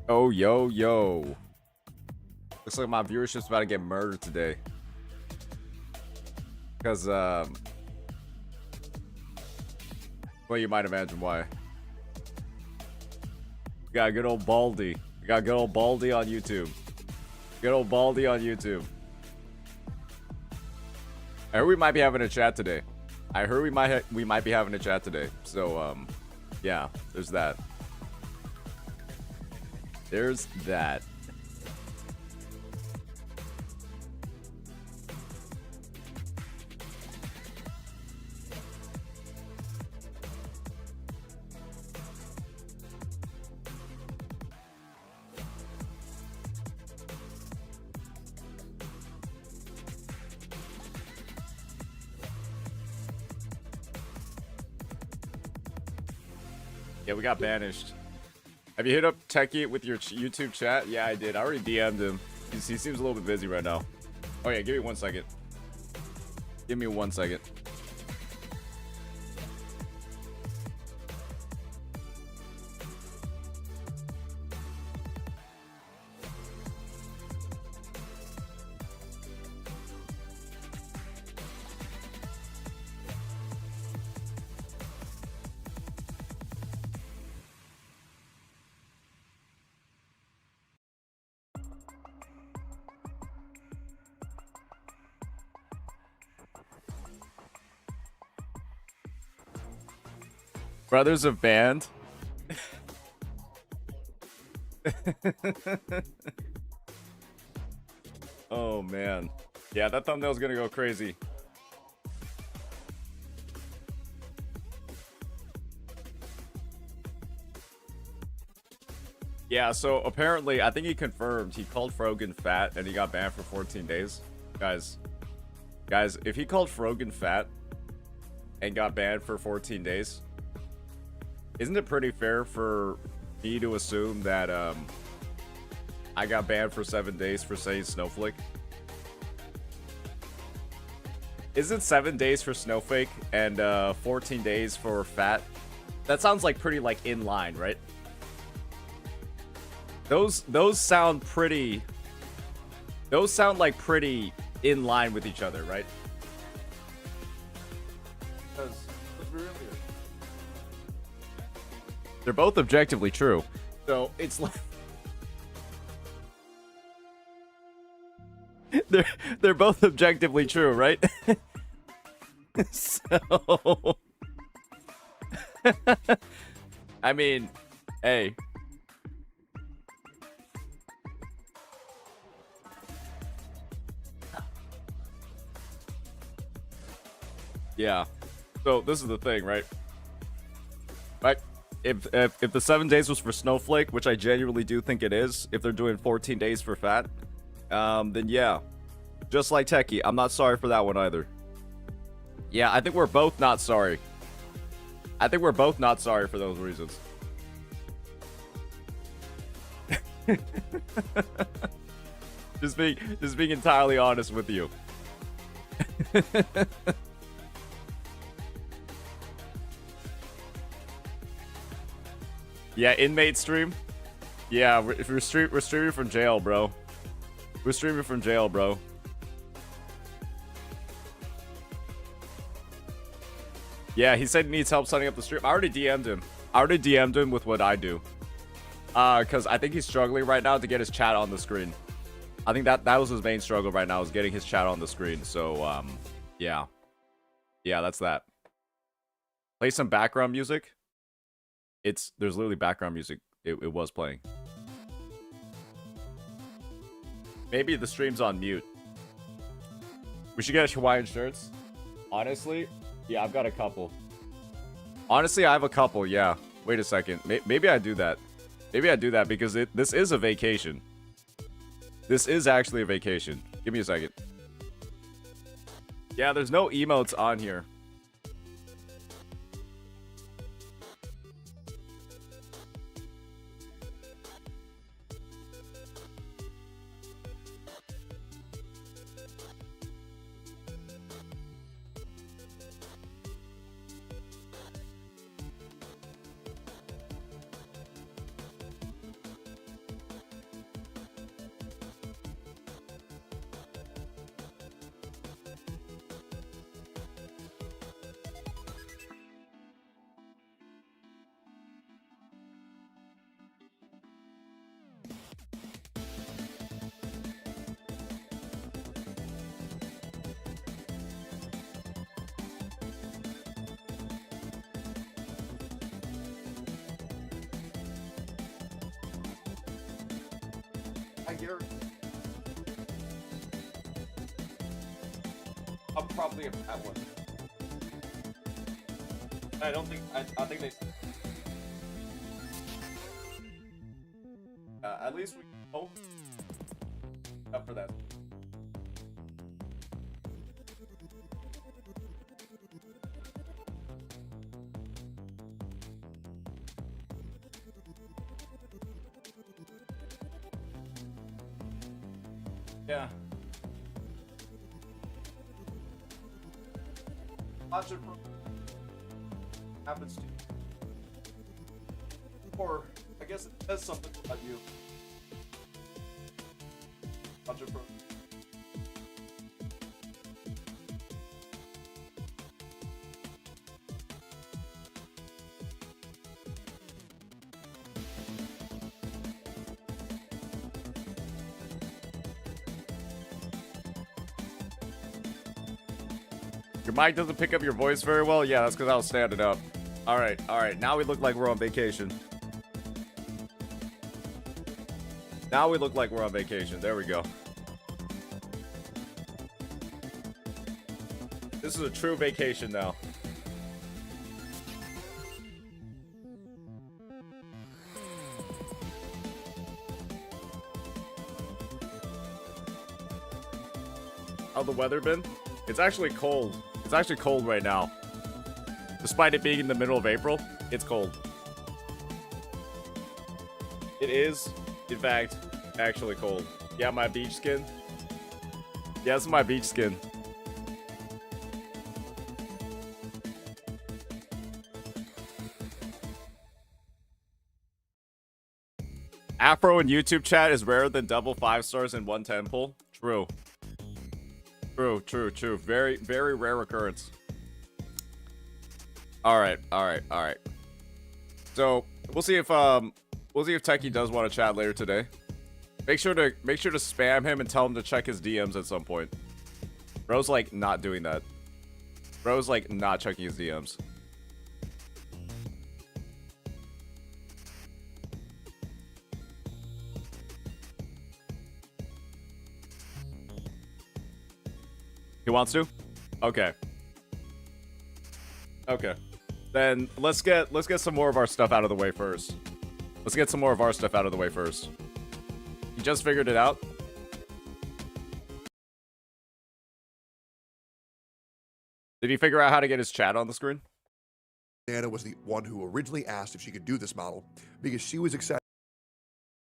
Oh, yo, yo. Looks like my viewership's about to get murdered today. Because, well, you might imagine why. We got good old Baldy. We got good old Baldy on YouTube. Good old Baldy on YouTube. I heard we might be having a chat today. I heard we might be having a chat today. So, yeah, there's that. There's that. Yeah, we got banished. Have you hit up Techie with your YouTube chat? Yeah, I did. I already DM'd him. He seems a little bit busy right now. Oh yeah, give me 1 second. Give me 1 second. Brothers of Band. Oh man. Yeah, that thumbnail's gonna go crazy. Yeah, so apparently, I think he confirmed he called Frogan fat and he got banned for 14 days. Guys, if he called Frogan fat and got banned for 14 days, isn't it pretty fair for me to assume that I got banned for 7 days for saying snowflake? Isn't 7 days for snowflake and 14 days for fat? That sounds like pretty like in line, right? Those sound pretty. Those sound like pretty in line with each other, right? Because they're both objectively true. So it's like they're both objectively true, right? So I mean, hey. Yeah. So this is the thing, right? Right? If the 7 days was for snowflake, which I genuinely do think it is, if they're doing 14 days for fat, then yeah. Just like Techie, I'm not sorry for that one either. Yeah, I think we're both not sorry. I think we're both not sorry for those reasons. just being entirely honest with you. Yeah, inmate stream. Yeah, we're streaming from jail, bro. We're streaming from jail, bro. Yeah, he said he needs help setting up the stream. I already DM'd him. I already DM'd him with what I do. Because I think he's struggling right now to get his chat on the screen. I think that was his main struggle right now, is getting his chat on the screen. So, yeah. Yeah, that's that. Play some background music. There's literally background music. It was playing. Maybe the stream's on mute. We should get Hawaiian shirts. Honestly, yeah, I've got a couple. Honestly, I have a couple, yeah. Wait a second. Maybe I do that. Maybe I do that because this is a vacation. This is actually a vacation. Give me a second. Yeah, there's no emotes on here. I hear. I'm probably at one. I don't think. I think they. At least we hope. Up for that. Yeah. Lots of happens to you. Or I guess it says something about you. Lots of Your mic doesn't pick up your voice very well? Yeah, that's because I was standing up. Alright, alright. Now we look like we're on vacation. Now we look like we're on vacation. There we go. This is a true vacation now. How the weather been? It's actually cold. It's actually cold right now. Despite it being in the middle of April, it's cold. It is, in fact, actually cold. Yeah, my beach skin. Yeah, this is my beach skin. Afro in YouTube chat is rarer than double 5 stars in one temple. True. True, true, true. Very, very rare occurrence. Alright, alright, alright. So, we'll see if Techie does want to chat later today. Make sure to spam him and tell him to check his DMs at some point. Bro's like not doing that. Bro's like not checking his DMs. He wants to? Okay. Okay. Then let's get some more of our stuff out of the way first. Let's get some more of our stuff out of the way first. You just figured it out? Did he figure out how to get his chat on the screen? Anna was the one who originally asked if she could do this model because she was excited.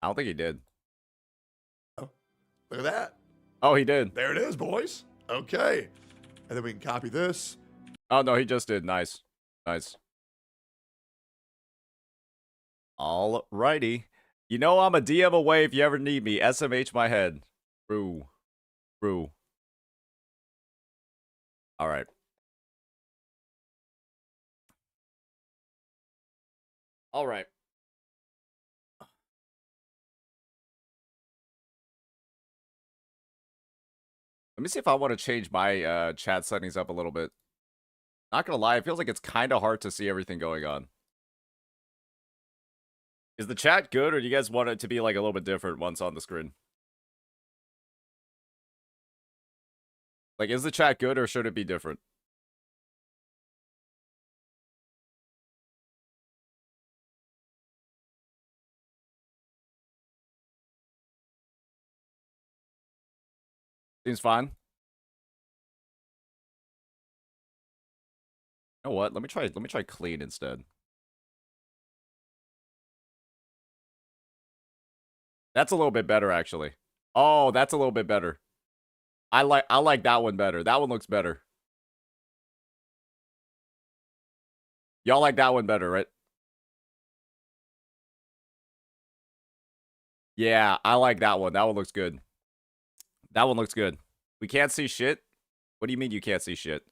I don't think he did. Oh, look at that. Oh, he did. There it is, boys. Okay. And then we can copy this. Oh, no, he just did. Nice. Nice. Alrighty. You know I'm a DM away if you ever need me. SMH my head. True. True. Alright. Alright. Let me see if I want to change my chat settings up a little bit. Not gonna lie, it feels like it's kind of hard to see everything going on. Is the chat good, or do you guys want it to be like a little bit different once on the screen? Like, is the chat good, or should it be different? Seems fine. You know what? Let me try clean instead. That's a little bit better, actually. Oh, that's a little bit better. I like that one better. That one looks better. Y'all like that one better, right? Yeah, I like that one. That one looks good. That one looks good. We can't see shit? What do you mean you can't see shit?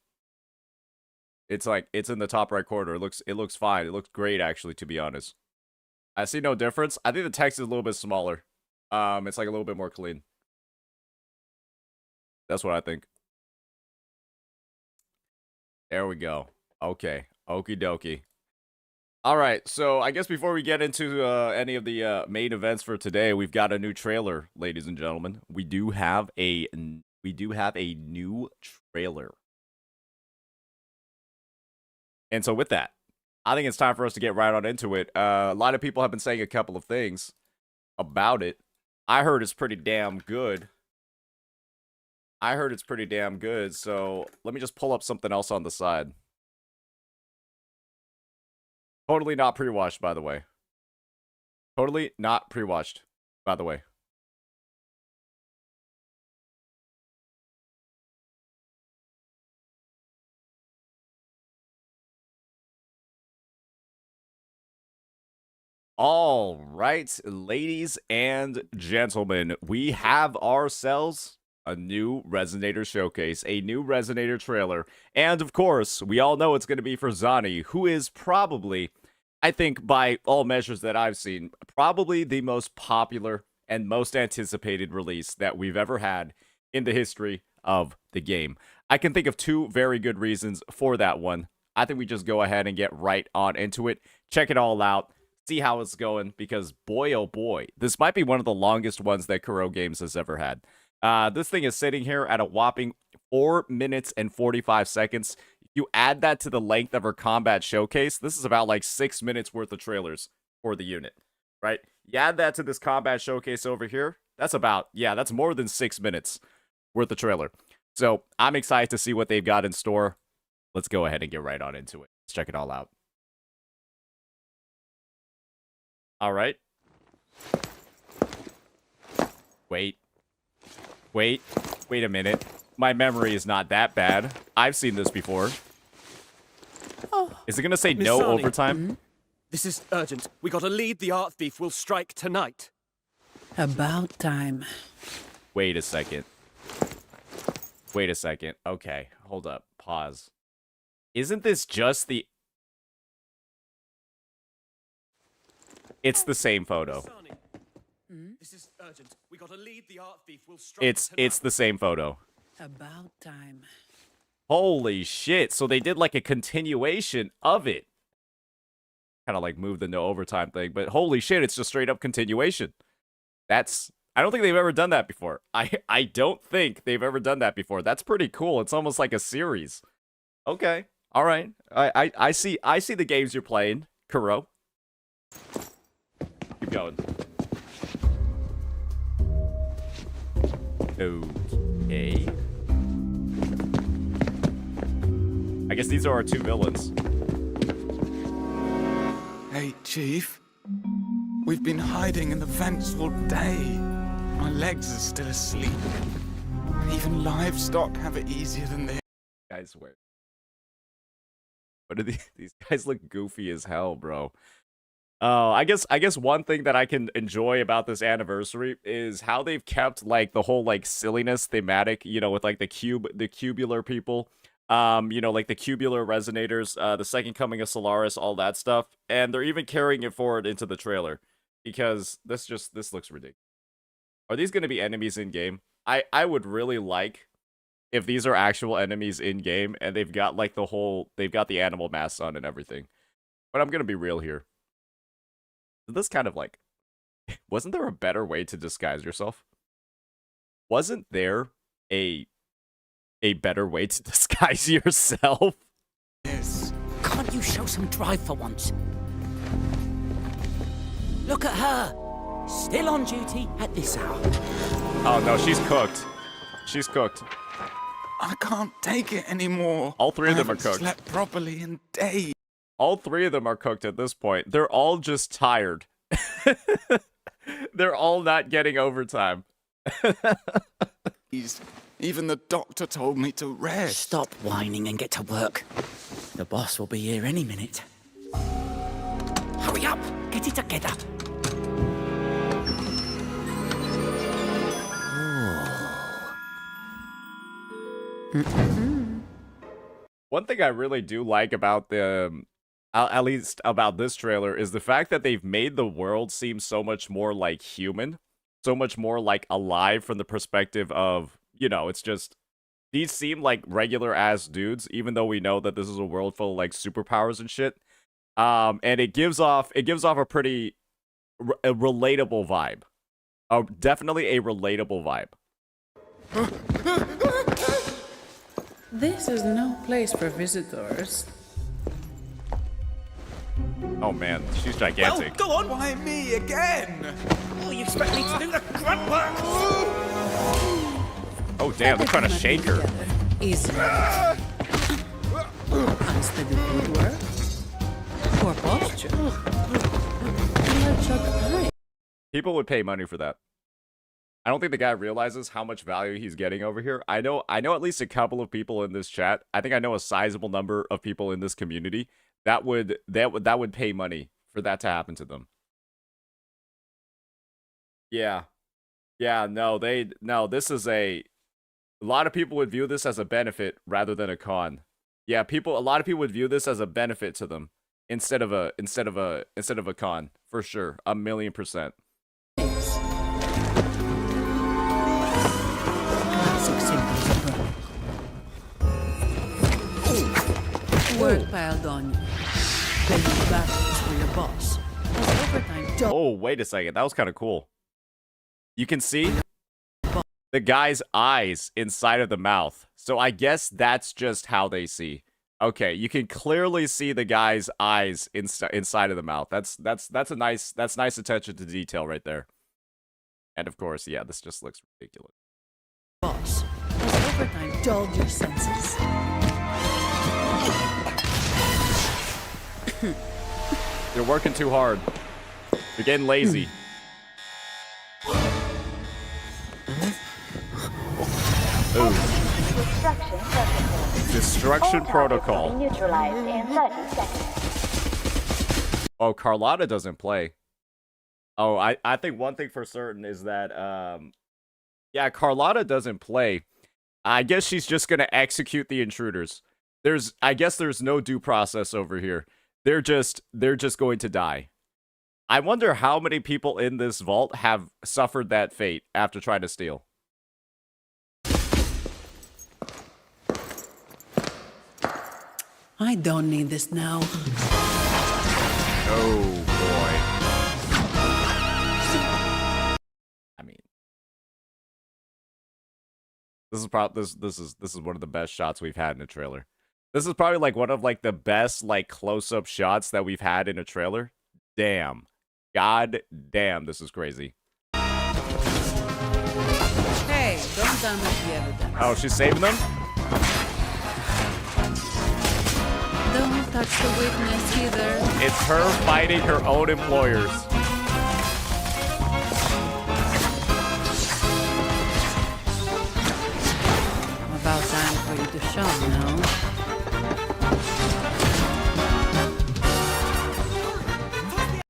It's like, it's in the top right corner. It looks fine. It looks great, actually, to be honest. I see no difference. I think the text is a little bit smaller. It's like a little bit more clean. That's what I think. There we go. Okay. Okie dokie. All right, so I guess before we get into any of the main events for today, we've got a new trailer, ladies and gentlemen. We do have a new trailer. And so with that, I think it's time for us to get right on into it. A lot of people have been saying a couple of things about it. I heard it's pretty damn good. So let me just pull up something else on the side. Totally not pre-watched, by the way. Totally not pre-watched, by the way. All right, ladies and gentlemen, we have ourselves a new Resonator showcase, a new Resonator trailer, and of course, we all know it's going to be for Zani, who is probably, I think by all measures that I've seen, probably the most popular and most anticipated release that we've ever had in the history of the game. I can think of two very good reasons for that one. I think we just go ahead and get right on into it, check it all out, see how it's going, because boy oh boy, this might be one of the longest ones that Kuro Games has ever had. This thing is sitting here at a whopping 4 minutes and 45 seconds. If you add that to the length of our combat showcase, this is about like 6 minutes worth of trailers for the unit, right? You add that to this combat showcase over here, that's about, yeah, that's more than 6 minutes worth of trailer. So I'm excited to see what they've got in store. Let's go ahead and get right on into it. Let's check it all out. All right. Wait a minute. My memory is not that bad. I've seen this before. Oh, is it gonna say Miss no Zani. overtime? This is urgent. We gotta lead. The art thief will strike tonight. About time. Wait a second. Okay, hold up. Pause. Isn't this just the... It's the same photo. This is urgent. We gotta lead. The art thief will strike tonight. It's the same photo. About time. Holy shit. So they did like a continuation of it. Kind of like move the no overtime thing, but holy shit, it's just straight up continuation. That's... I don't think they've ever done that before. I don't think they've ever done that before. That's pretty cool. It's almost like a series. Okay. All right. I see the games you're playing, Kuro. Keep going. Okay. I guess these are our two villains. Hey, Chief. We've been hiding in the vents all day. My legs are still asleep. Even livestock have it easier than they... I swear. What are these guys look goofy as hell, bro. Oh, I guess one thing that I can enjoy about this anniversary is how they've kept like the whole like silliness thematic, you know, with like the cubular people, you know, like the cubular resonators, the second coming of Solaris, all that stuff, and they're even carrying it forward into the trailer because this looks ridiculous. Are these going to be enemies in game? I would really like if these are actual enemies in game and they've got like they've got the animal masks on and everything. But I'm going to be real here. This kind of like, wasn't there a better way to disguise yourself? Wasn't there a better way to disguise yourself? Yes. Can't you show some drive for once? Look at her. Still on duty at this hour. Oh no, she's cooked. She's cooked. I can't take it anymore. All three of them I are haven't cooked. Slept properly in days. All three of them are cooked at this point. They're all just tired. They're all not getting overtime. Even the doctor told me to rest. Stop whining and get to work. The boss will be here any minute. Hurry up! Get it together! One thing I really do like about the, at least about this trailer, is the fact that they've made the world seem so much more like human, so much more like alive from the perspective of, you know, it's just, these seem like regular ass dudes, even though we know that this is a world full of like superpowers and shit. And it gives off a pretty a relatable vibe. Definitely a relatable vibe. This is no place for visitors. Oh man, she's gigantic. Go on. Why me again? Oh, you expect me to do the grunt work? Oh damn, they're trying to shake her. Easy. Unsteady footwork. Poor posture. Bloodshot eye. People would pay money for that. I don't think the guy realizes how much value he's getting over here. I know at least a couple of people in this chat. I think I know a sizable number of people in this community that would pay money for that to happen to them. Yeah. Yeah, no, this is a lot of people would view this as a benefit rather than a con. Yeah, a lot of people would view this as a benefit to them instead of a con, for sure. 1,000,000%. Work piled on you. Paying you back for your boss. As overtime Oh, wait a second. That was kind of cool. You can see the guy's eyes inside of the mouth. So I guess that's just how they see. Okay, you can clearly see the guy's eyes inside of the mouth. That's nice attention to detail right there. And of course, yeah, this just looks ridiculous. boss. As overtime dulled your senses. You're working too hard. You're getting lazy. Ooh. Destruction protocol. Neutralized in 30 seconds. Oh, Carlotta doesn't play. Oh, I think one thing for certain is that, yeah, Carlotta doesn't play. I guess she's just gonna execute the intruders. I guess there's no due process over here. They're just going to die. I wonder how many people in this vault have suffered that fate after trying to steal. I don't need this now. Oh boy. I mean, this is probably this is one of the best shots we've had in a trailer. This is probably like one of like the best like close-up shots that we've had in a trailer. Damn. God damn, this is crazy. Hey, don't damage the evidence. Oh, she's saving them? Don't touch the witness either. It's her fighting her own employers. About time for you to show now.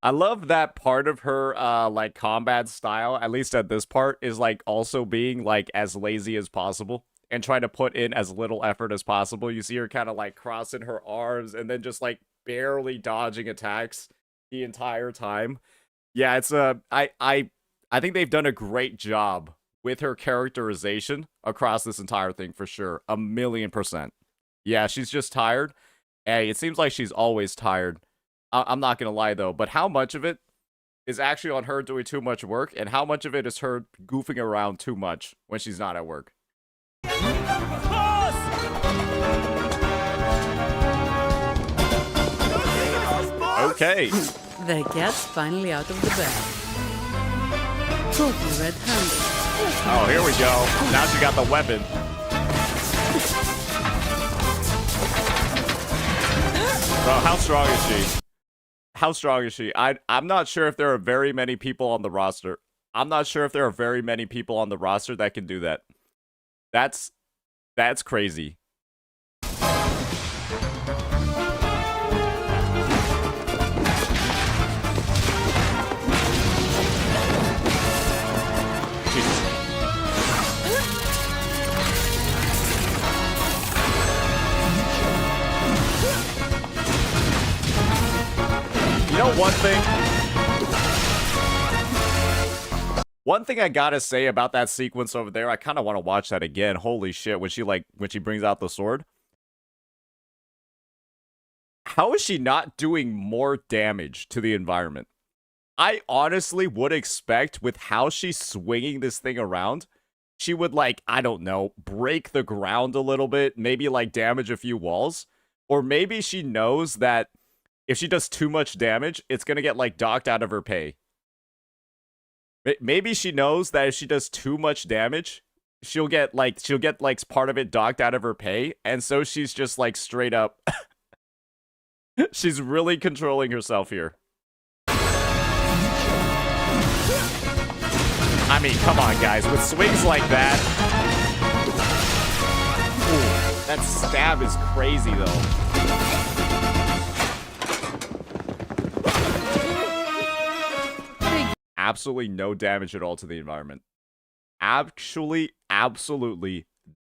I love that part of her like combat style, at least at this part, is like also being like as lazy as possible and trying to put in as little effort as possible. You see her kind of like crossing her arms and then just like barely dodging attacks the entire time. Yeah, it's I think they've done a great job with her characterization across this entire thing for sure. 1,000,000%. Yeah, she's just tired. Hey, it seems like she's always tired. I'm not gonna lie though, but how much of it is actually on her doing too much work, and how much of it is her goofing around too much when she's not at work? Okay. The cat's finally out of the bag. Totally red-handed. Oh, here we go. Now she got the weapon. Bro, how strong is she? How strong is she? I'm not sure if there are very many people on the roster. I'm not sure if there are very many people on the roster that can do that. That's crazy. Jesus. You know one thing I gotta say about that sequence over there, I kind of want to watch that again. Holy shit, when she brings out the sword. how is she not doing more damage to the environment? I honestly would expect with how she's swinging this thing around, she would, like, I don't know, break the ground a little bit, maybe, like, damage a few walls. Or maybe she knows that if she does too much damage, it's going to get, like, docked out of her pay. Maybe she knows that if she does too much damage, she'll get, like, part of it docked out of her pay. And so she's just, like, straight up. She's really controlling herself here. I mean, come on, guys. With swings like that... Ooh, that stab is crazy, though. Absolutely no damage at all to the environment. Actually, absolutely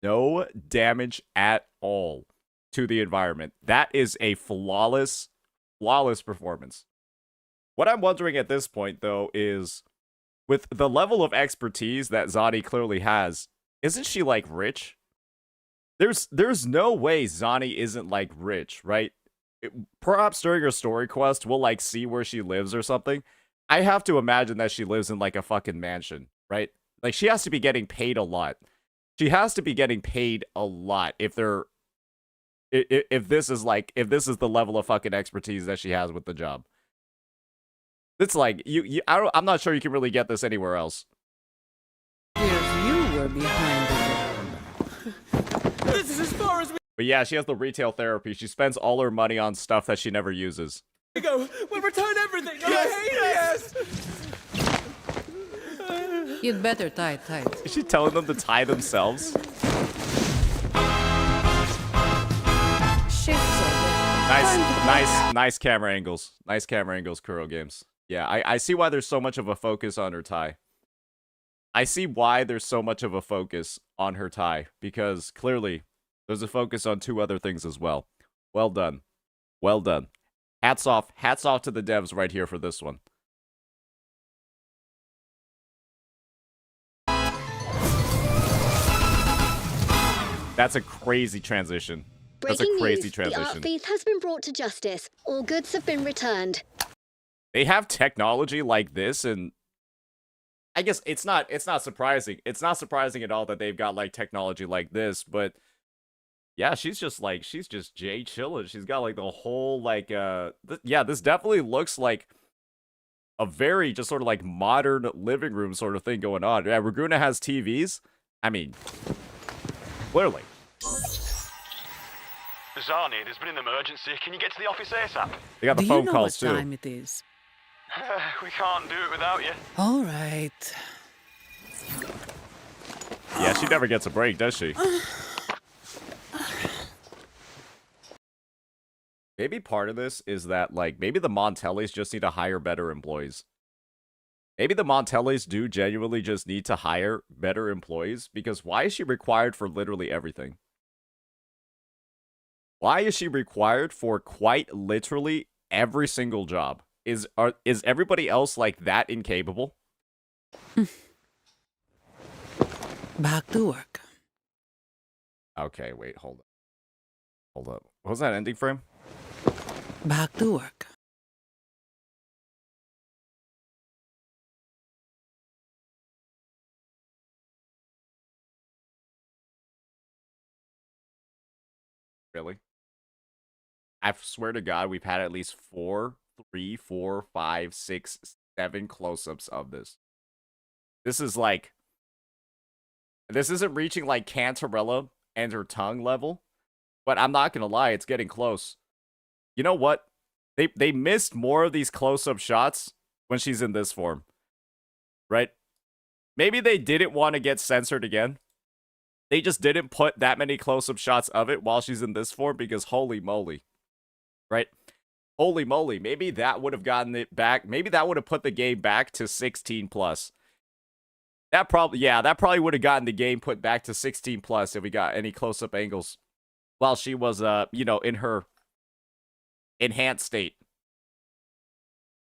no damage at all to the environment. That is a flawless performance. What I'm wondering at this point, though, is... with the level of expertise that Zani clearly has, isn't she, like, rich? There's no way Zani isn't, like, rich, right? Perhaps during her story quest, we'll, like, see where she lives or something. I have to imagine that she lives in, like, a fucking mansion, right? Like, she has to be getting paid a lot. She has to be getting paid a lot if this is the level of fucking expertise that she has with the job. It's like, I'm not sure you can really get this anywhere else. Here's you were behind the door. This is as far as But yeah, she has the retail therapy. She spends all her money on stuff that she never uses. we go. We'll return everything. Yes. You'd better tie it tight. Is she telling them to tie themselves? Shift's over. Nice camera angles. Nice camera angles, Kuro Games. Yeah, I see why there's so much of a focus on her tie. I see why there's so much of a focus on her tie, because clearly there's a focus on two other things as well. Well done. Well done. Hats off to the devs right here for this one. That's a crazy transition. That's a crazy transition. The art thief has been brought to justice. All goods have been returned. They have technology like this, and I guess it's not surprising. It's not surprising at all that they've got, like, technology like this, but yeah, she's just Jay chillin'. She's got, like, the whole, like, yeah, this definitely looks like a very just sort of, like, modern living room sort of thing going on. Yeah, Raguna has TVs. I mean, clearly. Zani, there's been an emergency. Can you get to the office ASAP? They got the Do phone you know calls what too. time it is? We can't do it without you. All right. Yeah, she never gets a break, does she? Maybe part of this is that, like, maybe the Montellis just need to hire better employees. Maybe the Montellis do genuinely just need to hire better employees, because why is she required for literally everything? Why is she required for quite literally every single job? Is everybody else, like, that incapable? Back to work. Okay, wait, hold up. Hold up. What was that ending frame? Back to work. Really? I swear to God, we've had at least 3, 4, 5, 6, 7 close-ups of this. This is like... This isn't reaching, like, Cantarella and her tongue level. But I'm not gonna lie, it's getting close. You know what? They missed more of these close-up shots when she's in this form. Right? Maybe they didn't want to get censored again. They just didn't put that many close-up shots of it while she's in this form, because holy moly. Right? Holy moly. Maybe that would have gotten it back. Maybe that would have put the game back to 16 plus. That probably would have gotten the game put back to 16 plus if we got any close-up angles while she was, in her enhanced state.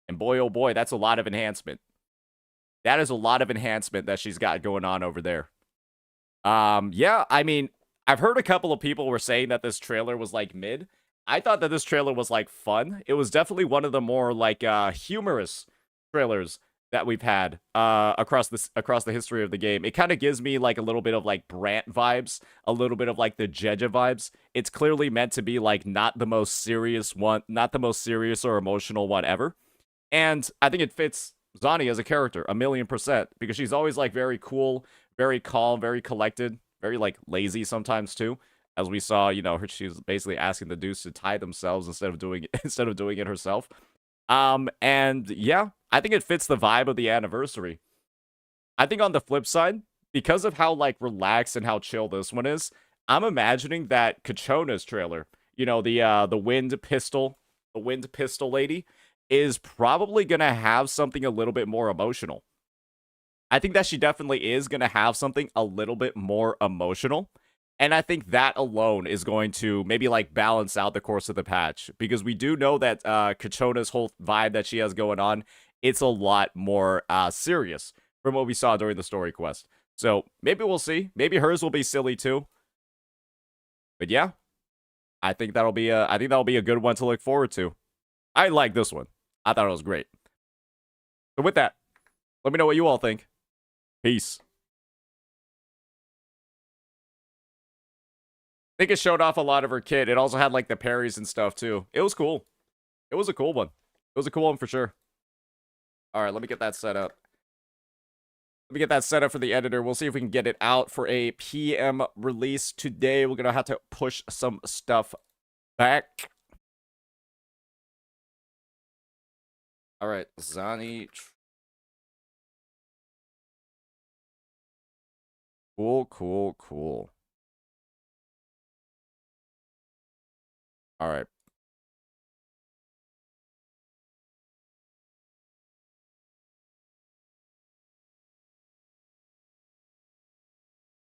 And boy, oh boy, that's a lot of enhancement. That is a lot of enhancement that she's got going on over there. Yeah, I mean, I've heard a couple of people were saying that this trailer was, like, mid. I thought that this trailer was like fun. It was definitely one of the more like humorous trailers that we've had across the history of the game. It kind of gives me like a little bit of like Brant vibes, a little bit of like the Jeja vibes. It's clearly meant to be like not the most serious one, not the most serious or emotional one ever. And I think it fits Zani as a character 1,000,000%, because she's always like very cool, very calm, very collected, very like lazy sometimes too. As we saw, you know, she's basically asking the dudes to tie themselves instead of doing it herself. And yeah, I think it fits the vibe of the anniversary. I think on the flip side, because of how like relaxed and how chill this one is, I'm imagining that Tectone's trailer, you know, the wind pistol lady, is probably gonna have something a little bit more emotional. I think that she definitely is gonna have something a little bit more emotional. And I think that alone is going to maybe like balance out the course of the patch, because we do know that Tectone's whole vibe that she has going on, it's a lot more serious from what we saw during the story quest. So maybe we'll see. Maybe hers will be silly too. But yeah, I think that'll be a good one to look forward to. I like this one. I thought it was great. So with that, let me know what you all think. Peace. I think it showed off a lot of her kit. It also had like the parries and stuff too. It was cool. It was a cool one. It was a cool one for sure. All right, let me get that set up. Let me get that set up for the editor. We'll see if we can get it out for a PM release today. We're going to have to push some stuff back. All right, Zani. Cool, cool, cool. All right.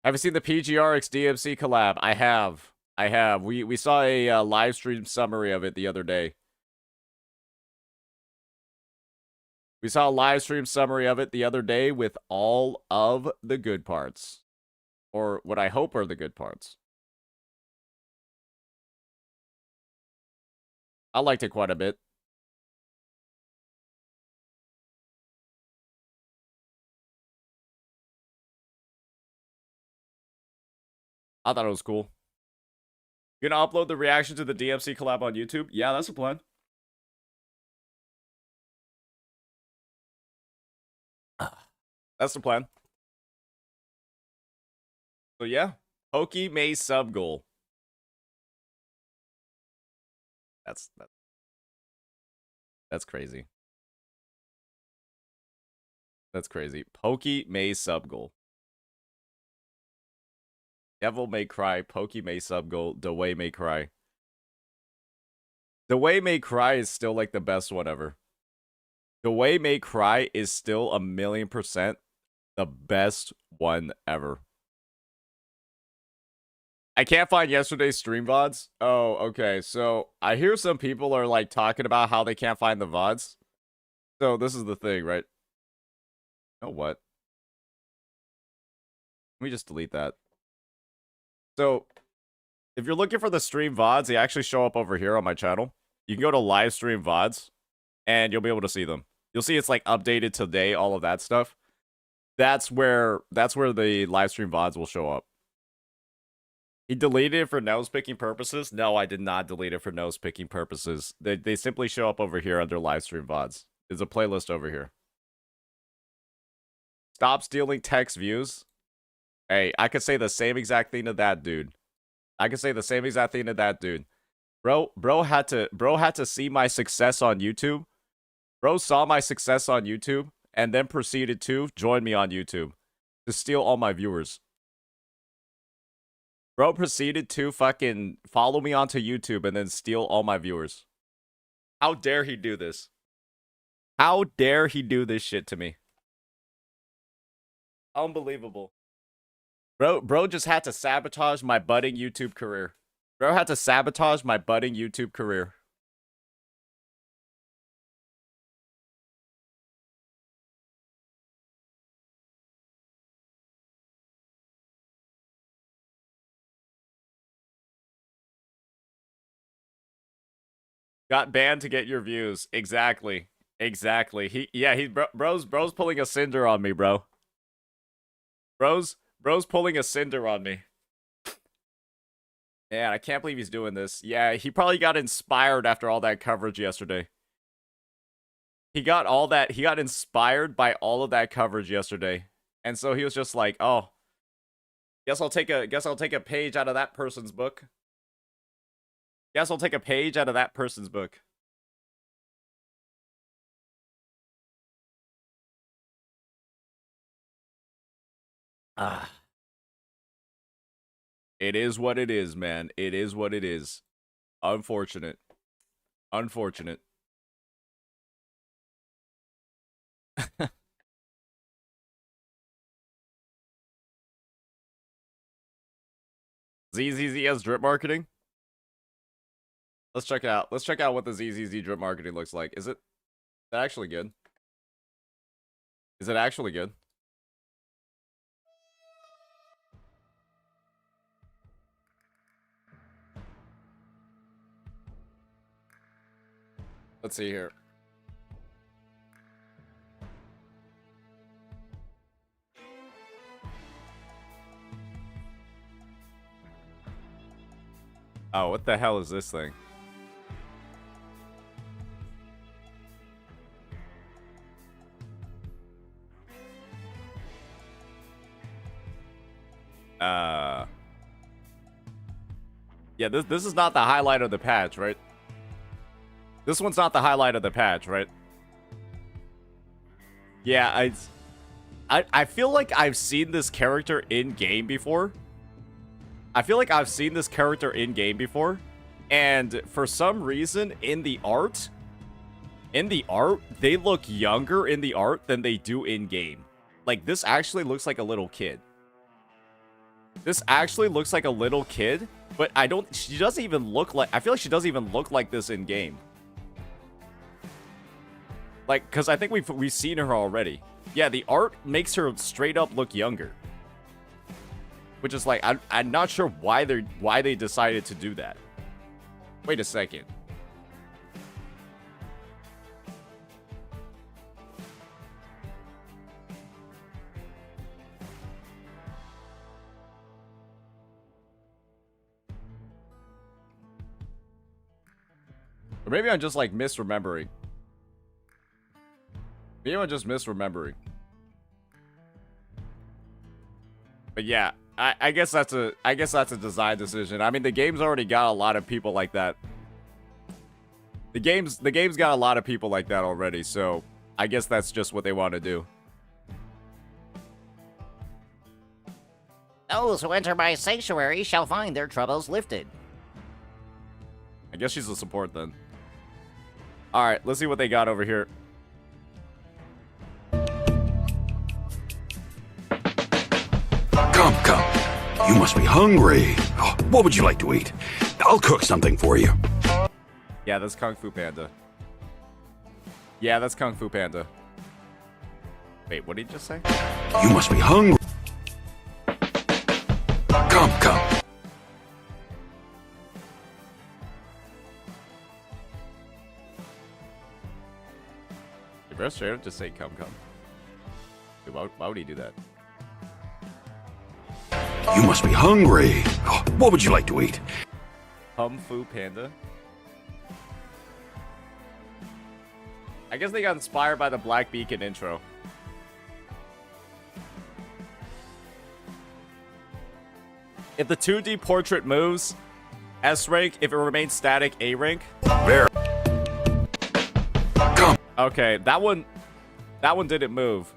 Have you seen the PGRX DMC collab? I have. I have. We saw a live stream summary of it the other day. We saw a live stream summary of it the other day with all of the good parts. Or what I hope are the good parts. I liked it quite a bit. I thought it was cool. You gonna upload the reaction to the DMC collab on YouTube? Yeah, that's the plan. That's the plan. So yeah, Pokey May sub goal. That's crazy. That's crazy. Pokey May sub goal. Devil May Cry, Pokey May sub goal, The Way May Cry. The Way May Cry is still like the best one ever. The Way May Cry is still 1,000,000% the best one ever. I can't find yesterday's stream VODs. Oh, okay. So I hear some people are like talking about how they can't find the VODs. So this is the thing, right? Oh, what? Let me just delete that. So if you're looking for the stream VODs, they actually show up over here on my channel. You can go to live stream VODs and you'll be able to see them. You'll see it's like updated today, all of that stuff. That's where the live stream VODs will show up. He deleted it for nose picking purposes? No, I did not delete it for nose picking purposes. They simply show up over here under live stream VODs. There's a playlist over here. Stop stealing text views. Hey, I could say the same exact thing to that dude. I could say the same exact thing to that dude. Bro had to see my success on YouTube. Bro saw my success on YouTube and then proceeded to join me on YouTube to steal all my viewers. Bro proceeded to fucking follow me onto YouTube and then steal all my viewers. How dare he do this? How dare he do this shit to me? Unbelievable. Bro just had to sabotage my budding YouTube career. Bro had to sabotage my budding YouTube career. Got banned to get your views. Exactly. Exactly. Bro's pulling a cinder on me, bro. Bro's pulling a cinder on me. Man, I can't believe he's doing this. Yeah, he probably got inspired after all that coverage yesterday. He got inspired by all of that coverage yesterday. And so he was just like, "Oh, guess I'll take a page out of that person's book. Guess I'll take a page out of that person's book." It is what it is, man. It is what it is. Unfortunate. Unfortunate. Zzz's drip marketing? Let's check it out. Let's check out what the Zzz's drip marketing looks like. Is it actually good? Is it actually good? Let's see here. Oh, what the hell is this thing? Yeah, this is not the highlight of the patch, right? This one's not the highlight of the patch, right? Yeah, I feel like I've seen this character in game before. And for some reason, in the art, they look younger in the art than they do in game. Like, this actually looks like a little kid. But she doesn't even look like, I feel like she doesn't even look like this in game. Like, because I think we've seen her already. Yeah, the art makes her straight up look younger. Which is like, I'm not sure why they decided to do that. Wait a second. Or maybe I'm just like misremembering. Maybe I'm just misremembering. But yeah, I guess that's a design decision. I mean, the game's already got a lot of people like that. The game's got a lot of people like that already, so I guess that's just what they want to do. Those who enter my sanctuary shall find their troubles lifted. I guess she's a support then. All right, let's see what they got over here. Come. You must be hungry. Oh, what would you like to eat? I'll cook something for you. Yeah, that's Kung Fu Panda. Wait, what did he just say? You must be hungry. Come. Did bro straight up just say come? Dude, why would he do that? You must be hungry. Oh, what would you like to eat? Kung Fu Panda? I guess they got inspired by the Black Beacon intro. If the 2D portrait moves, S rank. If it remains static, A rank. There. Come. Okay, that one didn't move.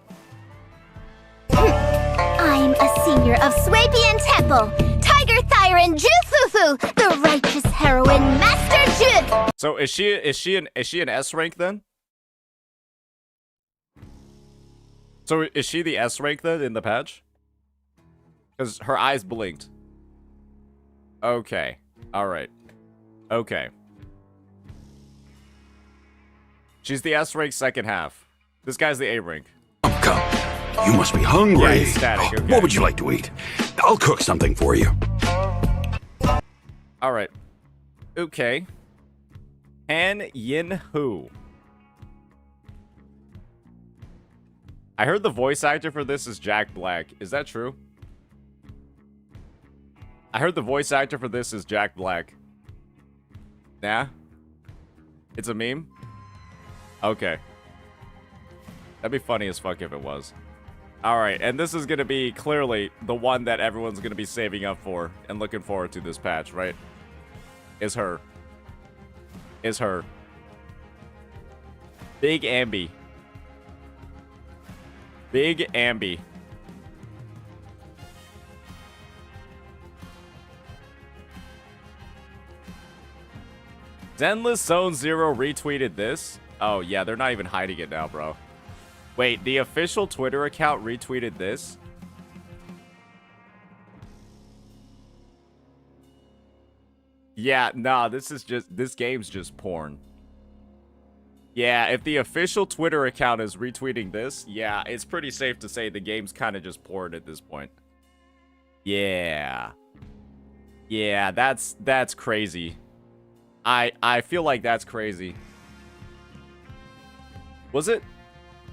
I'm a senior of Swapian Temple, Tiger Thyron Jufufu, the righteous heroine Master Ju. So is she an S rank then? So is she the S rank then in the patch? Because her eyes blinked. Okay. Alright. Okay. She's the S rank second half. This guy's the A rank. Come. You must be hungry. Yeah, he's static. Okay. What would you like to eat? I'll cook something for you. Alright. Okay. Han Yin Hu. I heard the voice actor for this is Jack Black. Is that true? I heard the voice actor for this is Jack Black. Nah? It's a meme? Okay. That'd be funny as fuck if it was. Alright, and this is gonna be clearly the one that everyone's gonna be saving up for and looking forward to this patch, right? Is her. Is her. Big Ambi. Big Ambi. Zenless Zone Zero retweeted this. Oh, yeah, they're not even hiding it now, bro. Wait, the official Twitter account retweeted this? Yeah, nah, this game's just porn. Yeah, if the official Twitter account is retweeting this, yeah, it's pretty safe to say the game's kind of just porn at this point. Yeah. Yeah, that's crazy. I feel like that's crazy. Was it?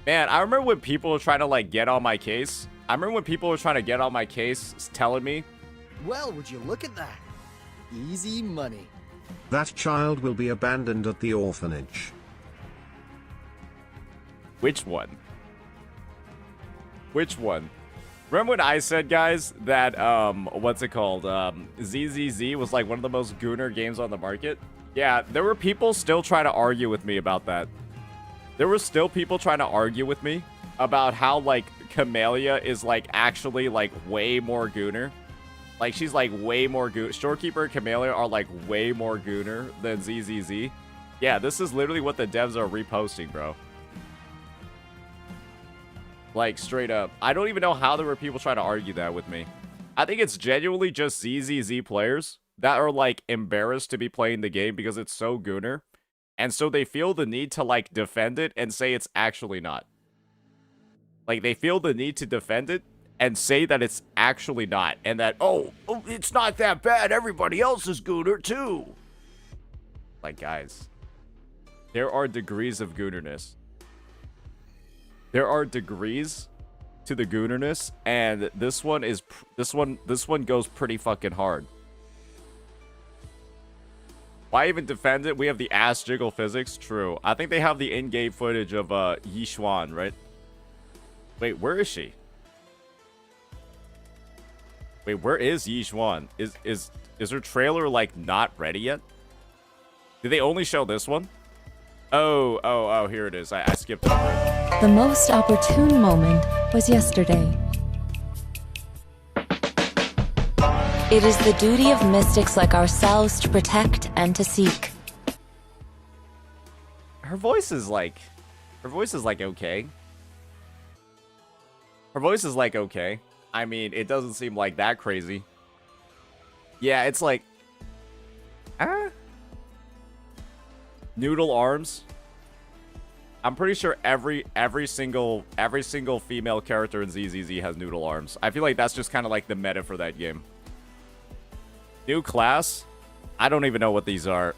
Man, I remember when people were trying to, like, get on my case. I remember when people were trying to get on my case telling me. Well, would you look at that? Easy money. That child will be abandoned at the orphanage. Which one? Which one? Remember when I said, guys, that, what's it called? Zzz'S was, like, one of the most gooner games on the market? Yeah, there were people still trying to argue with me about that. There were still people trying to argue with me about how, like, Camellia is, like, actually, like, way more gooner. Like, she's, like, way more gooner. Shorekeeper and Camellia are, like, way more gooner than Zzz'S. Yeah, this is literally what the devs are reposting, bro. Like, straight up. I don't even know how there were people trying to argue that with me. I think it's genuinely just Zzz'S players that are, like, embarrassed to be playing the game because it's so gooner. And so they feel the need to, like, defend it and say it's actually not. Like, they feel the need to defend it and say that it's actually not. And that, oh, it's not that bad. Everybody else is gooner, too. Like, guys. There are degrees of goonerness. There are degrees to the goonerness. And this one is... This one goes pretty fucking hard. Why even defend it? We have the ass jiggle physics. True. I think they have the in-game footage of Yi Xuan, right? Wait, where is she? Wait, where is Yi Xuan? Is her trailer, like, not ready yet? Did they only show this one? Oh, here it is. I skipped over it. The most opportune moment was yesterday. It is the duty of mystics like ourselves to protect and to seek. Her voice is like okay. Her voice is like okay. I mean, it doesn't seem like that crazy. Yeah, it's like noodle arms. I'm pretty sure every single female character in Zzz'S has noodle arms. I feel like that's just kind of like the meta for that game. New class? I don't even know what these are.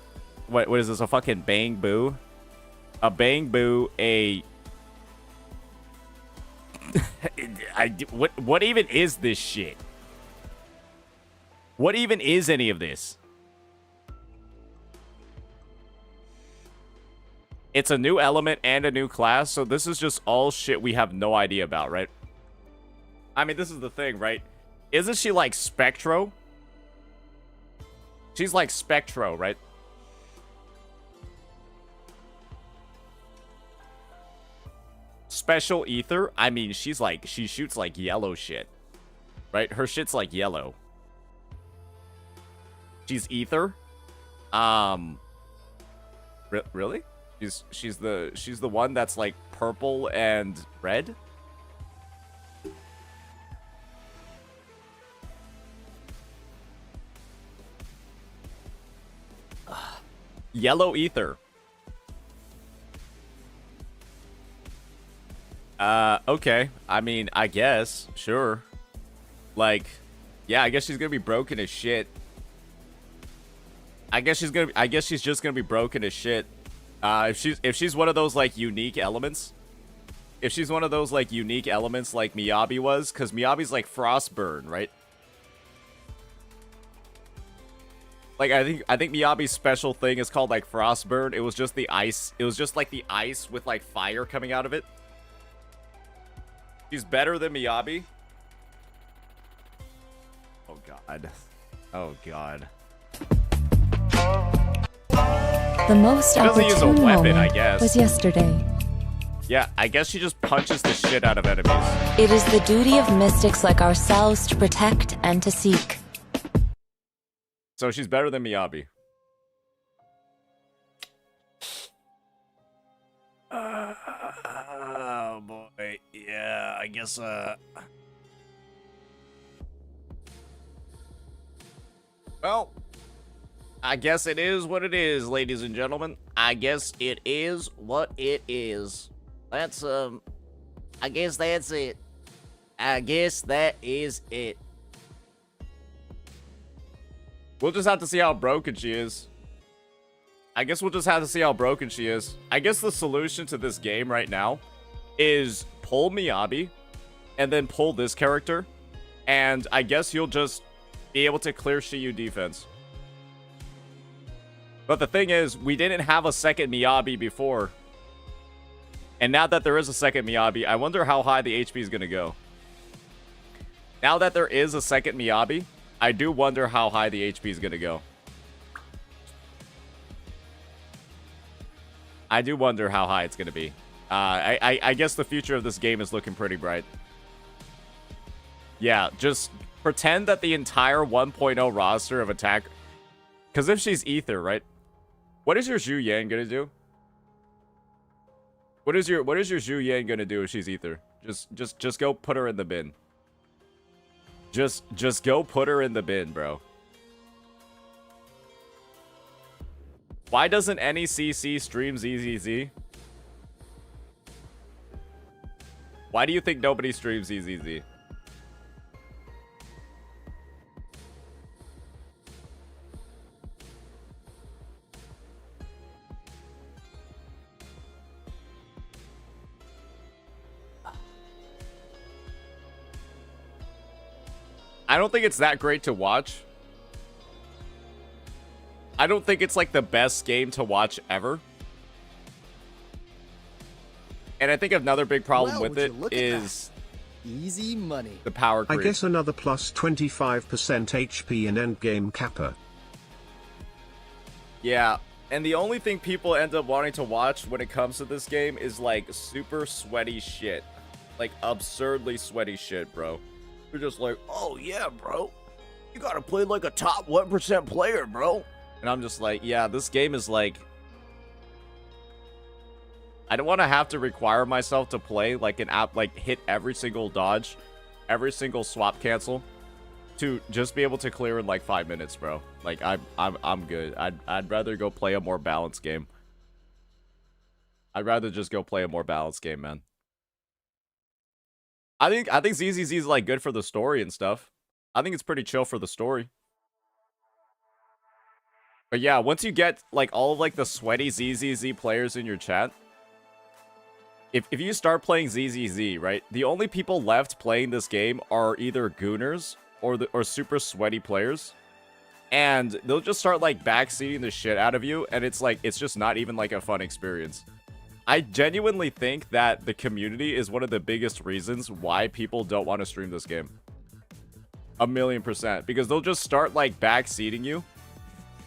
What is this? A fucking Bang Boo? A Bang Boo, a... What even is this shit? What even is any of this? It's a new element and a new class, so this is just all shit we have no idea about, right? I mean, this is the thing, right? Isn't she like Spectro? She's like Spectro, right? Special Ether? I mean, she shoots like yellow shit. Right? Her shit's like yellow. She's Ether? Really? She's the one that's like purple and red? Yellow Ether. Okay. I mean, I guess. Sure. Like, yeah, I guess she's gonna be broken as shit. I guess she's just gonna be broken as shit. If she's one of those like unique elements. If she's one of those like unique elements like Miyabi was, because Miyabi's like Frostburn, right? Like I think Miyabi's special thing is called like Frostburn. It was just the ice. It was just like the ice with like fire coming out of it. She's better than Miyabi. Oh god. Oh god. The most She doesn't use a opportune weapon, moment I guess. was yesterday. Yeah, I guess she just punches the shit out of enemies. It is the duty of mystics like ourselves to protect and to seek. So she's better than Miyabi. Oh boy. Yeah, I guess well, I guess it is what it is, ladies and gentlemen. I guess it is what it is. That's I guess that's it. I guess that is it. We'll just have to see how broken she is. I guess we'll just have to see how broken she is. I guess the solution to this game right now is pull Miyabi and then pull this character. And I guess you'll just be able to clear Shiyu defense. But the thing is, we didn't have a second Miyabi before. And now that there is a second Miyabi, I wonder how high the HP is going to go. Now that there is a second Miyabi, I do wonder how high the HP is going to go. I do wonder how high it's going to be. I guess the future of this game is looking pretty bright. Yeah, just pretend that the entire 1.0 roster of attack... Because if she's Ether, right? What is your Zhu Yan going to do? What is your Zhu Yan going to do if she's Ether? Just go put her in the bin. Just go put her in the bin, bro. Why doesn't any CC stream Zzz's? Why do you think nobody streams Zzz's? I don't think it's that great to watch. I don't think it's like the best game to watch ever. And I think another big problem with it is easy money. The power creep. I guess another plus 25% HP in endgame Kappa. Yeah, and the only thing people end up wanting to watch when it comes to this game is like super sweaty shit. Like absurdly sweaty shit, bro. You're just like, oh yeah, bro. You gotta play like a top 1% player, bro. And I'm just like, yeah, this game is like... I don't want to have to require myself to play like an app, like hit every single dodge, every single swap cancel, to just be able to clear in like 5 minutes, bro. Like I'm good. I'd rather go play a more balanced game. I'd rather just go play a more balanced game, man. I think Zzz's is like good for the story and stuff. I think it's pretty chill for the story. But yeah, once you get like all of like the sweaty Zzz's players in your chat, if you start playing Zzz's, right, the only people left playing this game are either gooners or super sweaty players, and they'll just start like backseating the shit out of you, and it's like it's just not even like a fun experience. I genuinely think that the community is one of the biggest reasons why people don't want to stream this game. 1,000,000%. Because they'll just start, like, backseating you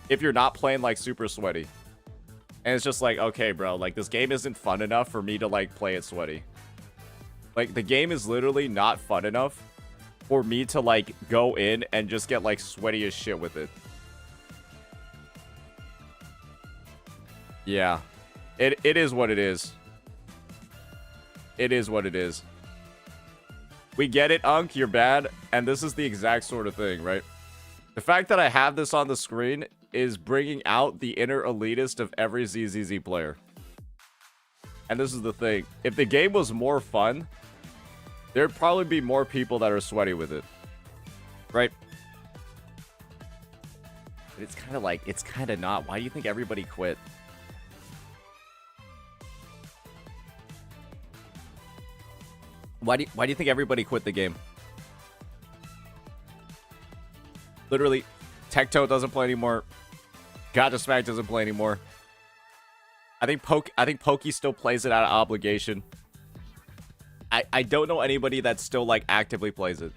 if you're not playing, like, super sweaty. And it's just like, okay, bro, like, this game isn't fun enough for me to, like, play it sweaty. Like, the game is literally not fun enough for me to, like, go in and just get, like, sweaty as shit with it. Yeah. It is what it is. It is what it is. We get it, Unk, you're bad, and this is the exact sort of thing, right? The fact that I have this on the screen is bringing out the inner elitist of every Zzz's player. And this is the thing. If the game was more fun, there'd probably be more people that are sweaty with it. Right? But it's kind of like, it's kind of not. Why do you think everybody quit? Why do you think everybody quit the game? Literally, Tectone doesn't play anymore. Gotcha Smack doesn't play anymore. I think Pokey still plays it out of obligation. I don't know anybody that still like actively plays it.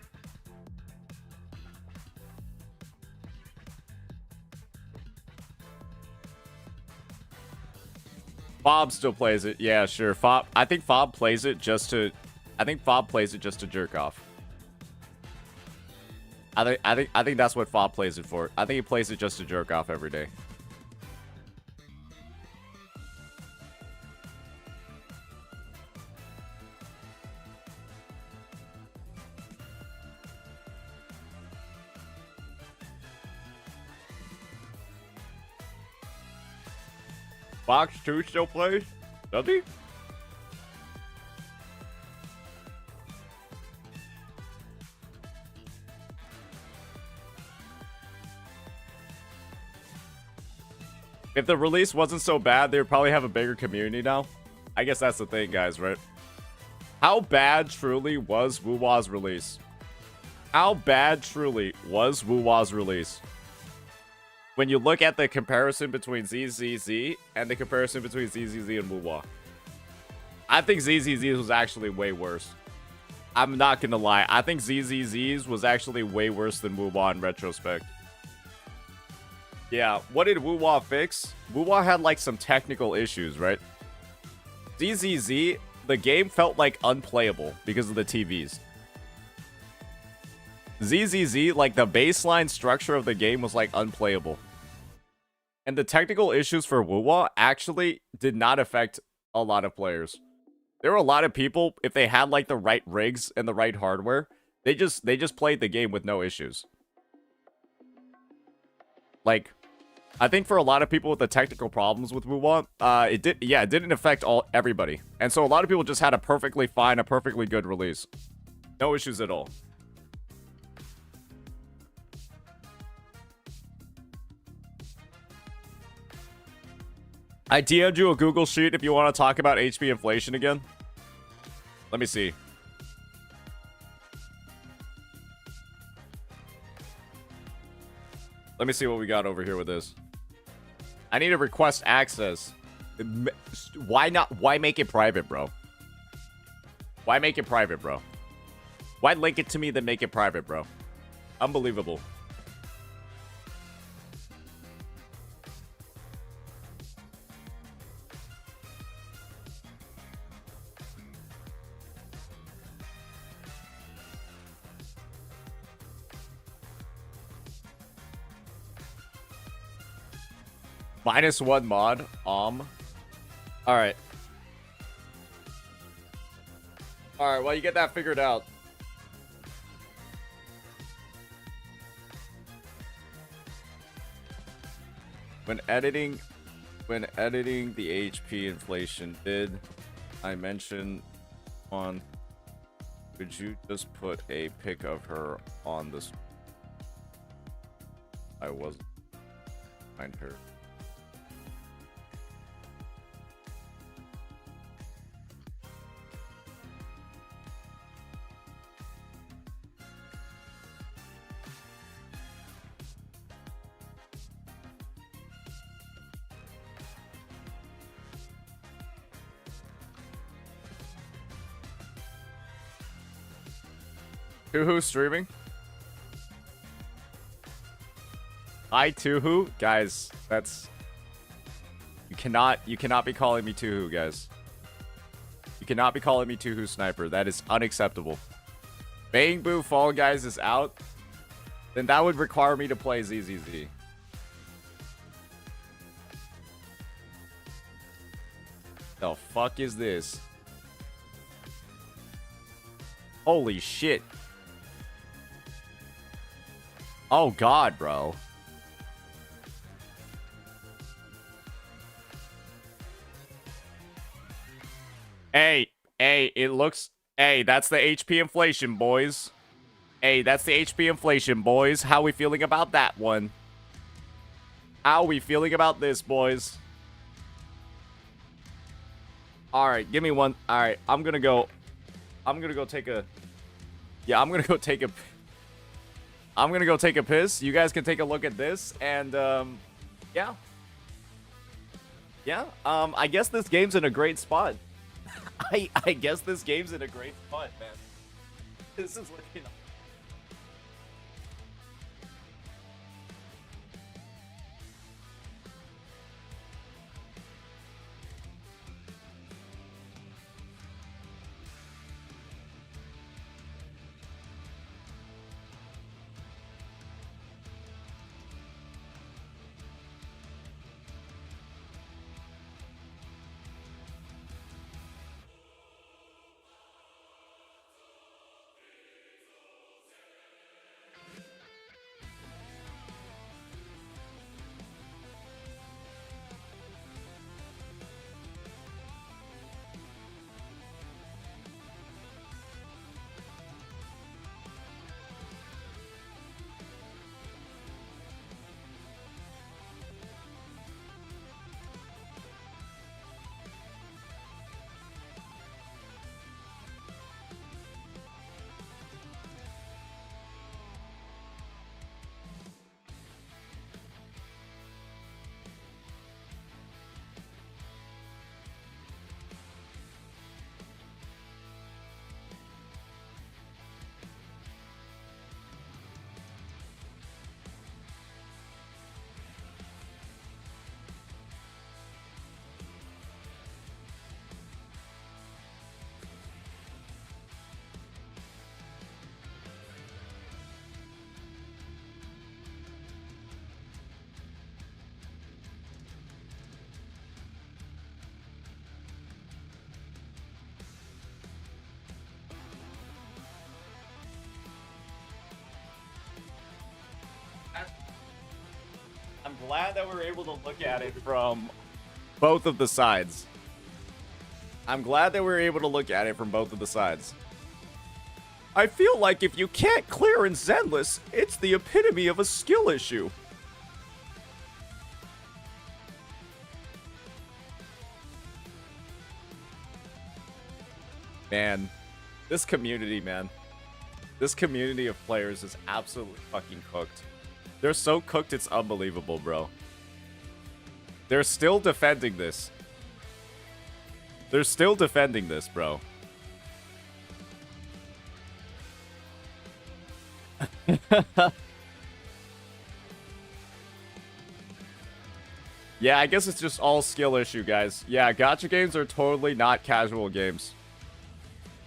Fob still plays it. Yeah, sure. Fob. I think Fob plays it just to. I think Fob plays it just to jerk off. I think that's what Fob plays it for. I think he plays it just to jerk off every day. Fox 2 still plays? Does he? If the release wasn't so bad, they would probably have a bigger community now. I guess that's the thing, guys, right? How bad truly was Wuwa's release? How bad truly was Wuwa's release? When you look at the comparison between Zzz'S and the comparison between Zzz'S and Wuwa, I think Zzz'S was actually way worse. I'm not gonna lie. I think Zzz'S was actually way worse than Wuwa in retrospect. Yeah, what did Wuwa fix? Wuwa had like some technical issues, right? Zzz'S, the game felt like unplayable because of the TVs. Zzz'S, like the baseline structure of the game was like unplayable. And the technical issues for Wuwa actually did not affect a lot of players. There were a lot of people, if they had like the right rigs and the right hardware, they just played the game with no issues. Like, I think for a lot of people with the technical problems with Wuwa, it didn't affect everybody. And so a lot of people just had a perfectly fine, a perfectly good release. No issues at all. I DM'd you a Google Sheet if you want to talk about HP inflation again. Let me see. Let me see what we got over here with this. I need to request access. Why not? Why make it private, bro? Why make it private, bro? Why link it to me then make it private, bro? Unbelievable. -1 mod. Alright. Alright, well, you get that figured out. When editing the HP inflation, did I mention on... Could you just put a pic of her on this? I wasn't find her. Tuhu streaming? Hi Tuhu? Guys, that's... You cannot be calling me Tuhu, guys. You cannot be calling me Tuhu Sniper. That is unacceptable. Bang Boo Fall Guys is out. Then that would require me to play Zzz'S. The fuck is this? Holy shit. Oh god, bro. Hey, it looks... Hey, that's the HP inflation, boys. Hey, that's the HP inflation, boys. How we feeling about that one? How are we feeling about this, boys? Alright, give me one. Alright, I'm gonna go take a... Yeah, I'm gonna go take a piss. You guys can take a look at this, and, yeah. Yeah, I guess this game's in a great spot. I guess this game's in a great spot, man. This is looking... I'm glad that we're able to look at it from both of the sides. I'm glad that we're able to look at it from both of the sides. I feel like if you can't clear in Zenless, it's the epitome of a skill issue. Man, this community, man. This community of players is absolutely fucking cooked. They're so cooked, it's unbelievable, bro. They're still defending this. They're still defending this, bro. Yeah, I guess it's just all skill issue, guys. Yeah, gacha games are totally not casual games.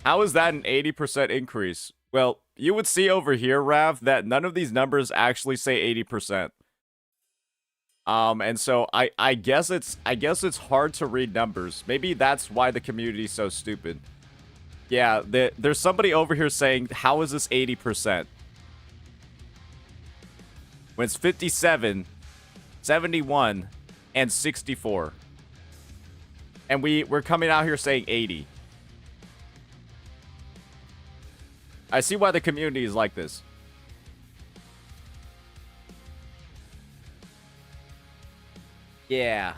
How is that an 80% increase? Well, you would see over here, Rav, that none of these numbers actually say 80%. And so I guess it's hard to read numbers. Maybe that's why the community is so stupid. Yeah, there's somebody over here saying, how is this 80%? When it's 57, 71, and 64. And we're coming out here saying 80. I see why the community is like this. Yeah.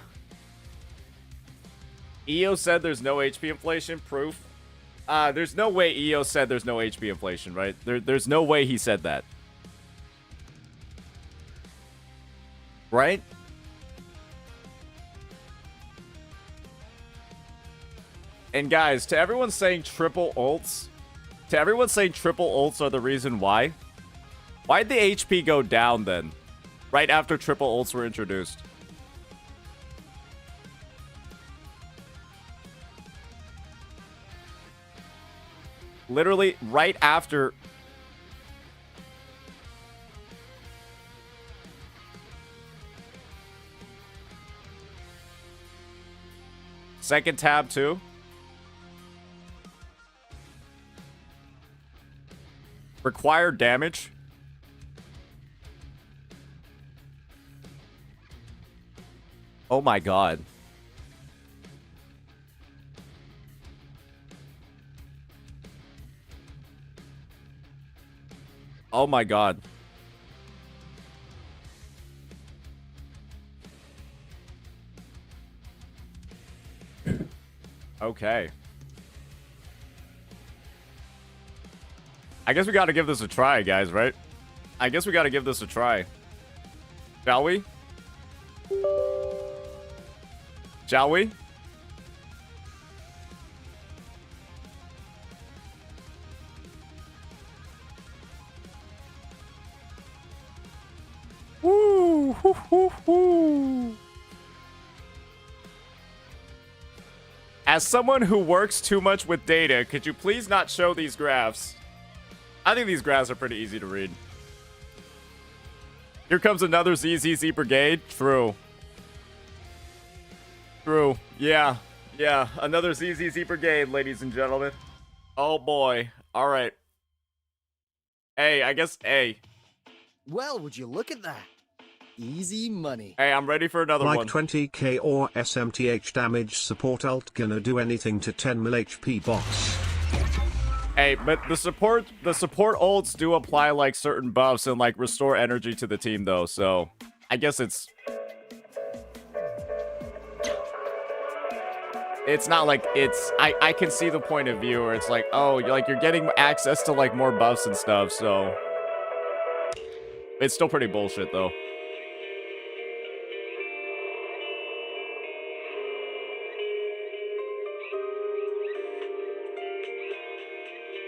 EO said there's no HP inflation. Proof. There's no way EO said there's no HP inflation, right? There's no way he said that. Right? And guys, to everyone saying triple ults, are the reason why, why'd the HP go down then? Right after triple ults were introduced. Literally right after. Second tab too. Required damage. Oh my god. Oh my god. Okay. I guess we gotta give this a try, guys, right? I guess we gotta give this a try. Shall we? Shall we? Woo, hoo, hoo, hoo. As someone who works too much with data, could you please not show these graphs? I think these graphs are pretty easy to read. Here comes another Zzz'S brigade. True. True. Yeah. Yeah. Another Zzz'S brigade, ladies and gentlemen. Oh boy. All right. Hey, I guess, hey. Well, would you look at that? Easy money. Hey, I'm ready for another like one. 20k or SMTH damage support alt gonna do anything to 10 mil HP boss. Hey, but the support ults do apply like certain buffs and like restore energy to the team though, so I guess it's not like it's I can see the point of view where it's like, oh, you're getting access to like more buffs and stuff, so it's still pretty bullshit though.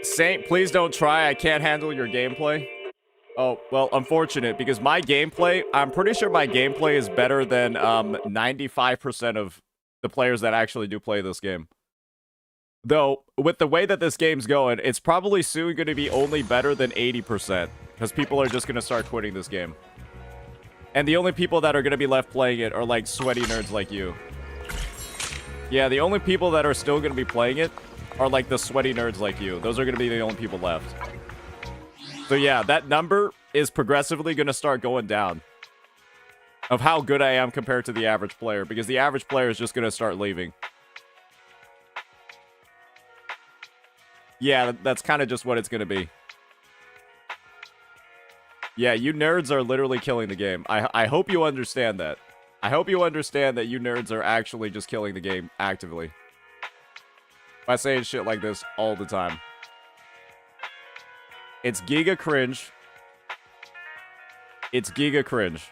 Saint, please don't try. I can't handle your gameplay. Oh, well, unfortunate, because my gameplay, I'm pretty sure my gameplay is better than 95% of the players that actually do play this game. Though, with the way that this game's going, it's probably soon going to be only better than 80%, because people are just going to start quitting this game. And the only people that are going to be left playing it are, like, sweaty nerds like you. Yeah, the only people that are still going to be playing it are like the sweaty nerds like you. Those are going to be the only people left. So yeah, that number is progressively going to start going down of how good I am compared to the average player, because the average player is just going to start leaving. Yeah, that's kind of just what it's going to be. Yeah, you nerds are literally killing the game. I hope you understand that. I hope you understand that you nerds are actually just killing the game actively. By saying shit like this all the time. It's giga cringe. It's giga cringe.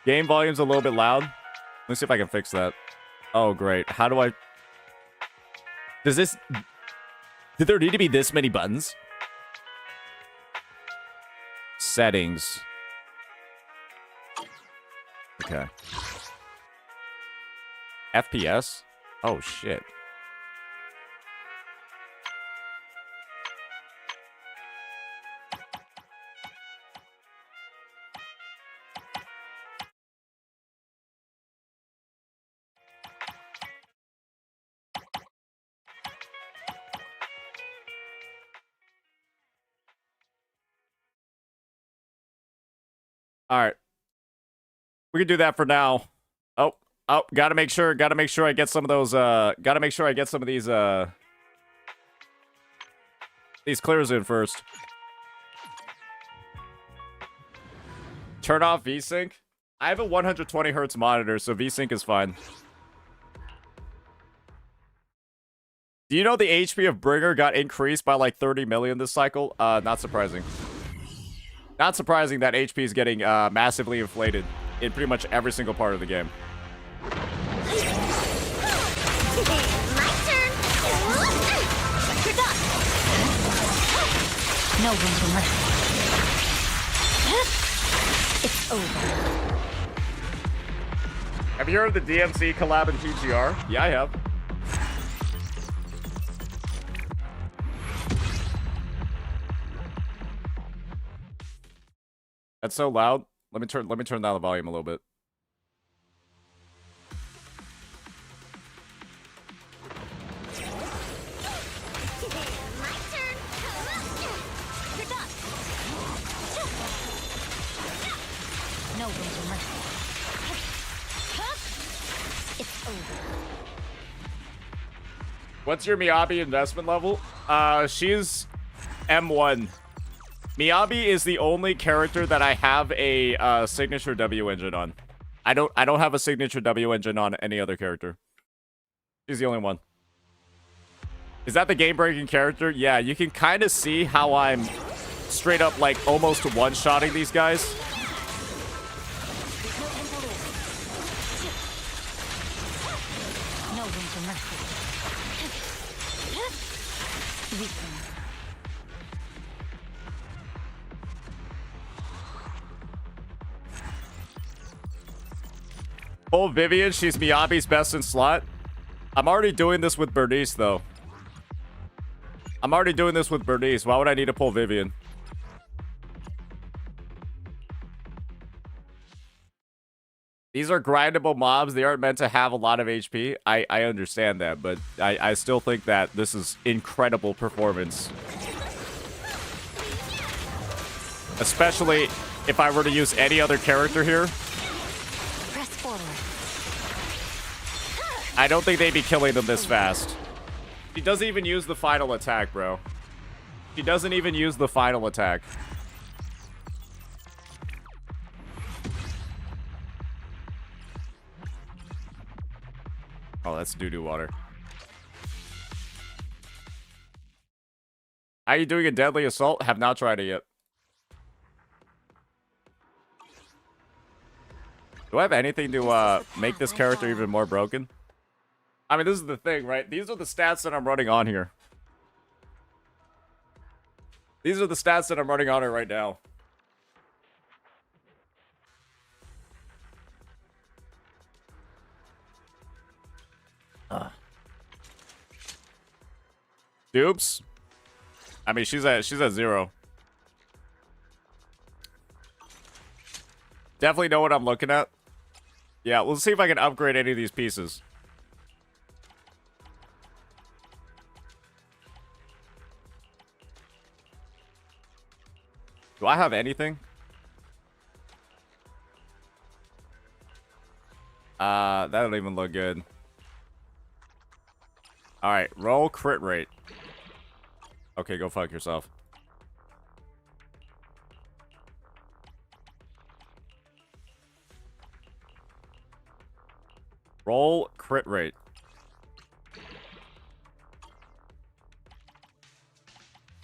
Game volume's a little bit loud. Let me see if I can fix that. Oh, great. How do I... Does this... Did there need to be this many buttons? Settings. Okay. FPS? Oh, shit. All right. We can do that for now. Oh, gotta make sure I get some of those, gotta make sure I get some of these clears in first. Turn off VSync. I have a 120 hertz monitor, so VSync is fine. Do you know the HP of Bringer got increased by like 30 million this cycle? Not surprising. Not surprising that HP is getting massively inflated in pretty much every single part of the game. No room for mercy. It's over. Have you heard of the DMC collab in TGR? Yeah, I have. That's so loud. Let me turn down the volume a little bit. No room for mercy. It's over. What's your Miyabi investment level? She's M1. Miyabi is the only character that I have a signature W engine on. I don't have a signature W engine on any other character. She's the only one. Is that the game-breaking character? Yeah, you can kind of see how I'm straight up, like, almost one-shotting these guys. Oh, Vivian, she's Miyabi's best in slot. I'm already doing this with Bernice, though. I'm already doing this with Bernice. Why would I need to pull Vivian? These are grindable mobs. They aren't meant to have a lot of HP. I understand that, but I still think that this is incredible performance. Especially if I were to use any other character here. Press forward. I don't think they'd be killing them this fast. She doesn't even use the final attack, bro. She doesn't even use the final attack. Oh, that's doo-doo water. How are you doing a deadly assault? Have not tried it yet. Do I have anything to make this character even more broken? I mean, this is the thing, right? These are the stats that I'm running on here. These are the stats that I'm running on it right now. Dupes? I mean, she's at 0. Definitely know what I'm looking at. Yeah, we'll see if I can upgrade any of these pieces. Do I have anything? That don't even look good. Alright, roll crit rate. Okay, go fuck yourself. Roll crit rate.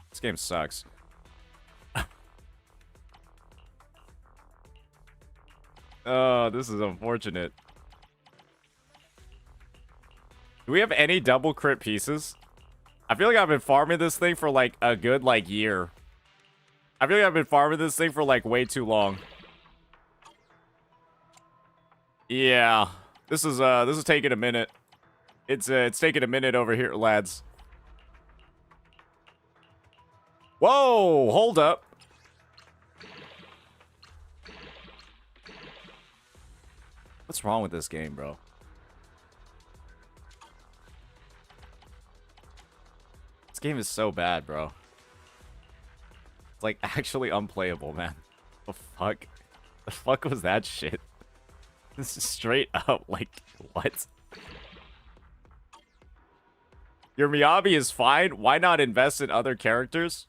This game sucks. Oh, this is unfortunate. Do we have any double crit pieces? I feel like I've been farming this thing for like a good like year. I feel like I've been farming this thing for like way too long. Yeah. This is taking a minute. It's taking a minute over here, lads. Whoa, hold up. What's wrong with this game, bro? This game is so bad, bro. It's like actually unplayable, man. The fuck? The fuck was that shit? This is straight up like, what? Your Miyabi is fine. Why not invest in other characters?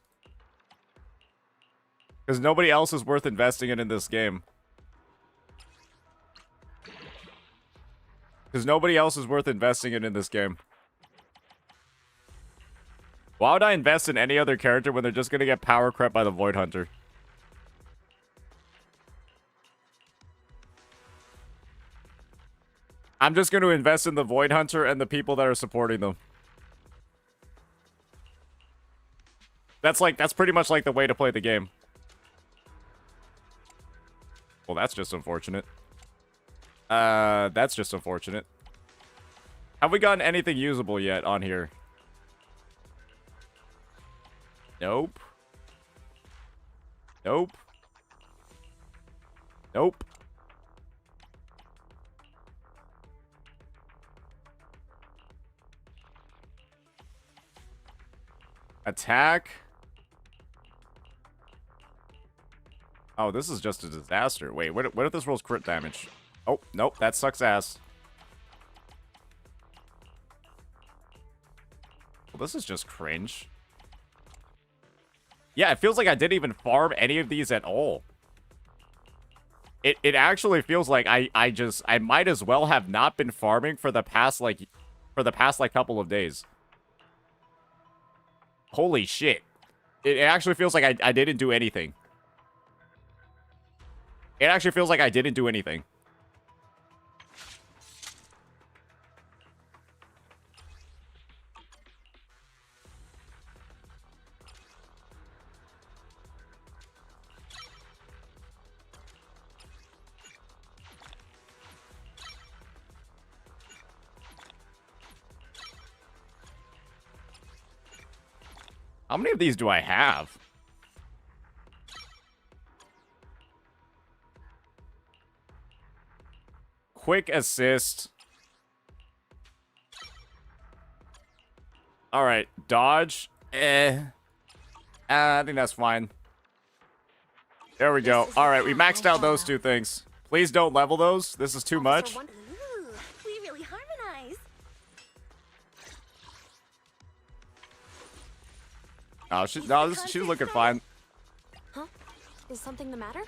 Because nobody else is worth investing in this game. Because nobody else is worth investing in this game. Why would I invest in any other character when they're just going to get power crept by the Void Hunter? I'm just going to invest in the Void Hunter and the people that are supporting them. That's pretty much like the way to play the game. Well, that's just unfortunate. That's just unfortunate. Have we gotten anything usable yet on here? Nope. Nope. Nope. Attack. Oh, this is just a disaster. Wait, what if this rolls crit damage? Oh, nope, that sucks ass. Well, this is just cringe. Yeah, it feels like I didn't even farm any of these at all. It actually feels like I might as well have not been farming for the past like couple of days. Holy shit. It actually feels like I didn't do anything. It actually feels like I didn't do anything. How many of these do I have? Quick assist. All right, dodge. I think that's fine. There we go. All right, we maxed out those two things. Please don't level those. This is too much. Ooh, we really harmonize. No, she's looking fine. Huh? Is something the matter?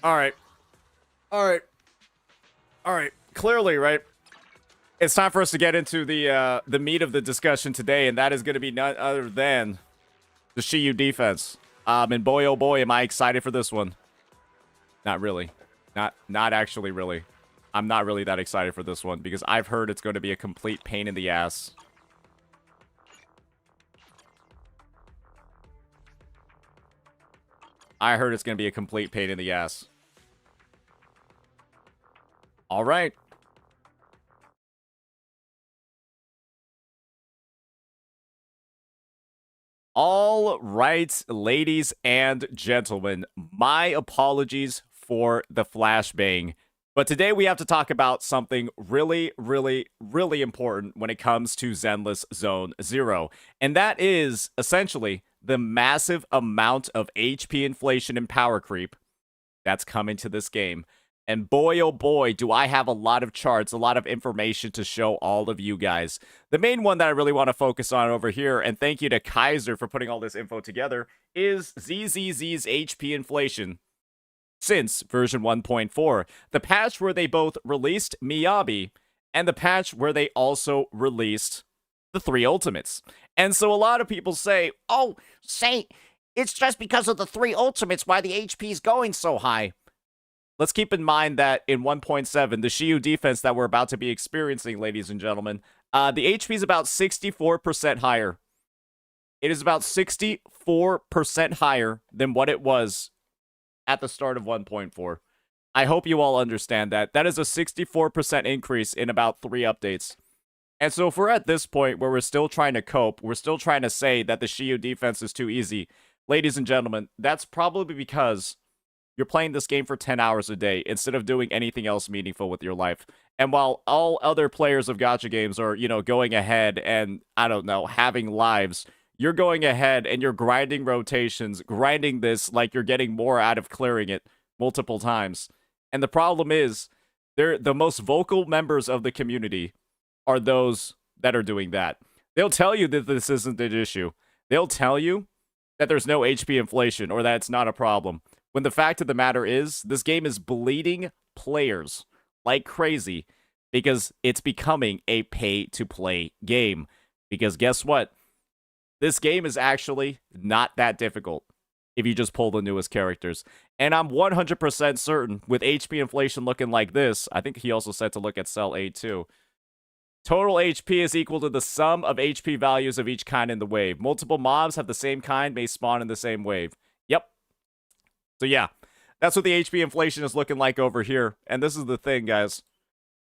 All right. All right. All right. Clearly, right? It's time for us to get into the meat of the discussion today, and that is going to be none other than the Shiyu defense. And boy, oh boy, am I excited for this one. Not really. Not actually really. I'm not really that excited for this one because I've heard it's going to be a complete pain in the ass. I heard it's going to be a complete pain in the ass. All right. All right, ladies and gentlemen, my apologies for the flashbang. But today we have to talk about something really, really, really important when it comes to Zenless Zone Zero. And that is essentially the massive amount of HP inflation and power creep that's coming to this game. And boy, oh boy, do I have a lot of charts, a lot of information to show all of you guys. The main one that I really want to focus on over here, and thank you to Kaiser for putting all this info together, is Zzz's HP inflation since version 1.4. The patch where they both released Miyabi, and the patch where they also released the 3 Ultimates. And so a lot of people say, oh, say, it's just because of the 3 Ultimates why the HP is going so high. Let's keep in mind that in 1.7, the Shiyu defense that we're about to be experiencing, ladies and gentlemen, the HP is about 64% higher. It is about 64% higher than what it was at the start of 1.4. I hope you all understand that. That is a 64% increase in about 3 updates. And so if we're at this point where we're still trying to cope, we're still trying to say that the Shiyu defense is too easy, ladies and gentlemen, that's probably because you're playing this game for 10 hours a day instead of doing anything else meaningful with your life. And while all other players of gacha games are, you know, going ahead and, I don't know, having lives, you're going ahead and you're grinding rotations, grinding this like you're getting more out of clearing it multiple times. And the problem is, the most vocal members of the community are those that are doing that. They'll tell you that this isn't an issue. They'll tell you that there's no HP inflation or that it's not a problem. When the fact of the matter is, this game is bleeding players like crazy because it's becoming a pay-to-play game. Because guess what? This game is actually not that difficult if you just pull the newest characters. And I'm 100% certain with HP inflation looking like this, I think he also said to look at cell A2. Total HP is equal to the sum of HP values of each kind in the wave. Multiple mobs have the same kind may spawn in the same wave. Yep. So yeah, that's what the HP inflation is looking like over here. And this is the thing, guys.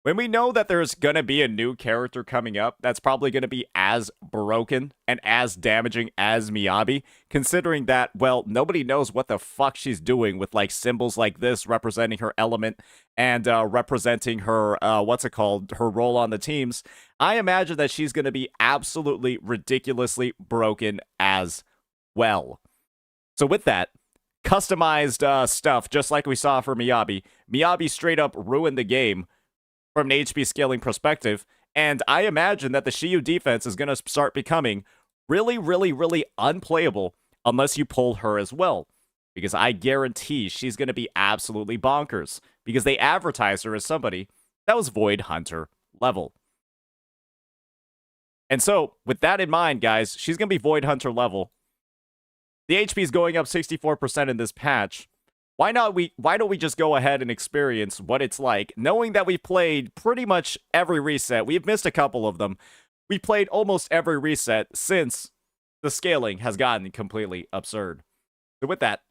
When we know that there's going to be a new character coming up that's probably going to be as broken and as damaging as Miyabi, considering that, well, nobody knows what the fuck she's doing with, like, symbols like this representing her element and representing her, her role on the teams, I imagine that she's going to be absolutely ridiculously broken as well. So with that, customized stuff, just like we saw for Miyabi. Miyabi straight up ruined the game from an HP scaling perspective, and I imagine that the Shiyu defense is going to start becoming really, really, really unplayable unless you pull her as well. Because I guarantee she's going to be absolutely bonkers. Because they advertised her as somebody that was Void Hunter level. And so, with that in mind, guys, she's going to be Void Hunter level. The HP is going up 64% in this patch. Why don't we just go ahead and experience what it's like, knowing that we played pretty much every reset. We've missed a couple of them. We played almost every reset since the scaling has gotten completely absurd. So with that,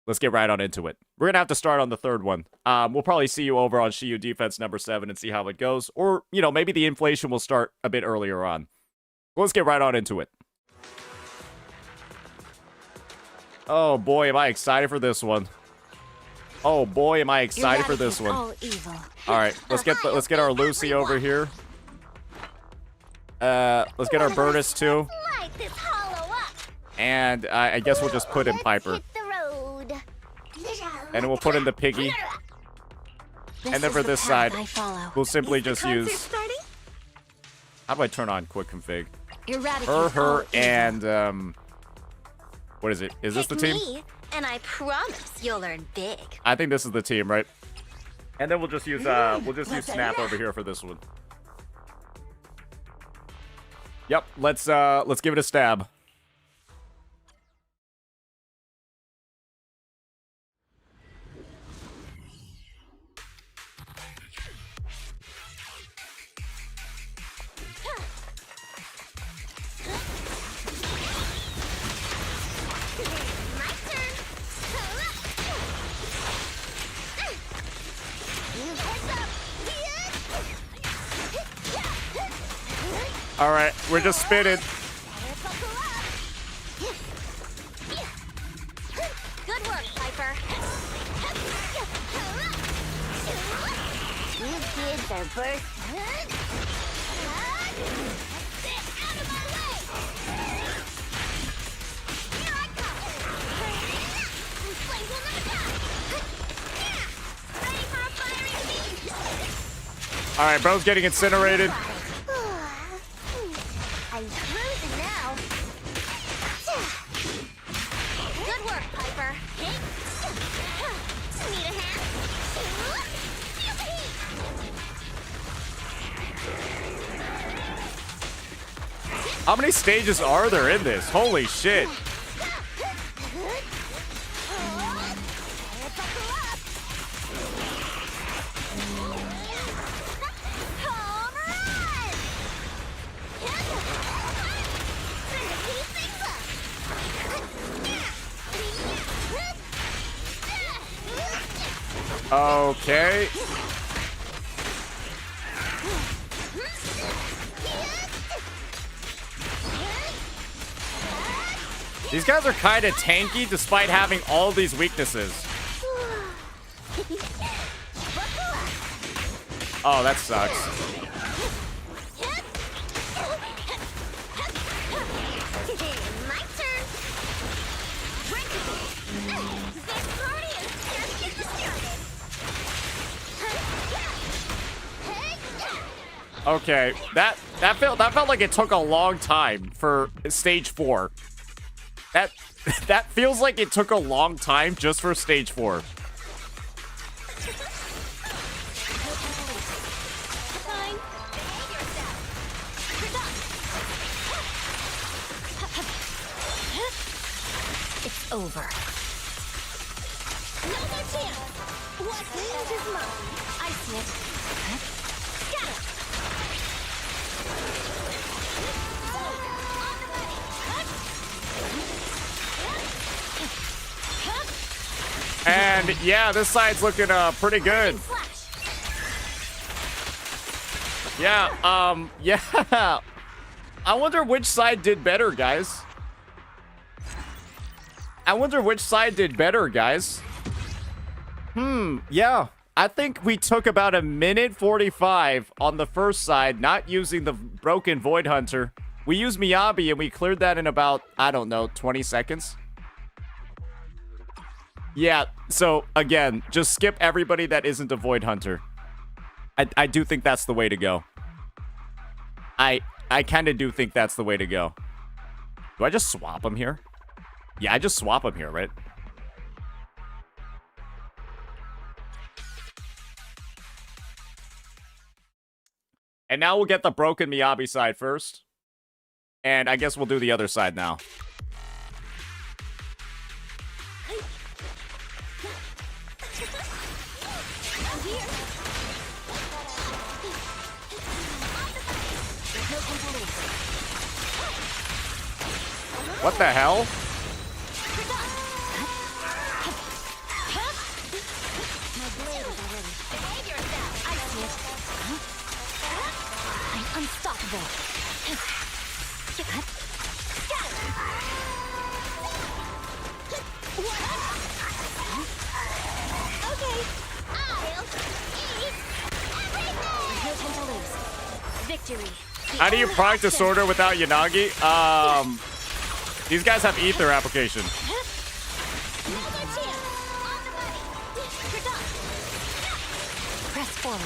let's get right on into it. We're going to have to start on the third one. We'll probably see you over on Shiyu defense number 7 and see how it goes. Or, you know, maybe the inflation will start a bit earlier on. Let's get right on into it. Oh boy, am I excited for this one. Oh boy, am I excited for this one. All right, let's get our Lucy over here. Let's get our Burtis too. And I guess we'll just put in Piper. And we'll put in the Piggy. And then for this side, we'll simply just use... How do I turn on quick config? Her, and what is it? Is this the team? And I promise you'll learn big. I think this is the team, right? And then we'll just use Snap over here for this one. Yep, let's give it a stab. All right, we're just spinning. Good work, Piper. You did the burst. All right, bro's getting incinerated. I'm cruising now. Good work, Piper. Need a hand? Feel the heat. How many stages are there in this? Holy shit. Okay. These guys are kind of tanky despite having all these weaknesses. Oh, that sucks. My turn. This party is just getting started. Okay, that felt like it took a long time for stage 4. That feels like it took a long time just for stage 4. It's over. Another chance. What's yours is mine. I see it. Got it. And yeah, this side's looking pretty good. Yeah, yeah. I wonder which side did better, guys. Yeah. I think we took about 1:45 on the first side, not using the broken Void Hunter. We used Miyabi and we cleared that in about, I don't know, 20 seconds. Yeah, so again, just skip everybody that isn't a Void Hunter. I do think that's the way to go. I kind of do think that's the way to go. Do I just swap them here? Yeah, I just swap him here, right? And now we'll get the broken Miyabi side first. And I guess we'll do the other side now. What the hell? I'm unstoppable. Okay, I'll eat everything. No time to lose. Victory. How do you proc Disorder without Yanagi? These guys have Ether application. Press forward.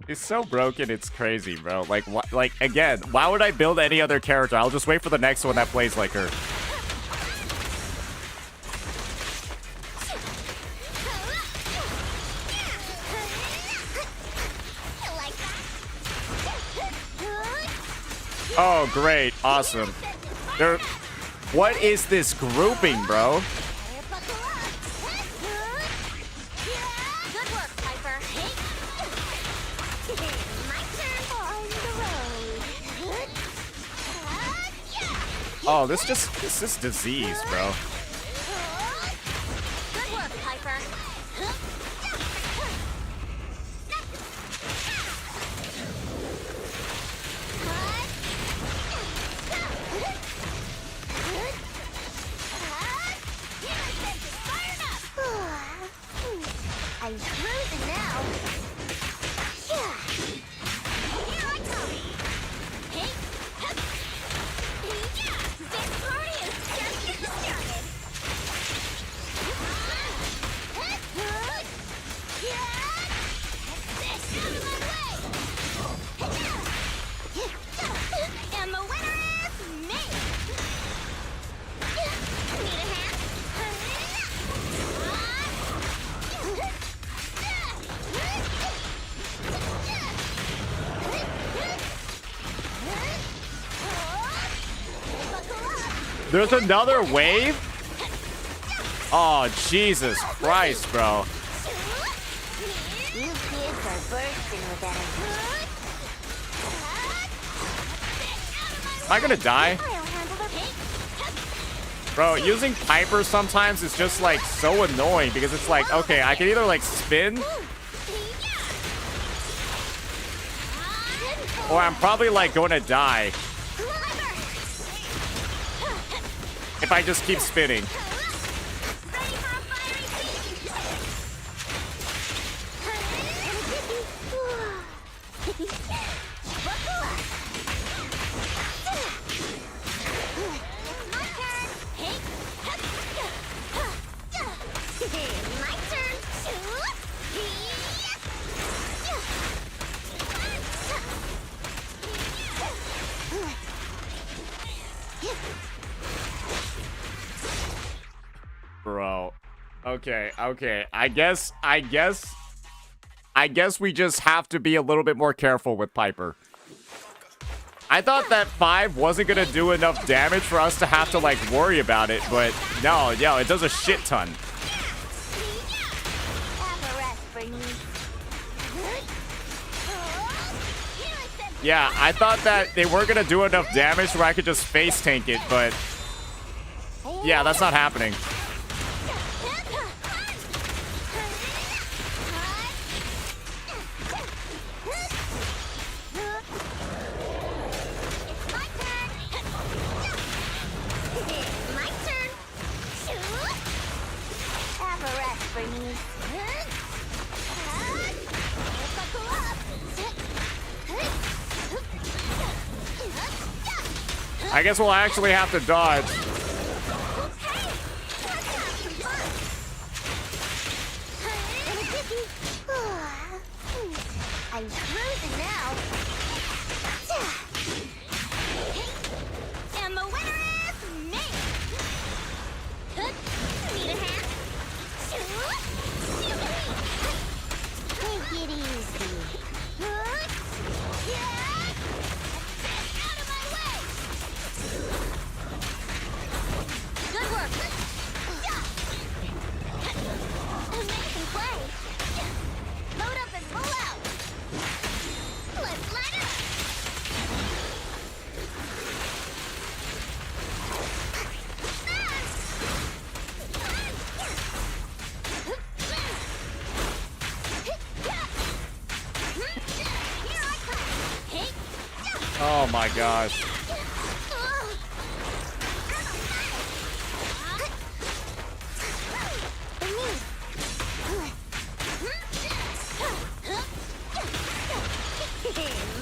It's so broken, it's crazy, bro. Like, again, why would I build any other character? I'll just wait for the next one that plays like her. Oh, great. Awesome. What is this grouping, bro? Good work, Piper. My turn on the road. Oh, this is disease, bro. Good work, Piper. I'm cruising now. Here I come. Hey, hup. This party is just getting started. This out of my way. And the winner is me. Need a hand? There's another wave? Oh, Jesus Christ, bro. You kids are bursting with energy. Am I gonna die? Bro, using Piper sometimes is just like so annoying because it's like, okay, I can either like spin or I'm probably like going to die if I just keep spinning. Bro. Okay. I guess we just have to be a little bit more careful with Piper. I thought that 5 wasn't gonna do enough damage for us to have to like worry about it, but no, yo, it does a shit ton. Yeah, I thought that they weren't gonna do enough damage where I could just face tank it, but yeah, that's not happening. I guess we'll actually have to dodge. I'm cruising now. And the winner is me. Need a hand? Take it easy. Out of my way! Good work. Amazing play. Load up and roll out. Let's line up. Oh my gosh.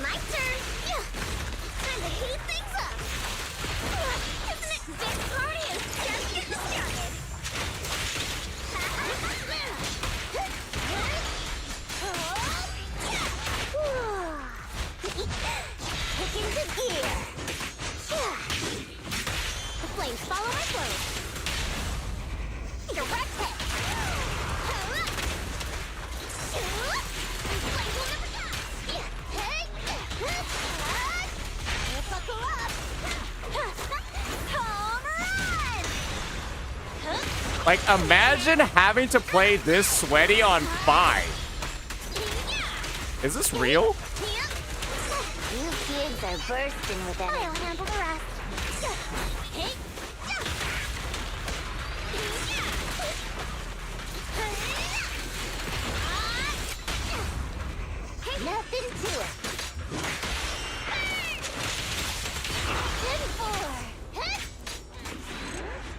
My turn. Time to heat things up. Isn't it? This party is just getting started. Kick into gear. The flames follow my flow. Direct hit. Flames will never die. Buckle up. Home run. Like, imagine having to play this sweaty on 5. Is this real? You kids are bursting with energy. I'll handle the rest. Nothing to it.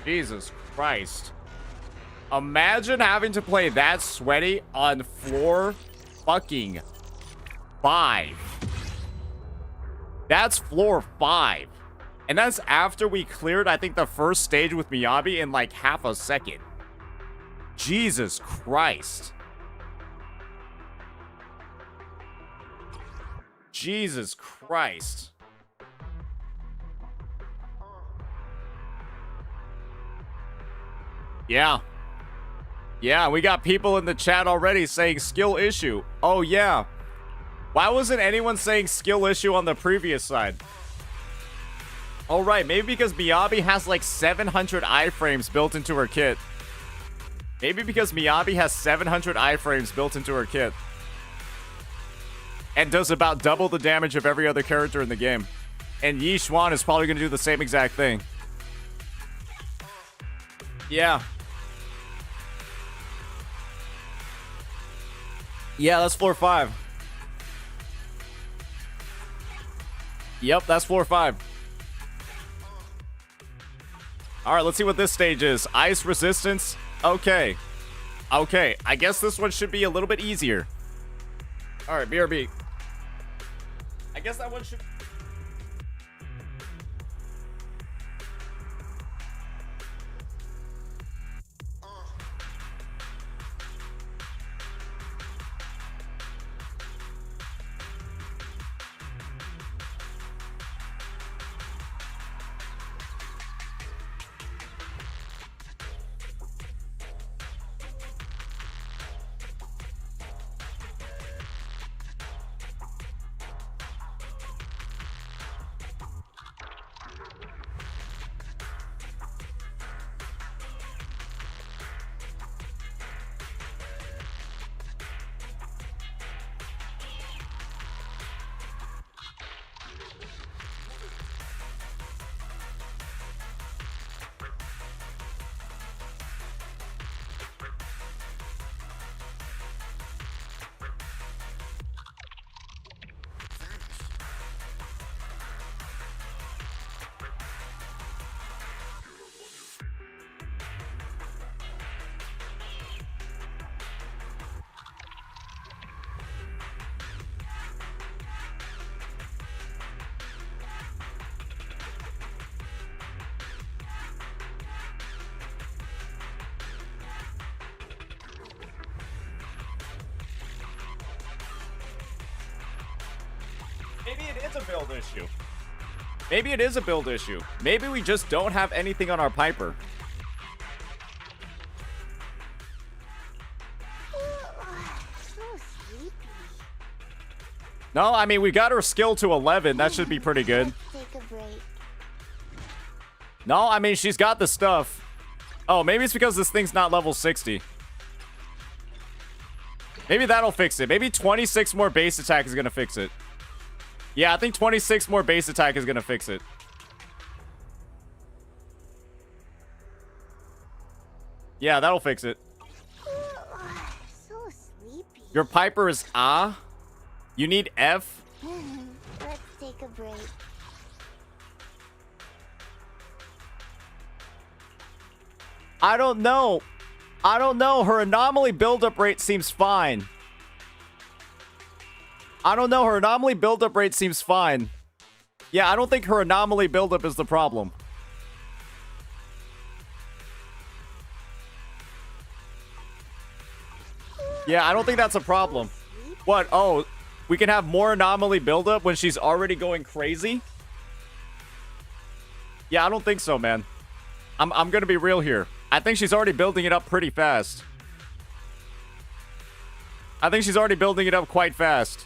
Jesus Christ. Imagine having to play that sweaty on floor fucking 5. That's floor 5. And that's after we cleared, I think, the first stage with Miyabi in like half a second. Jesus Christ. Jesus Christ. Yeah. Yeah, we got people in the chat already saying skill issue. Oh, yeah. Why wasn't anyone saying skill issue on the previous side? Oh, right. Maybe because Miyabi has like 700 iframes built into her kit. Maybe because Miyabi has 700 iframes built into her kit. And does about double the damage of every other character in the game. And Yi Xuan is probably going to do the same exact thing. Yeah. Yeah, that's floor 5. Yep, that's floor 5. Alright, let's see what this stage is. Ice resistance. Okay. Okay, I guess this one should be a little bit easier. Alright, BRB. I guess that one should... maybe it is a build issue. Maybe it is a build issue. Maybe we just don't have anything on our Piper. No, I mean, we got her skill to 11. That should be pretty good. No, I mean, she's got the stuff. Oh, maybe it's because this thing's not level 60. Maybe that'll fix it. Maybe 26 more base attack is going to fix it. Yeah, I think 26 more base attack is going to fix it. Yeah, that'll fix it. So sleepy. Your Piper is A. You need F. Let's take a break. I don't know. I don't know. Her anomaly buildup rate seems fine. I don't know. Her anomaly buildup rate seems fine. Yeah, I don't think her anomaly buildup is the problem. Yeah, I don't think that's a problem. What? Oh, we can have more anomaly buildup when she's already going crazy? Yeah, I don't think so, man. I'm gonna be real here. I think she's already building it up pretty fast. I think she's already building it up quite fast.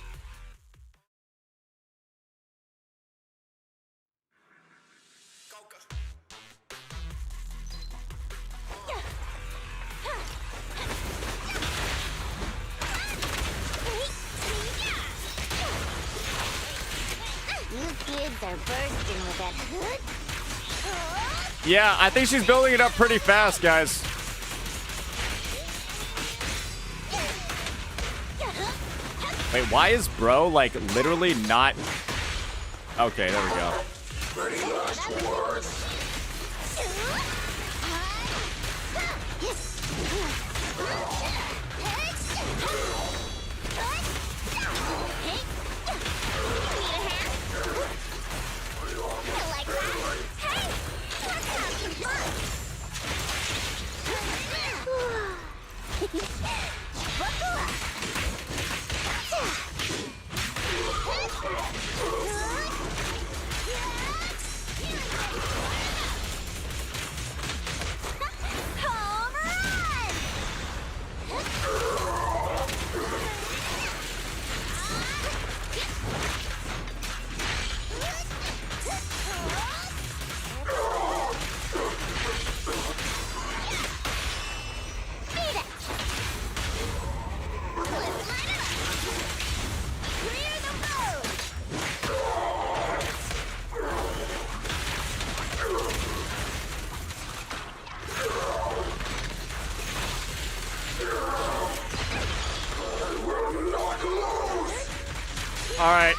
You kids are bursting with that hood. Yeah, I think she's building it up pretty fast, guys. Wait, why is bro, like, literally not... Okay, there we go. Any last words? All right.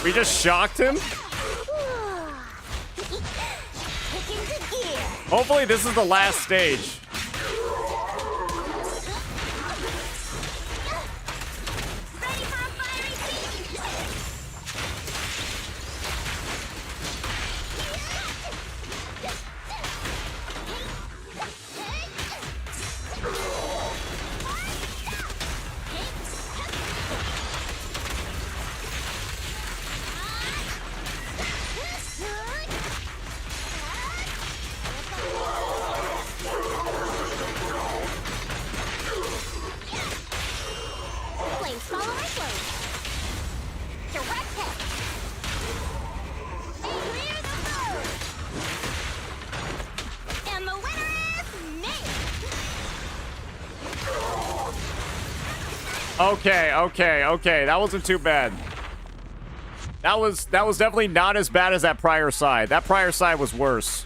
We just shocked him? Hopefully this is the last stage. Okay. That wasn't too bad. That was definitely not as bad as that prior side. That prior side was worse.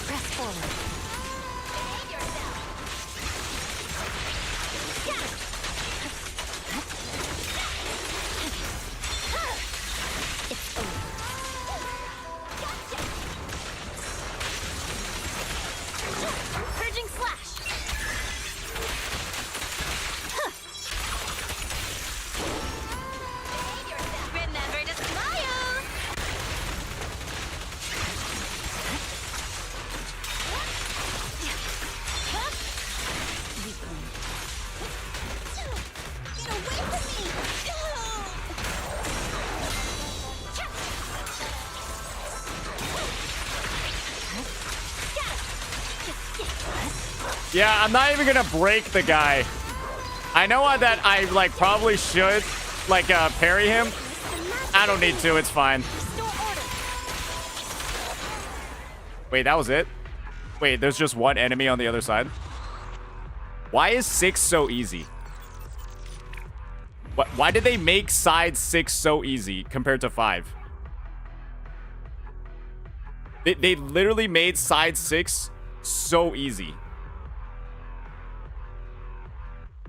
Press forward. Purging slash. Yeah, I'm not even gonna break the guy. I know that I like probably should like parry him. I don't need to, it's fine. Wait, that was it? Wait, there's just one enemy on the other side? Why is 6 so easy? Why did they make side 6 so easy compared to 5? They literally made side 6 so easy.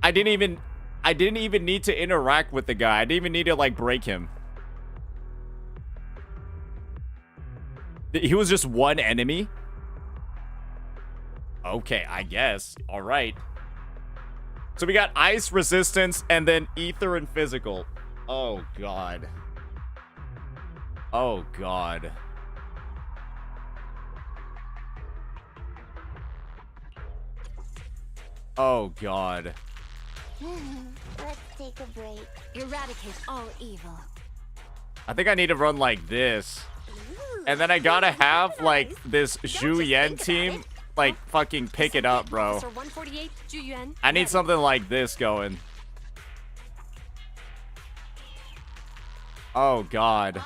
I didn't even need to interact with the guy. I didn't even need to like break him. He was just one enemy. Okay, I guess. All right. So we got ice resistance and then ether and physical. Oh god. Oh god. Oh god. Let's take a break. Eradicate all evil. I think I need to run like this. And then I gotta have like this Zhu Yan team like fucking pick it up, bro. I need something like this going. Oh god.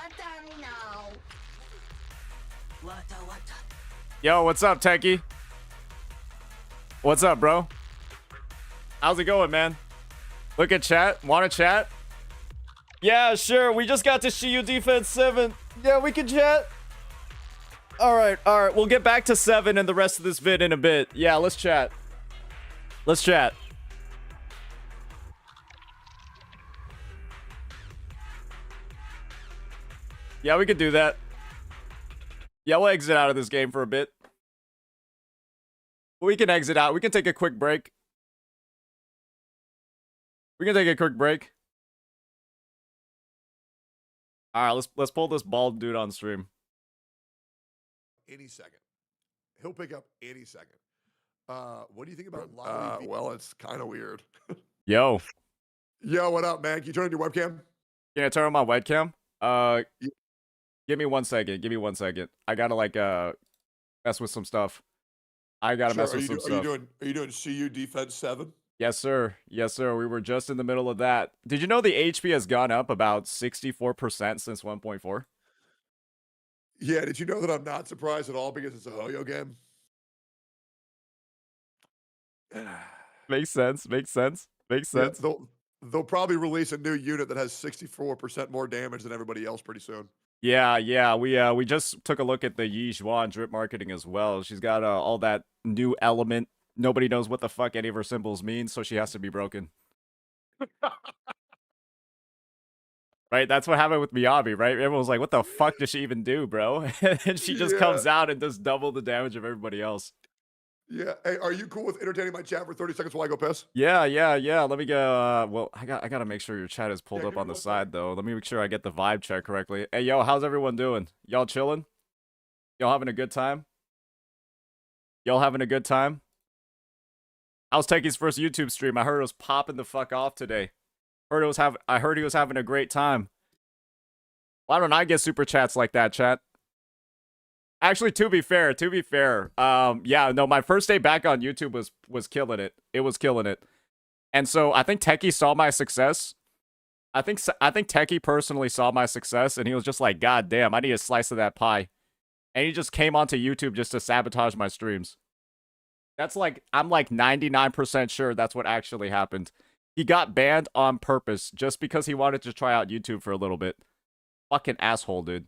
Yo, what's up, Techie? What's up, bro? How's it going, man? Look at chat. Wanna chat? Yeah, sure. We just got to Shiyu defense 7. Yeah, we can chat. Alright. We'll get back to 7 and the rest of this vid in a bit. Yeah, let's chat. Let's chat. Yeah, we could do that. Yeah, we'll exit out of this game for a bit. We can exit out. We can take a quick break. We can take a quick break. All right, let's pull this bald dude on stream. Any second. He'll pick up any second. What do you think about Lolly? Well, it's kind of weird. Yo. Yo, what up, man? Can you turn on your webcam? Can I turn on my webcam? Give me 1 second. Give me 1 second. I gotta like mess with some stuff. I gotta mess with some stuff. Are you doing CU defense 7? Yes, sir. Yes, sir. We were just in the middle of that. Did you know the HP has gone up about 64% since 1.4? Yeah, did you know that I'm not surprised at all because it's a Hoyo game? Makes sense. Makes sense. Makes sense. Yeah, they'll probably release a new unit that has 64% more damage than everybody else pretty soon. Yeah. We just took a look at the Yi Zhuan drip marketing as well. She's got all that new element. Nobody knows what the fuck any of her symbols mean, so she has to be broken. Right? That's what happened with Miyabi, right? Everyone was like, what the fuck does she even do, bro? And she just comes out and does double the damage of everybody else. Yeah. Hey, are you cool with entertaining my chat for 30 seconds while I go piss? Yeah. Let me go. Well, I gotta make sure your chat is pulled up on the side, though. Let me make sure I get the vibe check correctly. Hey, yo, how's everyone doing? Y'all chilling? Y'all having a good time? Y'all having a good time? How's Techie's first YouTube stream? I heard it was popping the fuck off today. I heard he was having a great time. Why don't I get super chats like that, chat? Actually, to be fair, yeah, no, my first day back on YouTube was killing it. It was killing it. And so I think Techie saw my success. I think Techie personally saw my success, and he was just like, God damn, I need a slice of that pie. And he just came onto YouTube just to sabotage my streams. That's like, I'm like 99% sure that's what actually happened. He got banned on purpose just because he wanted to try out YouTube for a little bit. Fucking asshole, dude.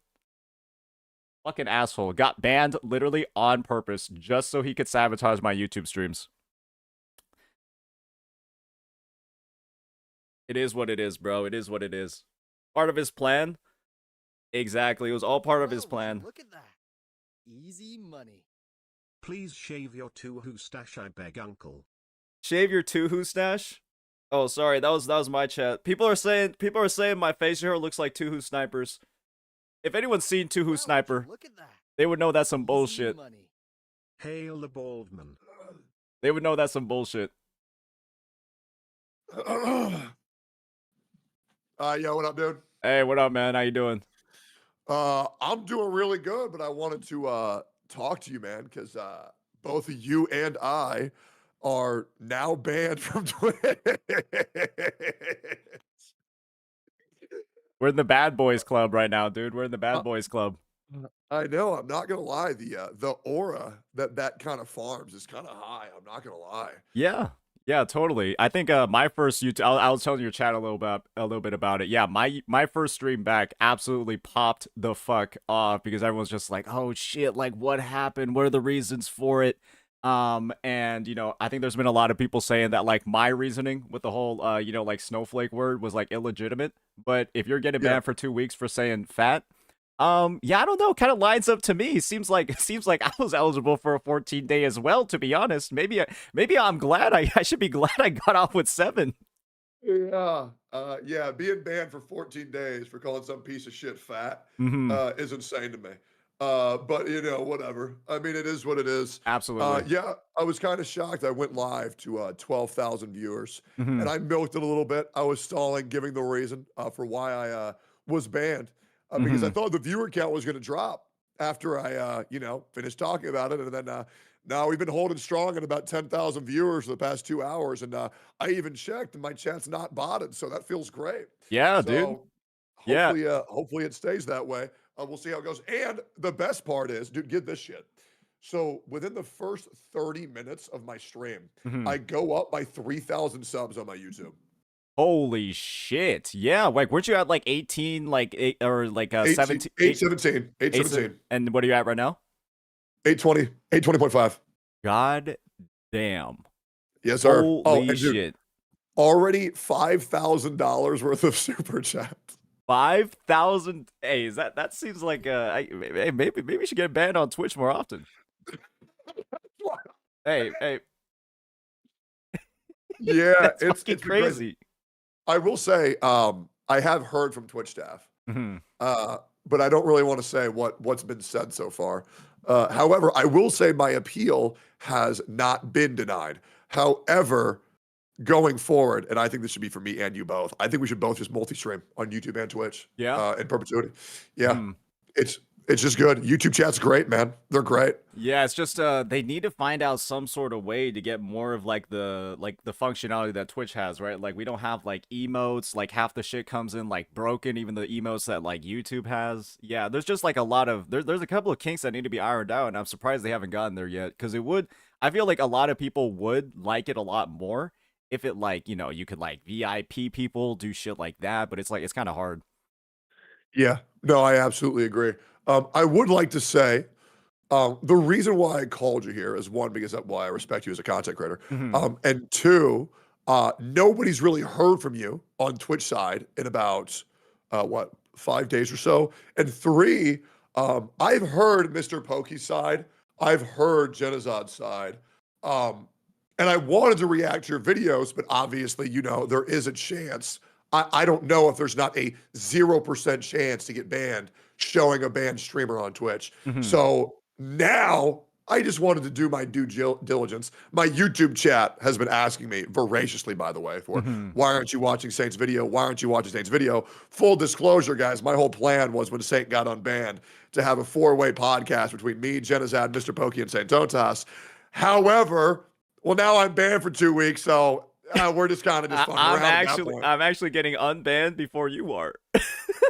Fucking asshole. Got banned literally on purpose just so he could sabotage my YouTube streams. It is what it is, bro. It is what it is. Part of his plan? Exactly. It was all part of his plan. Look at that. Easy money. Please shave your two-hoo stash, I beg, uncle. Shave your two-hoo stash? Oh, sorry, that was my chat. People are saying my facial hair looks like two-hoo snipers. If anyone's seen two-hoo sniper, they would know that's some bullshit. Hail the bald man. They would know that's some bullshit. Yo, what up, dude? Hey, what up, man? How you doing? I'm doing really good, but I wanted to talk to you, man, because both you and I are now banned from Twitch. We're in the bad boys club right now, dude. We're in the bad boys club. I know. I'm not gonna lie. The aura that kind of farms is kind of high. I'm not gonna lie. Yeah. Yeah, totally. I think my first YouTube, I was telling your chat a little bit about it. Yeah, my first stream back absolutely popped the fuck off because everyone's just like, "Oh shit, like what happened? What are the reasons for it?" And you know, I think there's been a lot of people saying that like my reasoning with the whole you know, like snowflake word was like illegitimate. But if you're getting banned for 2 weeks for saying fat, yeah, I don't know. Kind of lines up to me. Seems like I was eligible for a 14-day as well. To be honest, maybe I'm glad. I should be glad I got off with 7. Yeah, yeah. Being banned for 14 days for calling some piece of shit fat is insane to me. But you know, whatever. I mean, it is what it is. Absolutely. Yeah, I was kind of shocked. I went live to 12,000 viewers, and I milked it a little bit. I was stalling, giving the reason for why I was banned. Because I thought the viewer count was going to drop after I, you know, finished talking about it. And then now we've been holding strong at about 10,000 viewers for the past 2 hours. And I even checked and my chat's not botted. So that feels great. Yeah, dude. Hopefully, hopefully it stays that way. We'll see how it goes. And the best part is, dude, get this shit. So within the first 30 minutes of my stream, I go up by 3,000 subs on my YouTube. Holy shit. Yeah, like weren't you at like 18 like 8 or like 17 817. And what are you at right now? 820. 820.5. God damn. Yes, sir. Holy shit. Already $5,000 worth of super chats. 5,000. Hey, is that seems like hey, maybe we should get banned on Twitch more often. hey. Yeah, it's crazy. I will say, I have heard from Twitch staff, but I don't really want to say what's been said so far. However, I will say my appeal has not been denied. However, going forward, and I think this should be for me and you both, I think we should both just multi-stream on YouTube and Twitch. Yeah. In perpetuity. Yeah. It's just good. YouTube chat's great, man. They're great. Yeah, it's just they need to find out some sort of way to get more of like the functionality that Twitch has, right? Like we don't have like emotes, like half the shit comes in like broken, even the emotes that like YouTube has. Yeah, there's just like a lot of there's a couple of kinks that need to be ironed out, and I'm surprised they haven't gotten there yet. Because I feel like a lot of people would like it a lot more if it like, you know, you could like VIP people, do shit like that, but it's like it's kind of hard. Yeah. No, I absolutely agree. I would like to say, the reason why I called you here is one, because I respect you as a content creator. And two, nobody's really heard from you on Twitch side in about, 5 days or so. And three, I've heard Mr. Pokey's side. I've heard Zzz'S side. And I wanted to react to your videos, but obviously, you know, there is a chance. I don't know if there's not a 0% chance to get banned showing a banned streamer on Twitch. So now I just wanted to do my due diligence. My YouTube chat has been asking me voraciously, by the way, for why aren't you watching Saint's video? Why aren't you watching Saint's video? Full disclosure, guys, my whole plan was when Saint got unbanned to have a 4-way podcast between me, Zzz'S, Mr. Pokey, and Saint Totas. However, well, now I'm banned for 2 weeks, so we're just kind of just fucking around. I'm actually getting unbanned before you are.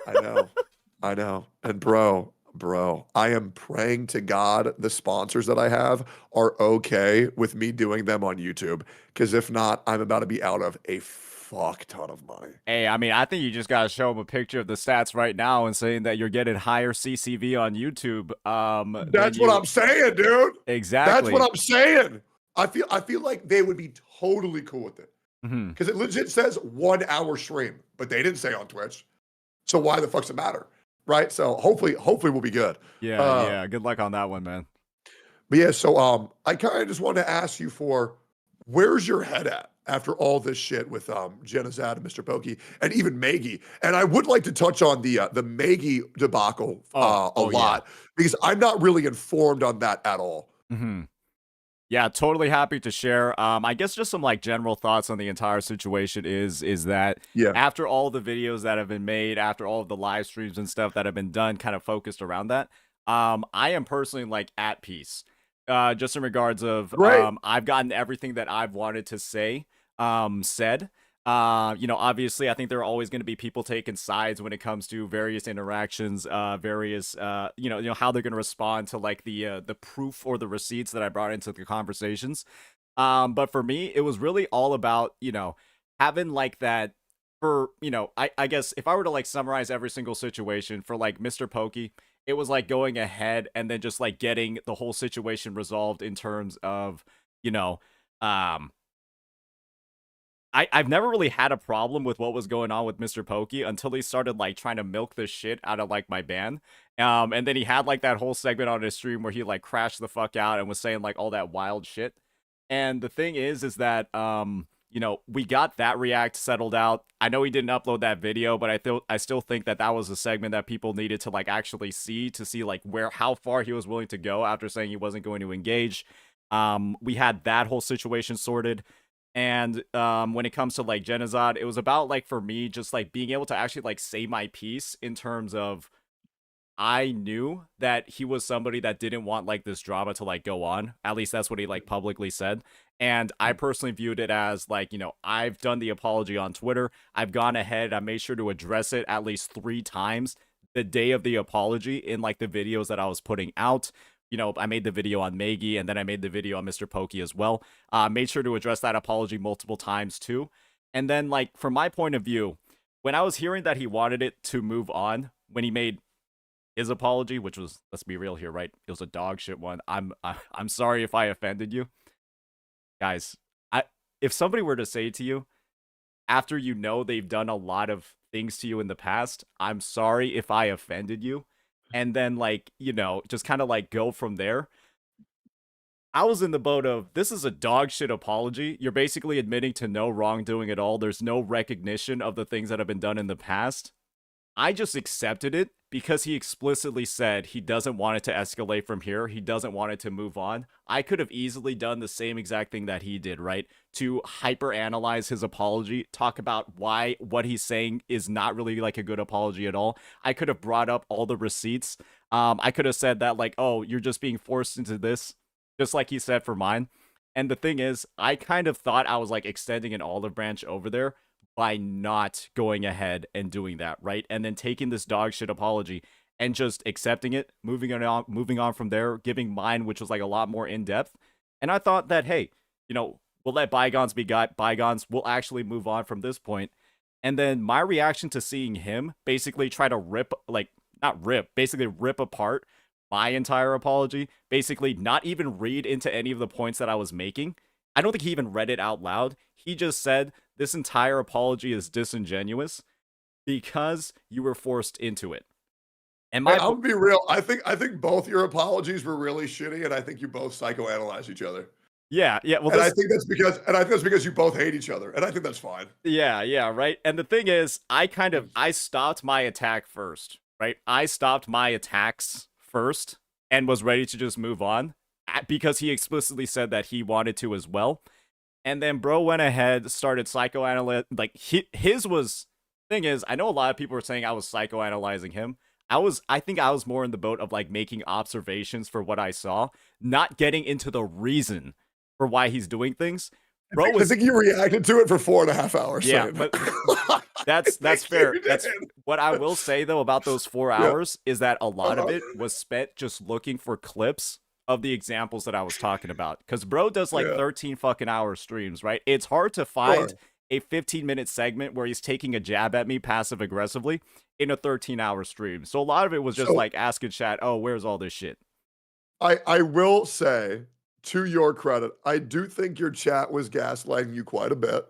I know. And bro, I am praying to God the sponsors that I have are okay with me doing them on YouTube. Because if not, I'm about to be out of a fuck ton of money. Hey, I mean, I think you just gotta show them a picture of the stats right now and saying that you're getting higher CCV on YouTube. That's what I'm saying, dude. Exactly. That's what I'm saying. I feel like they would be totally cool with it. Because it legit says 1 hour stream, but they didn't say on Twitch. So why the fuck's it matter? Right? So hopefully we'll be good. Yeah. Good luck on that one, man. But yeah, so I kind of just wanted to ask you for where's your head at after all this shit with Zzz'S and Mr. Pokey and even Maggie. And I would like to touch on the Maggie debacle a lot because I'm not really informed on that at all. Yeah, totally happy to share. I guess just some like general thoughts on the entire situation is that after all the videos that have been made, after all of the live streams and stuff that have been done kind of focused around that, I am personally like at peace. just in regards of Great. I've gotten everything that I've wanted to say said. Obviously, I think there are always going to be people taking sides when it comes to various interactions, various, how they're going to respond to like the proof or the receipts that I brought into the conversations. But for me, it was really all about, having like that for, I guess if I were to like summarize every single situation for like Mr. Pokey, it was like going ahead and then just like getting the whole situation resolved in terms of, I've never really had a problem with what was going on with Mr. Pokey until he started like trying to milk the shit out of like my ban. And then he had like that whole segment on his stream where he like crashed the fuck out and was saying like all that wild shit. And the thing is that we got that react settled out. I know he didn't upload that video, but I still think that that was a segment that people needed to like actually see to see like how far he was willing to go after saying he wasn't going to engage. We had that whole situation sorted. And when it comes to like Genocide, it was about like for me just like being able to actually like say my piece in terms of I knew that he was somebody that didn't want like this drama to like go on. At least that's what he like publicly said. And I personally viewed it as like, I've done the apology on Twitter. I've gone ahead. I made sure to address it at least 3 times the day of the apology in like the videos that I was putting out. I made the video on Maggie, and then I made the video on Mr. Pokey as well. Made sure to address that apology multiple times too. And then, like, from my point of view, when I was hearing that he wanted it to move on, when he made his apology, which was, let's be real here, right? It was a dog shit one. I'm sorry if I offended you. Guys, if somebody were to say to you, after they've done a lot of things to you in the past, I'm sorry if I offended you, and then like just kind of like go from there, I was in the boat of, this is a dog shit apology. You're basically admitting to no wrongdoing at all. There's no recognition of the things that have been done in the past. I just accepted it because he explicitly said he doesn't want it to escalate from here. He doesn't want it to move on. I could have easily done the same exact thing that he did, right? To hyper-analyze his apology, talk about why what he's saying is not really like a good apology at all. I could have brought up all the receipts. I could have said that like, oh, you're just being forced into this, just like he said for mine. And the thing is, I kind of thought I was like extending an olive branch over there by not going ahead and doing that, right? And then taking this dog shit apology and just accepting it, moving on from there, giving mine, which was like a lot more in depth. And I thought that, hey, we'll let bygones be bygones. We'll actually move on from this point. And then my reaction to seeing him basically try to basically rip apart my entire apology, basically not even read into any of the points that I was making. I don't think he even read it out loud. He just said, this entire apology is disingenuous because you were forced into it. And I'll be real. I think both your apologies were really shitty, and I think you both psychoanalyze each other. Yeah. Well, I think that's because you both hate each other, and I think that's fine. Yeah, right. And the thing is, I stopped my attack first, right? I stopped my attacks first and was ready to just move on because he explicitly said that he wanted to as well. And then bro went ahead, started psychoanalyzing. Like his thing is, I know a lot of people were saying I was psychoanalyzing him. I think I was more in the boat of like making observations for what I saw, not getting into the reason for why he's doing things. I think you reacted to it for 4.5 hours. Yeah, but that's fair. That's what I will say though about those 4 hours is that a lot of it was spent just looking for clips of the examples that I was talking about. Because bro does like 13 fucking hour streams, right? It's hard to find a 15-minute segment where he's taking a jab at me passive aggressively in a 13-hour stream. So a lot of it was just like asking chat, oh, where's all this shit? I will say, to your credit, I do think your chat was gaslighting you quite a bit.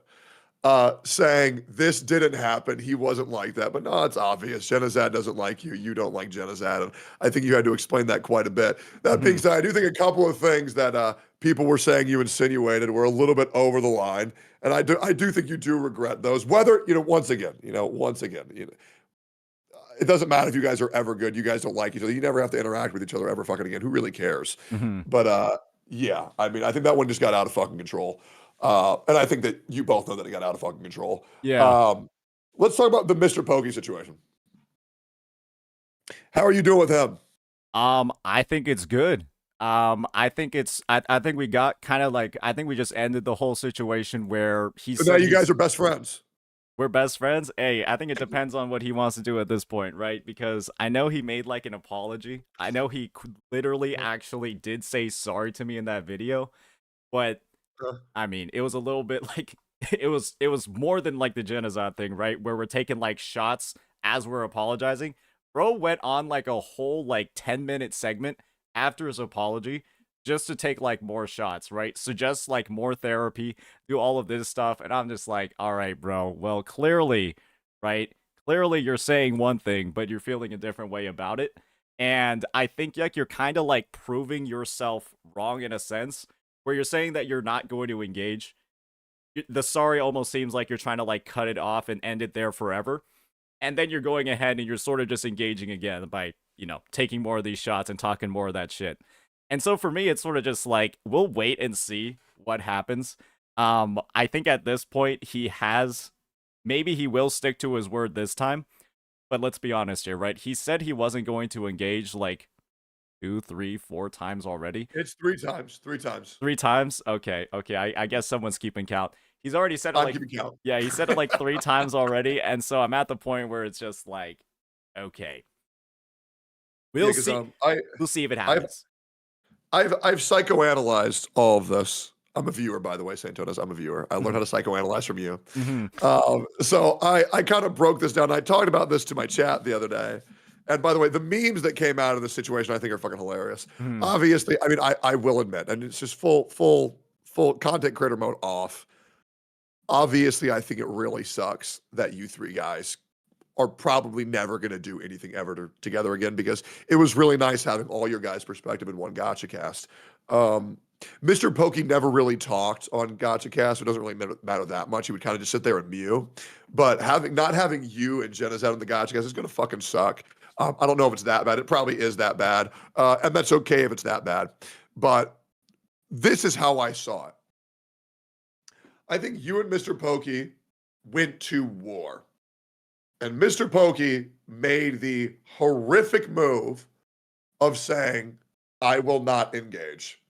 Saying this didn't happen, he wasn't like that, but no, it's obvious. Genozad doesn't like you. You don't like Genozad, and I think you had to explain that quite a bit. That being said, I do think a couple of things that people were saying you insinuated were a little bit over the line, and I do think you do regret those. Whether once again, it doesn't matter if you guys are ever good. You guys don't like each other. You never have to interact with each other ever fucking again. Who really cares? But yeah, I mean, I think that one just got out of fucking control. And I think that you both know that it got out of fucking control. Yeah. Let's talk about the Mr. Pokey situation. How are you doing with him? I think it's good. I think I think we got kind of like, I think we just ended the whole situation where he So now said you guys are best friends. we're best friends. Hey, I think it depends on what he wants to do at this point, right? Because I know he made like an apology. I know he literally actually did say sorry to me in that video, but I mean, it was a little bit like it was more than like the genocide thing, right? Where we're taking like shots as we're apologizing. Bro went on like a whole like 10-minute segment after his apology just to take like more shots, right? Suggest like more therapy, do all of this stuff, and I'm just like, all right, bro. Well, clearly, right? Clearly you're saying one thing, but you're feeling a different way about it. And I think like you're kind of like proving yourself wrong in a sense, where you're saying that you're not going to engage. The sorry almost seems like you're trying to like cut it off and end it there forever. And then you're going ahead and you're sort of just engaging again by, taking more of these shots and talking more of that shit. And so for me, it's sort of just like, we'll wait and see what happens. I think at this point, maybe he will stick to his word this time. But let's be honest here, right? He said he wasn't going to engage like 2, 3, 4 times already. It's 3 times. 3 times. 3 times? Okay. I guess someone's keeping count. He's already said it like, yeah, he said it like 3 times already. And so I'm at the point where it's just like, okay. We'll see. We'll see if it happens. I've psychoanalyzed all of this. I'm a viewer, by the way, Santonas. I'm a viewer. I learned how to psychoanalyze from you. So I kind of broke this down. I talked about this to my chat the other day. And by the way, the memes that came out of this situation, I think, are fucking hilarious. Obviously, I mean, I will admit, and it's just full content creator mode off. Obviously, I think it really sucks that you 3 guys are probably never going to do anything ever together again, because it was really nice having all your guys' perspective in one Gotcha Cast. Mr. Pokey never really talked on Gotcha Cast. It doesn't really matter that much. He would kind of just sit there and mew. But not having you and Jenna's out on the Gotcha Cast is going to fucking suck. I don't know if it's that bad. It probably is that bad. And that's okay if it's that bad. But this is how I saw it. I think you and Mr. Pokey went to war. And Mr. Pokey made the horrific move of saying, I will not engage.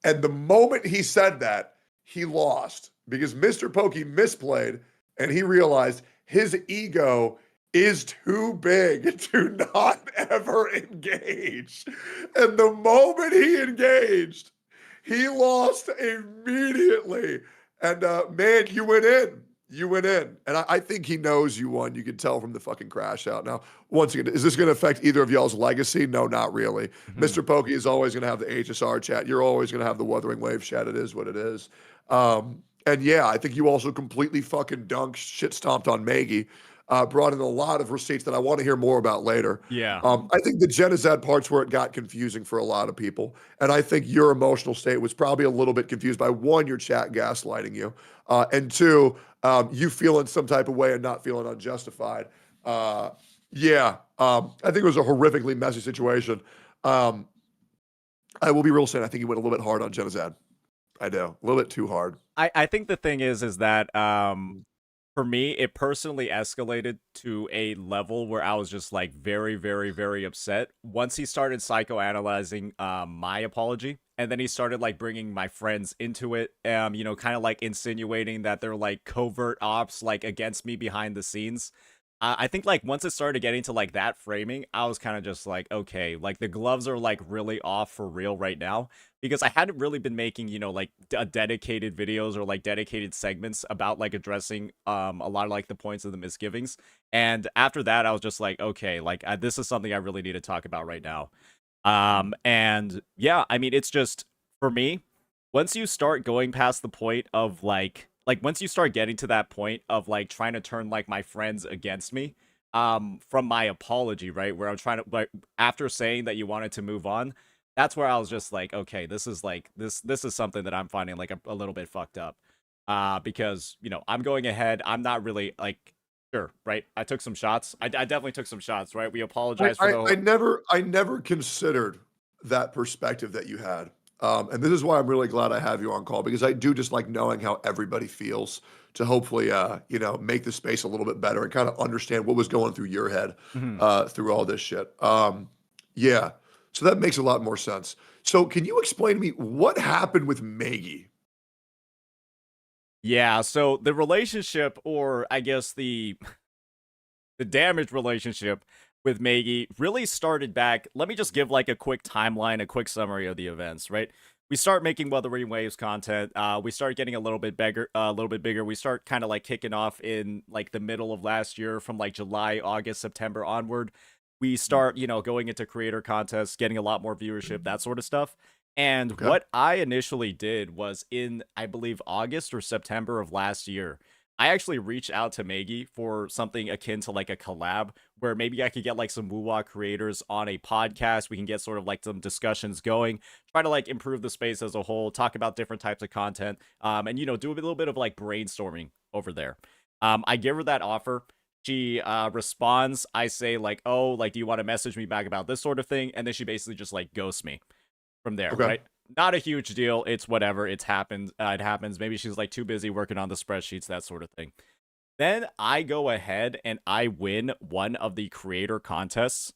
And the moment he said that, he lost, because Mr. Pokey misplayed and he realized his ego is too big to not ever engage. And the moment he engaged, he lost immediately. And man, you went in. You went in. And I think he knows you won. You can tell from the fucking crash out. Now, once again, is this going to affect either of y'all's legacy? No, not really. Mr. Pokey is always going to have the HSR chat. You're always going to have the Wuthering Waves chat. It is what it is. And yeah, I think you also completely fucking dunked, shit stomped on Maggie. Brought in a lot of receipts that I want to hear more about later. Yeah. I think the genocide part's where it got confusing for a lot of people. And I think your emotional state was probably a little bit confused by, 1, your chat gaslighting you. And 2, you feeling some type of way and not feeling unjustified. I think it was a horrifically messy situation. I will be real saying I think you went a little bit hard on genocide. I do. A little bit too hard. I think the thing is that for me, it personally escalated to a level where I was just like very, very, very upset once he started psychoanalyzing my apology. And then he started like bringing my friends into it, kind of like insinuating that they're like covert ops like against me behind the scenes. I think like once it started getting to like that framing, I was kind of just like, okay, like the gloves are like really off for real right now, because I hadn't really been making, like dedicated videos or like dedicated segments about like addressing a lot of like the points of the misgivings. And after that, I was just like, okay, like this is something I really need to talk about right now. And yeah, I mean, it's just, for me, once you start going past the point of like once you start getting to that point of like trying to turn like my friends against me, from my apology, right, where I'm trying to, like, after saying that you wanted to move on, that's where I was just like, okay, this is like, this is something that I'm finding like a little bit fucked up, because, I'm going ahead, I'm not really like, sure, right, I took some shots, I definitely took some shots, right, we apologized for the whole... I never considered that perspective that you had. And this is why I'm really glad I have you on call, because I do just like knowing how everybody feels, to hopefully, make the space a little bit better and kind of understand what was going through your head, through all this shit. Yeah. So that makes a lot more sense. So can you explain to me what happened with Maggie? Yeah, so the relationship, or I guess the damaged relationship with Maggie really started back. Let me just give like a quick timeline, a quick summary of the events, right? We start making Wuthering Waves content. We start getting a little bit bigger. We start kind of like kicking off in like the middle of last year, from like July, August, September onward. We start, going into creator contests, getting a lot more viewership, that sort of stuff. And what I initially did was in, I believe, August or September of last year, I actually reached out to Maggie for something akin to like a collab, where maybe I could get like some Wuwa creators on a podcast. We can get sort of like some discussions going, try to like improve the space as a whole, talk about different types of content, and do a little bit of like brainstorming over there. I give her that offer. She responds. I say like, oh, like, do you want to message me back about this sort of thing? And then she basically just like ghosts me from there, right? Not a huge deal. It's whatever. It's happened. It happens. Maybe she's like too busy working on the spreadsheets, that sort of thing. Then I go ahead and I win one of the creator contests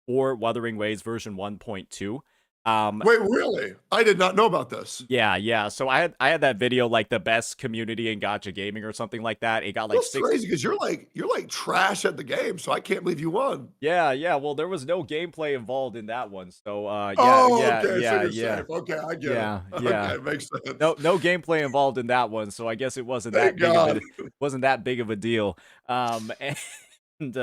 for Wuthering Waves version 1.2. Wait, really? I did not know about this. Yeah. So I had that video, like the best community in gacha gaming or something like that. It got like That's crazy because you're like trash at the game, so I can't believe you won. Yeah. Well, there was no gameplay involved in that one, so Okay, yeah. Safe. Okay, I get it. Yeah. Okay, makes sense. No gameplay involved in that one, so I guess it wasn't Thank wasn't that big of a deal. And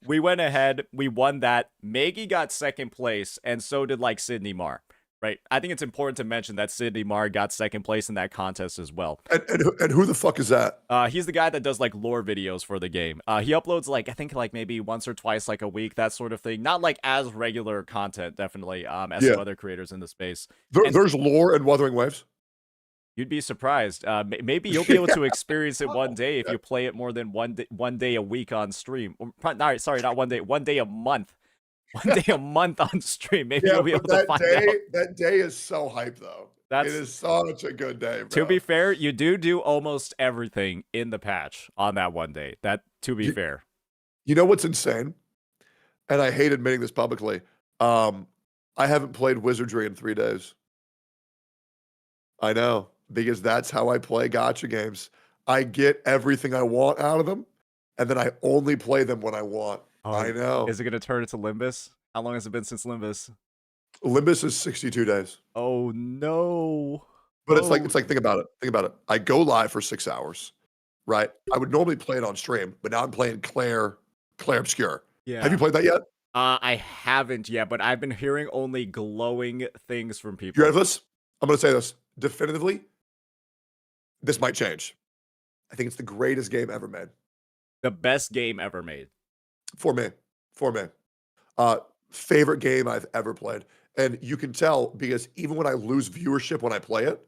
we went ahead, we won that. Maggie got second place, and so did like Sydney Marr, right? I think it's important to mention that Sydney Marr got second place in that contest as well. And who the fuck is that? He's the guy that does like lore videos for the game. He uploads like, I think like maybe once or twice like a week, that sort of thing. Not like as regular content, definitely, as some other creators in the space. There's lore in Wuthering Waves. You'd be surprised. Maybe you'll be able to experience it one day if you play it more than one day a week on stream. Sorry, not one day a month. One day a month on stream. Maybe you'll be able to find out. That day is so hype, though. It is such a good day, bro. To be fair, you do almost everything in the patch on that one day. To be fair. You know what's insane? And I hate admitting this publicly. I haven't played Wizardry in 3 days. I know. Because that's how I play gacha games. I get everything I want out of them, and then I only play them when I want. I know. Is it going to turn into Limbus? How long has it been since Limbus? Limbus is 62 days. Oh, no. But it's like, think about it. I go live for 6 hours, right? I would normally play it on stream, but now I'm playing Claire Obscure. Yeah. Have you played that yet? I haven't yet, but I've been hearing only glowing things from people. You ready for this? I'm going to say this definitively. This might change. I think it's the greatest game ever made. The best game ever made. For me. Favorite game I've ever played. And you can tell because even when I lose viewership when I play it,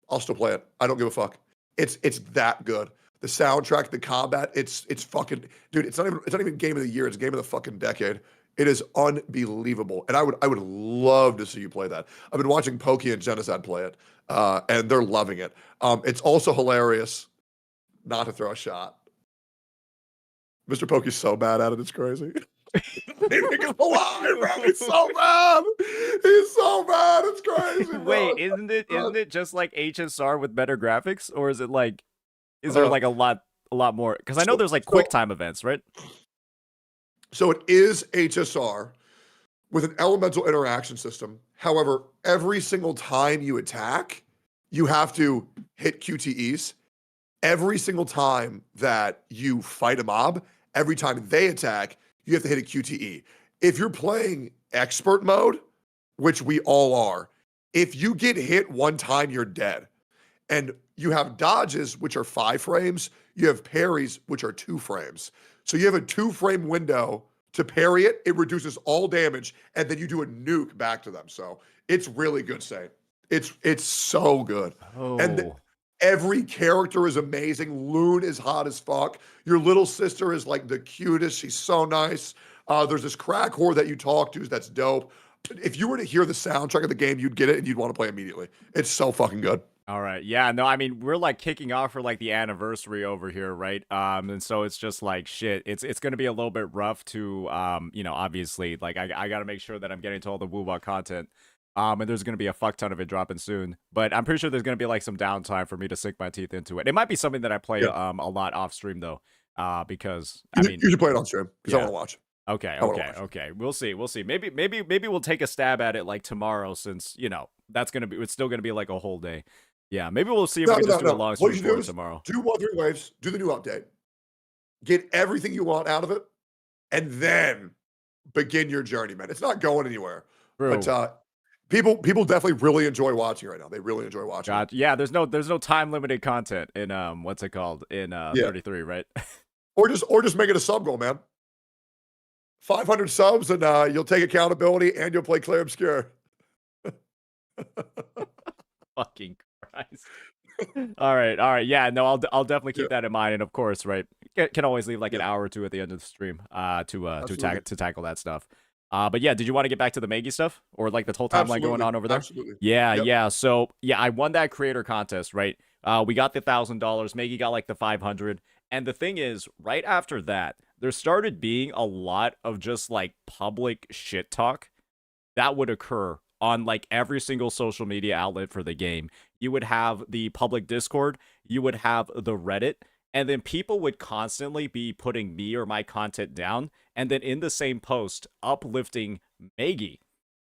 I'll still play it. I don't give a fuck. It's that good. The soundtrack, the combat, it's fucking, dude, it's not even game of the year, it's game of the fucking decade. It is unbelievable. And I would love to see you play that. I've been watching Pokey and Genocide play it, and they're loving it. It's also hilarious, not to throw a shot. Mr. Pokey's so bad at it, it's crazy. He's alive, bro. He's so bad. It's crazy, bro. Wait, isn't it just like HSR with better graphics? Or is it like, is there like a lot more? Because I know there's like quick time events, right? So it is HSR with an elemental interaction system. However, every single time you attack, you have to hit QTEs. Every single time that you fight a mob, every time they attack, you have to hit a QTE. If you're playing expert mode, which we all are, if you get hit one time, you're dead. And you have dodges, which are 5 frames. You have parries, which are 2 frames. So you have a 2-frame window to parry it. It reduces all damage, and then you do a nuke back to them. So it's really good, Saint. It's so good. Oh. And every character is amazing. Loon is hot as fuck. Your little sister is like the cutest. She's so nice. There's this crack whore that you talk to that's dope. If you were to hear the soundtrack of the game, you'd get it and you'd want to play immediately. It's so fucking good. All right. Yeah, no, I mean, we're like kicking off for like the anniversary over here, right? And so it's just like shit. It's gonna be a little bit rough to obviously like I gotta make sure that I'm getting to all the Wuwa content. And there's gonna be a fuck ton of it dropping soon. But I'm pretty sure there's gonna be like some downtime for me to sink my teeth into it. It might be something that I play a lot off stream though. Because I mean you should play it on stream because I want to watch. Okay. We'll see. Maybe we'll take a stab at it like tomorrow, since it's still gonna be like a whole day. Yeah, maybe we'll see if we can just do a long stream for it tomorrow. Do 1-3 waves, do the new update, get everything you want out of it, and then begin your journey, man. It's not going anywhere. True. But people definitely really enjoy watching right now. They really enjoy watching. Yeah, there's no time limited content in what's it called in 33, right? or just make it a sub goal, man. 500 subs and you'll take accountability and you'll play Clair Obscure. Fucking Christ. All right. Yeah, no, I'll definitely keep that in mind. And of course, right, can always leave like an hour or two at the end of the stream to tackle that stuff. But yeah, did you want to get back to the Maggie stuff or like the whole timeline going on over there? Absolutely. Yeah. So yeah, I won that creator contest, right? We got the $1,000. Maggie got like the 500. And the thing is, right after that, there started being a lot of just like public shit talk that would occur on like every single social media outlet for the game. You would have the public Discord, you would have the Reddit, and then people would constantly be putting me or my content down, and then in the same post, uplifting Maggie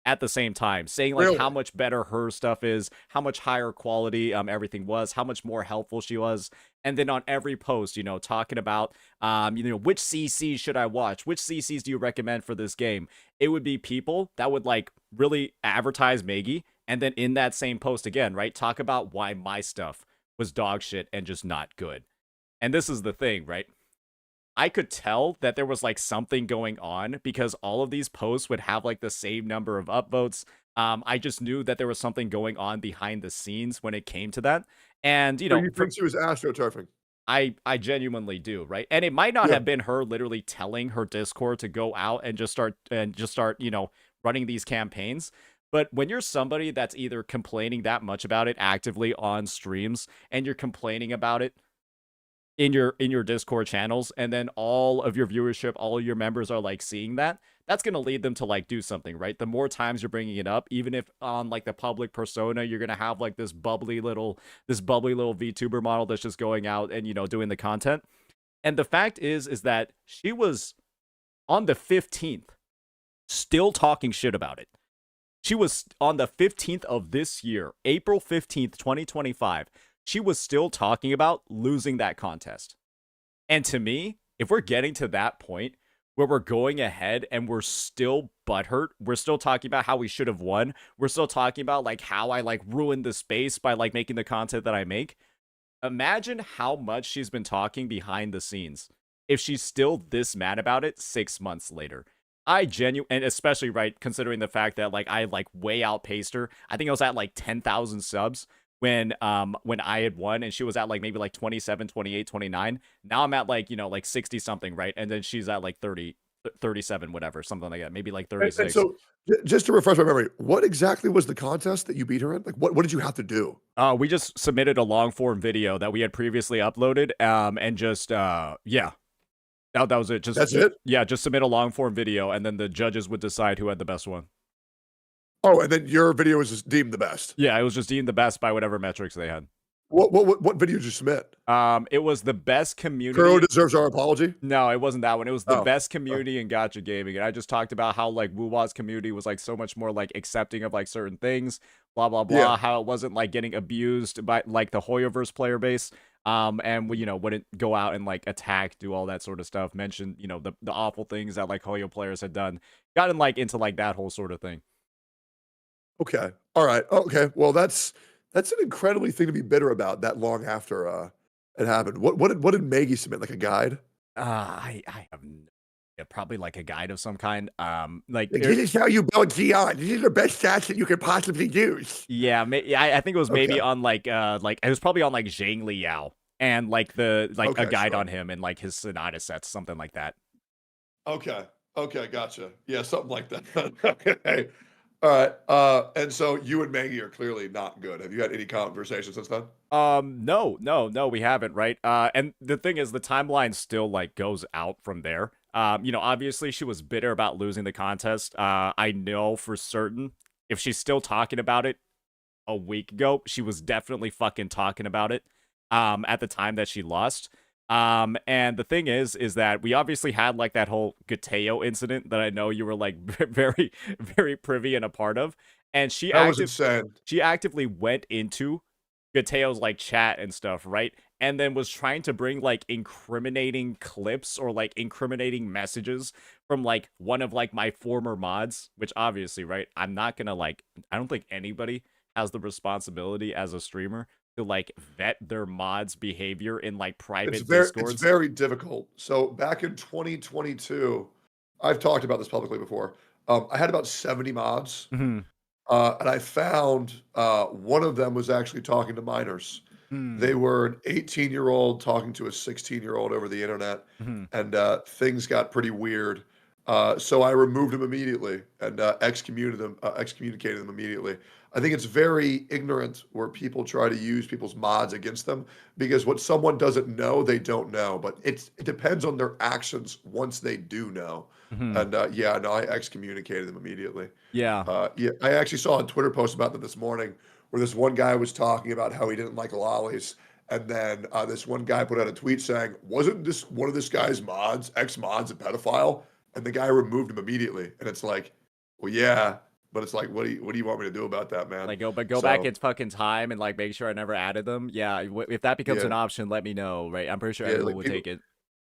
at the same time, saying like how much better her stuff is, how much higher quality everything was, how much more helpful she was. And then on every post, talking about, which CC should I watch? Which CCs do you recommend for this game? It would be people that would like really advertise Maggie. And then in that same post again, right, talk about why my stuff was dog shit and just not good. And this is the thing, right? I could tell that there was like something going on because all of these posts would have like the same number of upvotes. I just knew that there was something going on behind the scenes when it came to that. And, you think she was astroturfing? I genuinely do, right? And it might not have been her literally telling her Discord to go out and just start, running these campaigns. But when you're somebody that's either complaining that much about it actively on streams and you're complaining about it in your Discord channels, and then all of your viewership, all of your members are like seeing that, that's going to lead them to like do something, right? The more times you're bringing it up, even if on like the public persona, you're going to have like this bubbly little VTuber model that's just going out and, doing the content. And the fact is that she was on the 15th still talking shit about it. She was on the 15th of this year, April 15th, 2025. She was still talking about losing that contest. And to me, if we're getting to that point where we're going ahead and we're still butthurt, we're still talking about how we should have won, we're still talking about like how I like ruined the space by like making the content that I make, imagine how much she's been talking behind the scenes if she's still this mad about it 6 months later. And especially, right, considering the fact that like I like way outpaced her. I think I was at like 10,000 subs when I had won, and she was at like maybe like 27, 28, 29. Now I'm at like, like 60 something, right? And then she's at like 30, 37, whatever, something like that, maybe like 36. And so just to refresh my memory, what exactly was the contest that you beat her in? Like what did you have to do? We just submitted a long form video that we had previously uploaded, and just that was it. That's it? Yeah, just submit a long form video, and then the judges would decide who had the best one. Oh, and then your video was just deemed the best. Yeah, it was just deemed the best by whatever metrics they had. What video did you submit? It was the best community. Kuro deserves our apology. No, it wasn't that one. It was the best community in gacha gaming, and I just talked about how like Wuwa's community was like so much more like accepting of like certain things, blah blah blah. Yeah. How it wasn't like getting abused by like the Hoyoverse player base. And we wouldn't go out and like attack, do all that sort of stuff. Mention the awful things that like Hoyo players had done. Gotten like into like that whole sort of thing. Okay. All right. Okay. Well, that's an incredibly thing to be bitter about that long after it happened. What did Maggie submit? Like a guide? I have no idea. Probably like a guide of some kind. Like this is how you build Xion. These are the best stats that you could possibly use. Yeah, I think it was maybe on like it was probably on like Zhang Liao and like a guide on him and like his Sonata sets, something like that. Okay. Okay. Gotcha. Yeah, something like that. Okay. All right. And so you and Maggie are clearly not good. Have you had any conversations since then? No, we haven't, right? And the thing is, the timeline still like goes out from there. Obviously she was bitter about losing the contest. I know for certain if she's still talking about it a week ago, she was definitely fucking talking about it at the time that she lost. And the thing is that we obviously had like that whole Gateo incident that I know you were like very, very privy and a part of. And she actively went into Gateo's like chat and stuff, right? And then was trying to bring like incriminating clips or like incriminating messages from like one of like my former mods, which obviously, right? I'm not gonna like, I don't think anybody has the responsibility as a streamer to like vet their mods' behavior in like private discords. It's very difficult. So back in 2022, I've talked about this publicly before. I had about 70 mods, and I found one of them was actually talking to minors. They were an 18-year-old talking to a 16-year-old over the internet, and things got pretty weird. So I removed him immediately and excommunicated them immediately. I think it's very ignorant where people try to use people's mods against them because what someone doesn't know, they don't know. But it depends on their actions once they do know. And I excommunicated them immediately. Yeah. I actually saw a Twitter post about them this morning where this one guy was talking about how he didn't like lollies. And then this one guy put out a tweet saying, wasn't this one of this guy's mods, ex-mods, a pedophile? And the guy removed him immediately. And it's like, well, yeah. But it's like, what do you want me to do about that, man? Like, go back in fucking time and like make sure I never added them. Yeah, if that becomes an option, let me know. Right, I'm pretty sure everyone would take it.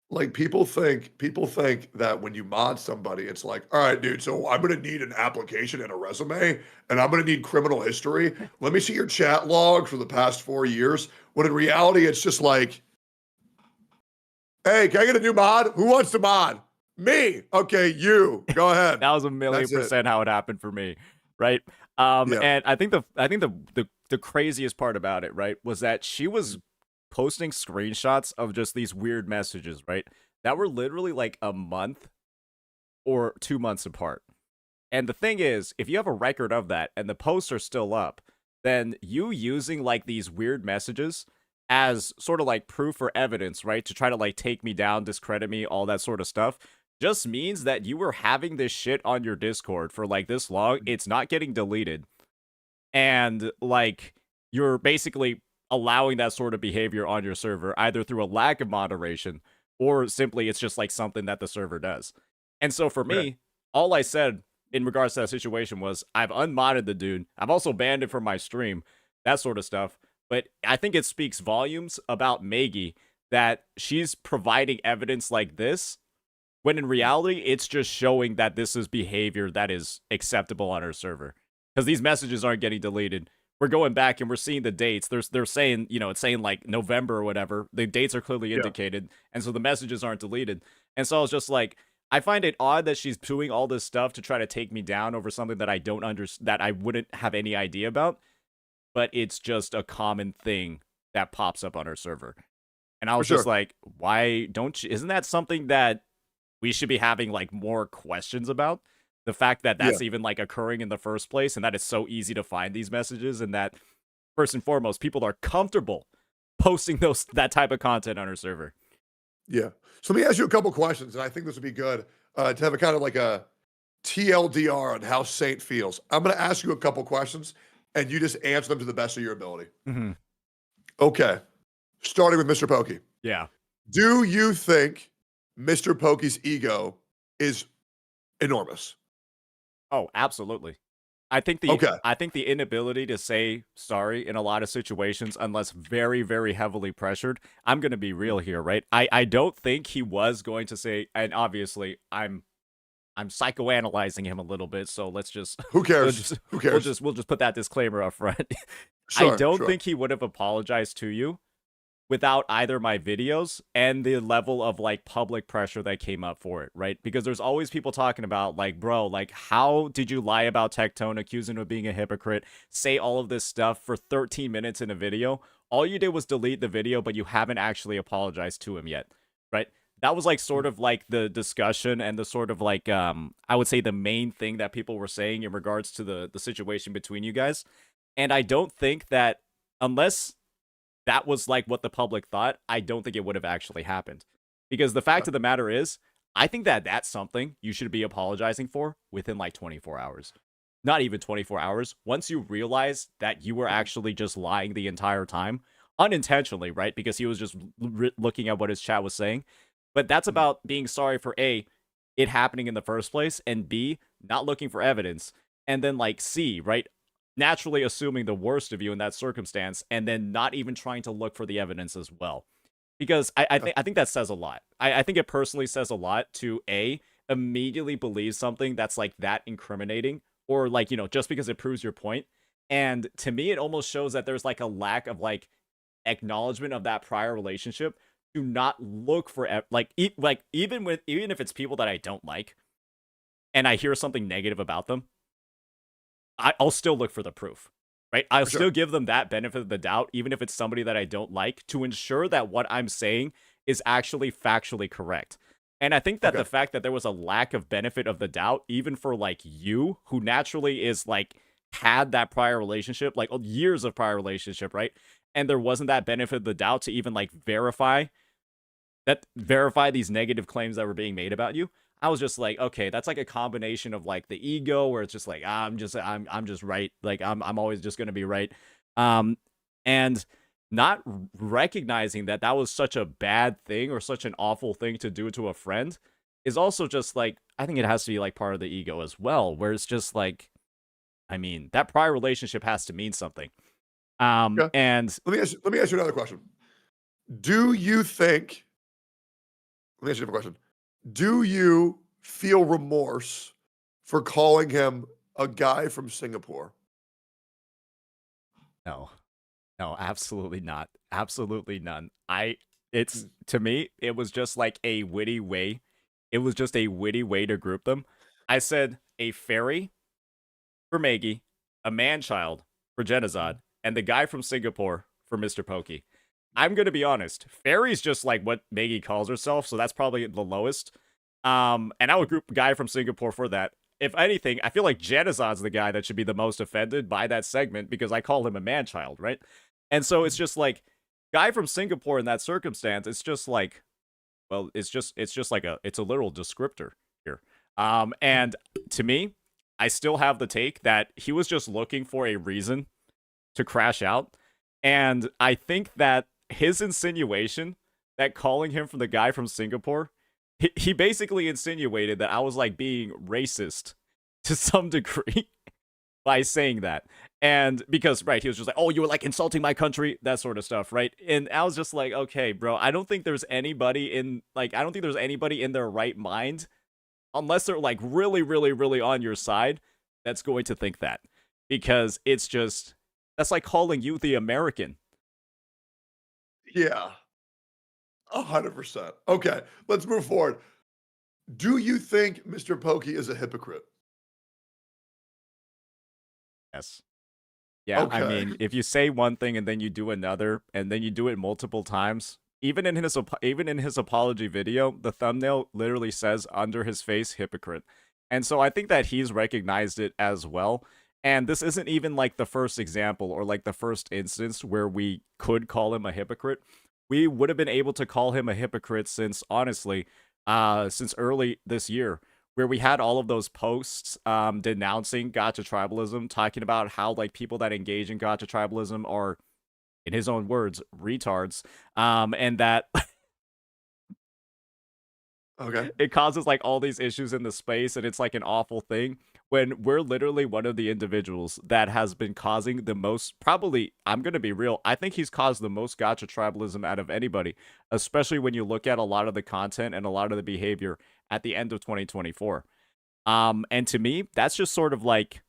Like people think that when you mod somebody, it's like, all right, dude. So I'm gonna need an application and a resume, and I'm gonna need criminal history. Let me see your chat log for the past 4 years. When in reality, it's just like, hey, can I get a new mod? Who wants to mod? Me. Okay, you. Go ahead. That was 1,000,000% how it happened for me, right? And I think the craziest part about it, right, was that she was posting screenshots of just these weird messages, right, that were literally like a month or 2 months apart. And the thing is, if you have a record of that and the posts are still up, then you using like these weird messages as sort of like proof or evidence, right, to try to like take me down, discredit me, all that sort of stuff, just means that you were having this shit on your Discord for like this long. It's not getting deleted. And like you're basically allowing that sort of behavior on your server, either through a lack of moderation or simply it's just like something that the server does. And so for me, all I said in regards to that situation was I've unmodded the dude. I've also banned him from my stream, that sort of stuff. But I think it speaks volumes about Maggie that she's providing evidence like this, when in reality, it's just showing that this is behavior that is acceptable on her server. Because these messages aren't getting deleted. We're going back and we're seeing the dates. They're saying, it's saying like November or whatever. The dates are clearly indicated. And so the messages aren't deleted. And so I was just like, I find it odd that she's doing all this stuff to try to take me down over something that I don't understand, that I wouldn't have any idea about. But it's just a common thing that pops up on her server. And I was just like, why don't you, isn't that something that we should be having like more questions about? The fact that that's even like occurring in the first place, and that it's so easy to find these messages, and that first and foremost, people are comfortable posting that type of content on her server. Yeah. So let me ask you a couple questions, and I think this would be good to have a kind of like a TLDR on how Saint feels. I'm going to ask you a couple questions, and you just answer them to the best of your ability. Okay. Starting with Mr. Pokey. Yeah. Do you think Mr. Pokey's ego is enormous? Oh, absolutely. I think the inability to say sorry in a lot of situations, unless very, very heavily pressured, I'm going to be real here, right? I don't think he was going to say, and obviously I'm psychoanalyzing him a little bit, so let's just who cares? Who cares? We'll just put that disclaimer up front. I don't think he would have apologized to you without either my videos and the level of like public pressure that came up for it, right? Because there's always people talking about like, bro, like how did you lie about Tectone, accusing him of being a hypocrite, say all of this stuff for 13 minutes in a video? All you did was delete the video, but you haven't actually apologized to him yet, right? that was like sort of like the discussion and the sort of like I would say the main thing that people were saying in regards to the situation between you guys. And I don't think that unless that was like what the public thought, I don't think it would have actually happened. Because the fact of the matter is, I think that that's something you should be apologizing for within like 24 hours. Not even 24 hours. Once you realize that you were actually just lying the entire time, unintentionally, right? Because he was just looking at what his chat was saying. But that's about being sorry for A, it happening in the first place, and B, not looking for evidence. And then like C, right? Naturally assuming the worst of you in that circumstance, and then not even trying to look for the evidence as well. Because I think that says a lot. I think it personally says a lot to A, immediately believe something that's like that incriminating, or like, you know, just because it proves your point. And to me, it almost shows that there's like a lack of like acknowledgement of that prior relationship to not look for even if it's people that I don't like, and I hear something negative about them, I'll still look for the proof, right? I'll still give them that benefit of the doubt, even if it's somebody that I don't like, to ensure that what I'm saying is actually factually correct. And I think that the fact that there was a lack of benefit of the doubt, even for like you, who naturally is like had that prior relationship, like years of prior relationship, right? And there wasn't that benefit of the doubt to even like verify these negative claims that were being made about you. I was just like, okay, that's like a combination of like the ego, where it's just like, I'm just right. Like I'm always just going to be right. And not recognizing that that was such a bad thing or such an awful thing to do to a friend is also just like, I think it has to be like part of the ego as well, where it's just like, I mean, that prior relationship has to mean something. And let me ask you another question. Do you think, let me ask you a different question. Do you feel remorse for calling him a guy from Singapore? No, absolutely not. Absolutely none. To me, it was just like a witty way. It was just a witty way to group them. I said a fairy for Maggie, a man-child for Zzz'S, and the guy from Singapore for Mr. Pokey. I'm going to be honest. Fairy's just like what Maggie calls herself, so that's probably the lowest. And I would group guy from Singapore for that. If anything, I feel like Zzz'S the guy that should be the most offended by that segment, because I call him a man-child, right? And so it's just like, guy from Singapore in that circumstance, it's just like, well, it's just like it's a literal descriptor here. And to me, I still have the take that he was just looking for a reason to crash out. And I think that his insinuation that calling him from the guy from Singapore, he basically insinuated that I was like being racist to some degree by saying that. And because, right, he was just like, oh, you were like insulting my country, that sort of stuff, right? And I was just like, okay, bro, I don't think there's anybody in their right mind, unless they're like really, really, really on your side, that's going to think that. Because it's just, that's like calling you the American. Yeah. 100%. Okay, let's move forward. Do you think Mr. Pokey is a hypocrite? Yes. Yeah, Okay. I mean, if you say one thing and then you do another, and then you do it multiple times, even in his apology video, the thumbnail literally says under his face, hypocrite. And so I think that he's recognized it as well. And this isn't even like the first example or like the first instance where we could call him a hypocrite. We would have been able to call him a hypocrite since, honestly, since early this year, where we had all of those posts denouncing gacha tribalism, talking about how like people that engage in gacha tribalism are, in his own words, retards, and that it causes like all these issues in the space, and it's like an awful thing when we're literally one of the individuals that has been causing the most, probably, I'm going to be real, I think he's caused the most gacha tribalism out of anybody, especially when you look at a lot of the content and a lot of the behavior at the end of 2024. And to me, that's just sort of like,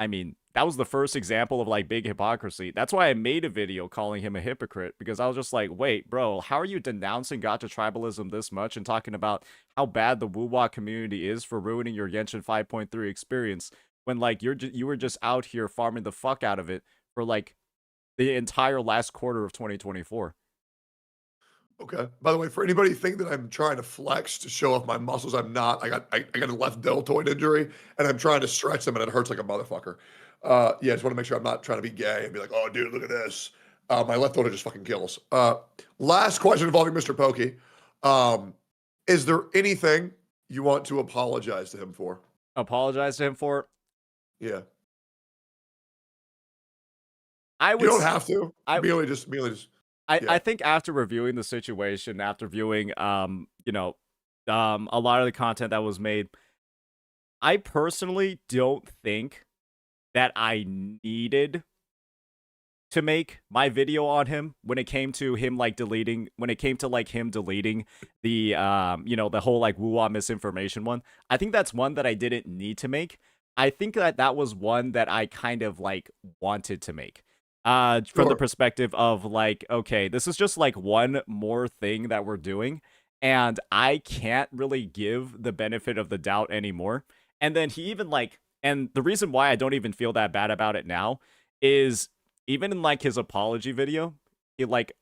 I mean, that was the first example of like big hypocrisy. That's why I made a video calling him a hypocrite, because I was just like, wait, bro, how are you denouncing gacha tribalism this much and talking about how bad the Wuwa community is for ruining your Genshin 5.3 experience when like you were just out here farming the fuck out of it for like the entire last quarter of 2024? Okay. By the way, for anybody thinking that I'm trying to flex to show off my muscles, I'm not. I got a left deltoid injury, and I'm trying to stretch them, and it hurts like a motherfucker. Yeah, just want to make sure I'm not trying to be gay and be like, oh, dude, look at this. My left shoulder just fucking kills. Last question involving Mr. Pokey. Is there anything you want to apologize to him for? Apologize to him for? Yeah. I would. You don't have to. I merely just. I think after reviewing the situation, after viewing you know, a lot of the content that was made, I personally don't think that I needed to make my video on him when it came to him like deleting the you know, the whole like Wuwa misinformation one. I think that's one that I didn't need to make. I think that was one that I kind of like wanted to make. From the perspective of like, okay, this is just like one more thing that we're doing, and I can't really give the benefit of the doubt anymore. And then he even like, and the reason why I don't even feel that bad about it now is even in like his apology video,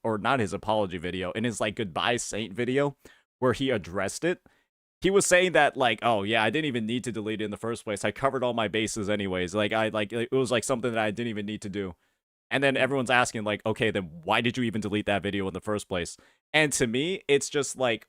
or not his apology video, in his like goodbye Saint video where he addressed it, he was saying that like, oh yeah, I didn't even need to delete it in the first place. I covered all my bases anyways. Like it was like something that I didn't even need to do. And then everyone's asking like, okay, then why did you even delete that video in the first place? And to me, it's just like,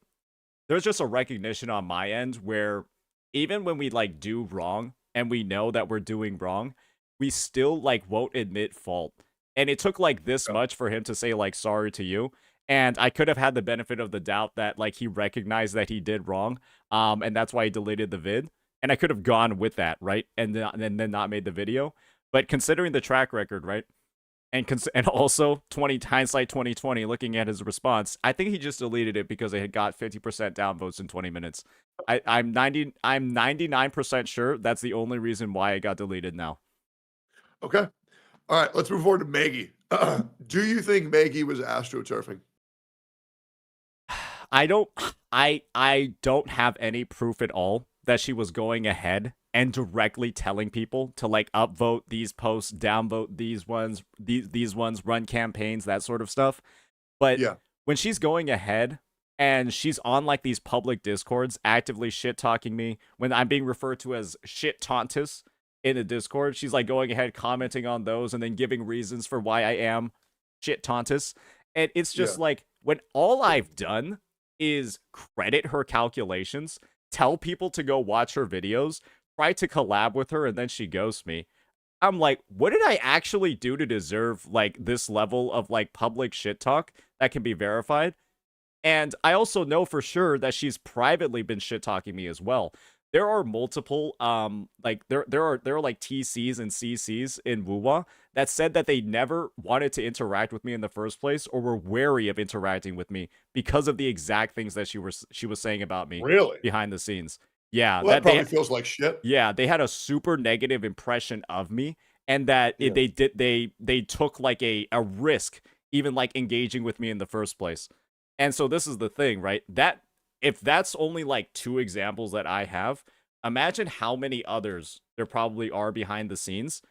there's just a recognition on my end where even when we like do wrong and we know that we're doing wrong, we still like won't admit fault. And it took like this much for him to say like, sorry to you. And I could have had the benefit of the doubt that like he recognized that he did wrong. And that's why he deleted the vid. And I could have gone with that, right? And then not made the video. But considering the track record, right? And also hindsight 2020, looking at his response, I think he just deleted it because it had got 50% downvotes in 20 minutes. I'm 99% sure that's the only reason why it got deleted now. Okay. All right, let's move forward to Maggie. Do you think Maggie was astroturfing? I don't have any proof at all that she was going ahead and directly telling people to like upvote these posts, downvote these ones, run campaigns, that sort of stuff. But when she's going ahead and she's on like these public discords actively shit talking me, when I'm being referred to as shit tauntus in the Discord, she's like going ahead commenting on those and then giving reasons for why I am shit tauntus. And it's just like, when all I've done is credit her calculations, tell people to go watch her videos, try to collab with her, and then she ghosts me. I'm like, what did I actually do to deserve like this level of like public shit talk that can be verified? And I also know for sure that she's privately been shit talking me as well. There are multiple like there are like TCs and CCs in Wuwa that said that they never wanted to interact with me in the first place or were wary of interacting with me because of the exact things that she was saying about me behind the scenes. Yeah, well, that probably feels like shit. Yeah, they had a super negative impression of me, and that they took like a risk even like engaging with me in the first place. And so this is the thing, right? That if that's only like 2 examples that I have, imagine how many others there probably are behind the scenes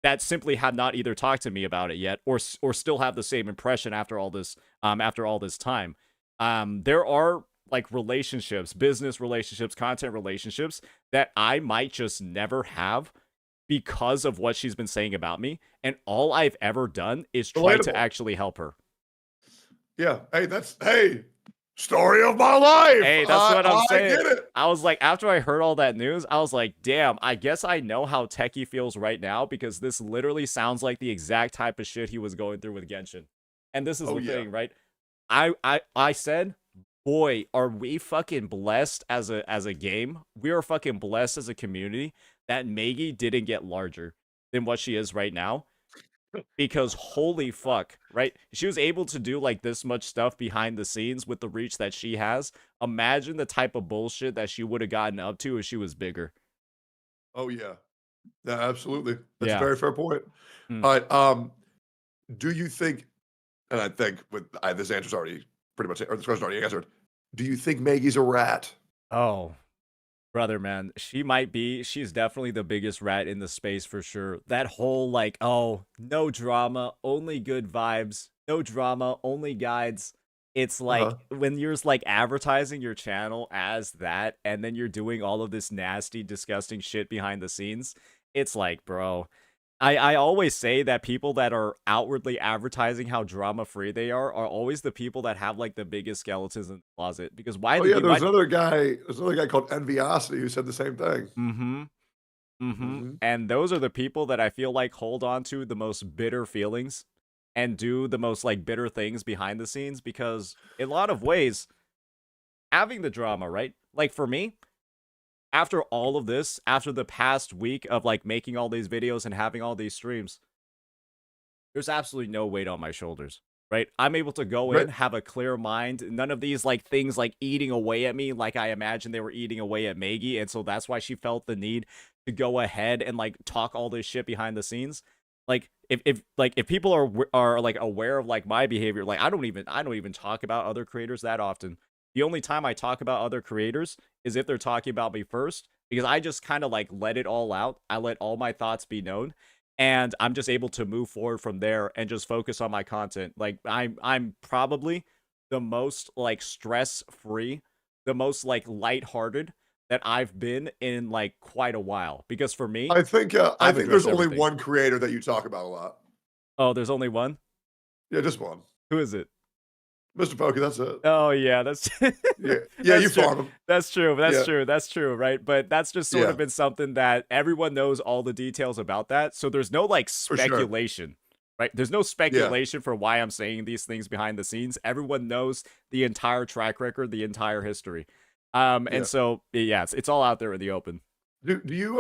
that simply have not either talked to me about it yet or still have the same impression after all this time. There are like relationships, business relationships, content relationships that I might just never have because of what she's been saying about me. And all I've ever done is try to actually help her. Yeah. Hey, story of my life. Hey, that's what I'm saying. I get it. I was like, after I heard all that news, I was like, damn, I guess I know how Techie feels right now because this literally sounds like the exact type of shit he was going through with Genshin. And this is the thing, right? I said, boy, are we fucking blessed as a game. We are fucking blessed as a community that Maggie didn't get larger than what she is right now. Because holy fuck, right? She was able to do like this much stuff behind the scenes with the reach that she has. Imagine the type of bullshit that she would have gotten up to if she was bigger. Oh yeah. Yeah, absolutely. That's a very fair point. All right. Do you think, and I think with this answer's already pretty much, or this question's already answered. Do you think Maggie's a rat? Oh, brother, man, she might be. She's definitely the biggest rat in the space for sure. That whole like, oh, no drama, only good vibes, no drama, only guides. It's like when you're like advertising your channel as that, and then you're doing all of this nasty, disgusting shit behind the scenes. It's like, bro, I always say that people that are outwardly advertising how drama free they are always the people that have like the biggest skeletons in the closet. Because why? Oh yeah, there's another guy called Enviosity who said the same thing. And those are the people that I feel like hold on to the most bitter feelings and do the most like bitter things behind the scenes, because in a lot of ways, having the drama, right? Like for me, after all of this, after the past week of like making all these videos and having all these streams, there's absolutely no weight on my shoulders, right? I'm able to go in, have a clear mind. None of these like things like eating away at me like I imagined they were eating away at Maggie. And so that's why she felt the need to go ahead and like talk all this shit behind the scenes. Like if people are like aware of like my behavior, like I don't even talk about other creators that often. The only time I talk about other creators is if they're talking about me first, because I just kind of like let it all out. I let all my thoughts be known, and I'm just able to move forward from there and just focus on my content. Like I'm probably the most like stress-free, the most like lighthearted that I've been in like quite a while. Because for me, I think there's only everything. one creator that you talk about a lot. Oh, there's only one? Yeah, just one. Who is it? Mr. Pokey, that's it. Oh yeah, that's yeah, you farm him. That's true. That's true, right? But that's just sort of been something that everyone knows all the details about that. So there's no like speculation, right? There's no speculation for why I'm saying these things behind the scenes. Everyone knows the entire track record, the entire history. And so yeah, it's all out there in the open. Do you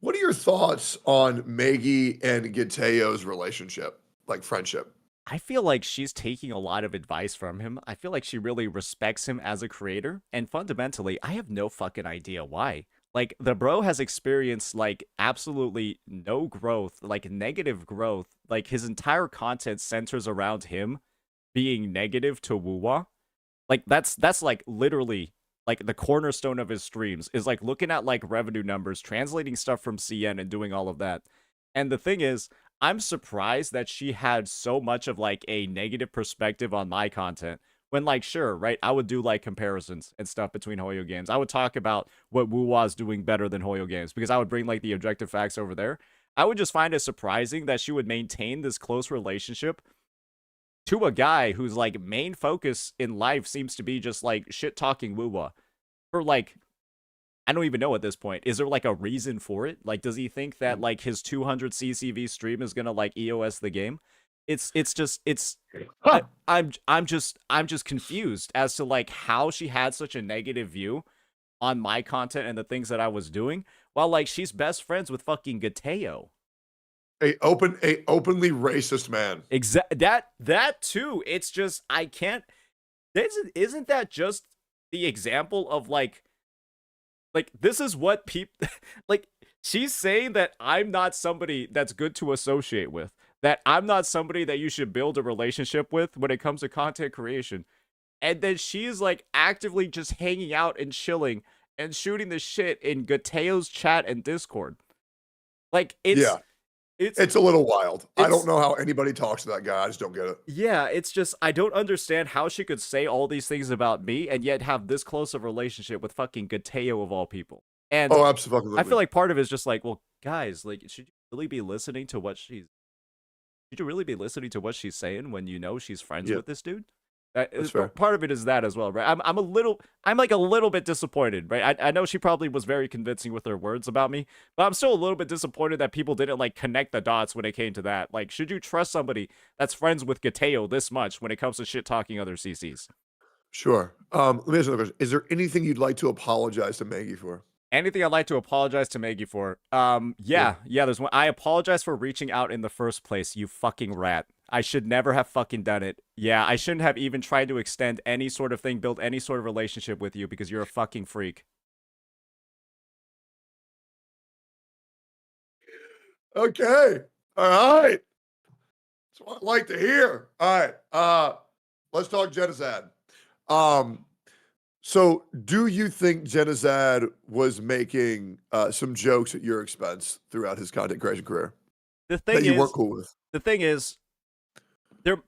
what are your thoughts on Maggie and Gateo's relationship, like friendship? I feel like she's taking a lot of advice from him. I feel like she really respects him as a creator. And fundamentally, I have no fucking idea why. Like, the bro has experienced, like, absolutely no growth, like, negative growth. Like, his entire content centers around him being negative to Wuwa. Like, that's like, literally, like, the cornerstone of his streams is, like, looking at, like, revenue numbers, translating stuff from CN and doing all of that. And the thing is, I'm surprised that she had so much of like a negative perspective on my content when like, sure, right, I would do like comparisons and stuff between Hoyo games. I would talk about what Wuwa's doing better than Hoyo games because I would bring like the objective facts over there. I would just find it surprising that she would maintain this close relationship to a guy whose like main focus in life seems to be just like shit talking Wuwa for like, I don't even know at this point. Is there like a reason for it? Like, does he think that like his 200 CCV stream is gonna like EOS the game? I'm just confused as to like how she had such a negative view on my content and the things that I was doing, while like she's best friends with fucking Gateo. A openly racist man. That too. It's just I can't. Isn't that just the example of like this is what people like? She's saying that I'm not somebody that's good to associate with, that I'm not somebody that you should build a relationship with when it comes to content creation. And then she's like actively just hanging out and chilling and shooting the shit in Gateo's chat and Discord. Like it's a little wild. I don't know how anybody talks to that guy. I just don't get it. Yeah, it's just I don't understand how she could say all these things about me and yet have this close of a relationship with fucking Gateo of all people. And absolutely. I feel like part of it is just like, well, guys, like, should you really be listening to what she's saying when you know she's friends with this dude? That's fair. Part of it is that as well, right? I'm like a little bit disappointed, right? I know she probably was very convincing with her words about me, but I'm still a little bit disappointed that people didn't like connect the dots when it came to that. Like, should you trust somebody that's friends with Gateo this much when it comes to shit talking other CCs? Sure. Let me ask you another question. Is there anything you'd like to apologize to Maggie for? Anything I'd like to apologize to Maggie for? Yeah, there's one. I apologize for reaching out in the first place, you fucking rat. I should never have fucking done it. Yeah, I shouldn't have even tried to extend any sort of thing, build any sort of relationship with you because you're a fucking freak. Okay. All right. That's what I'd like to hear. All right. Let's talk genocide. So do you think Genocide was making some jokes at your expense throughout his content creation career? The thing that you weren't cool with? The thing is,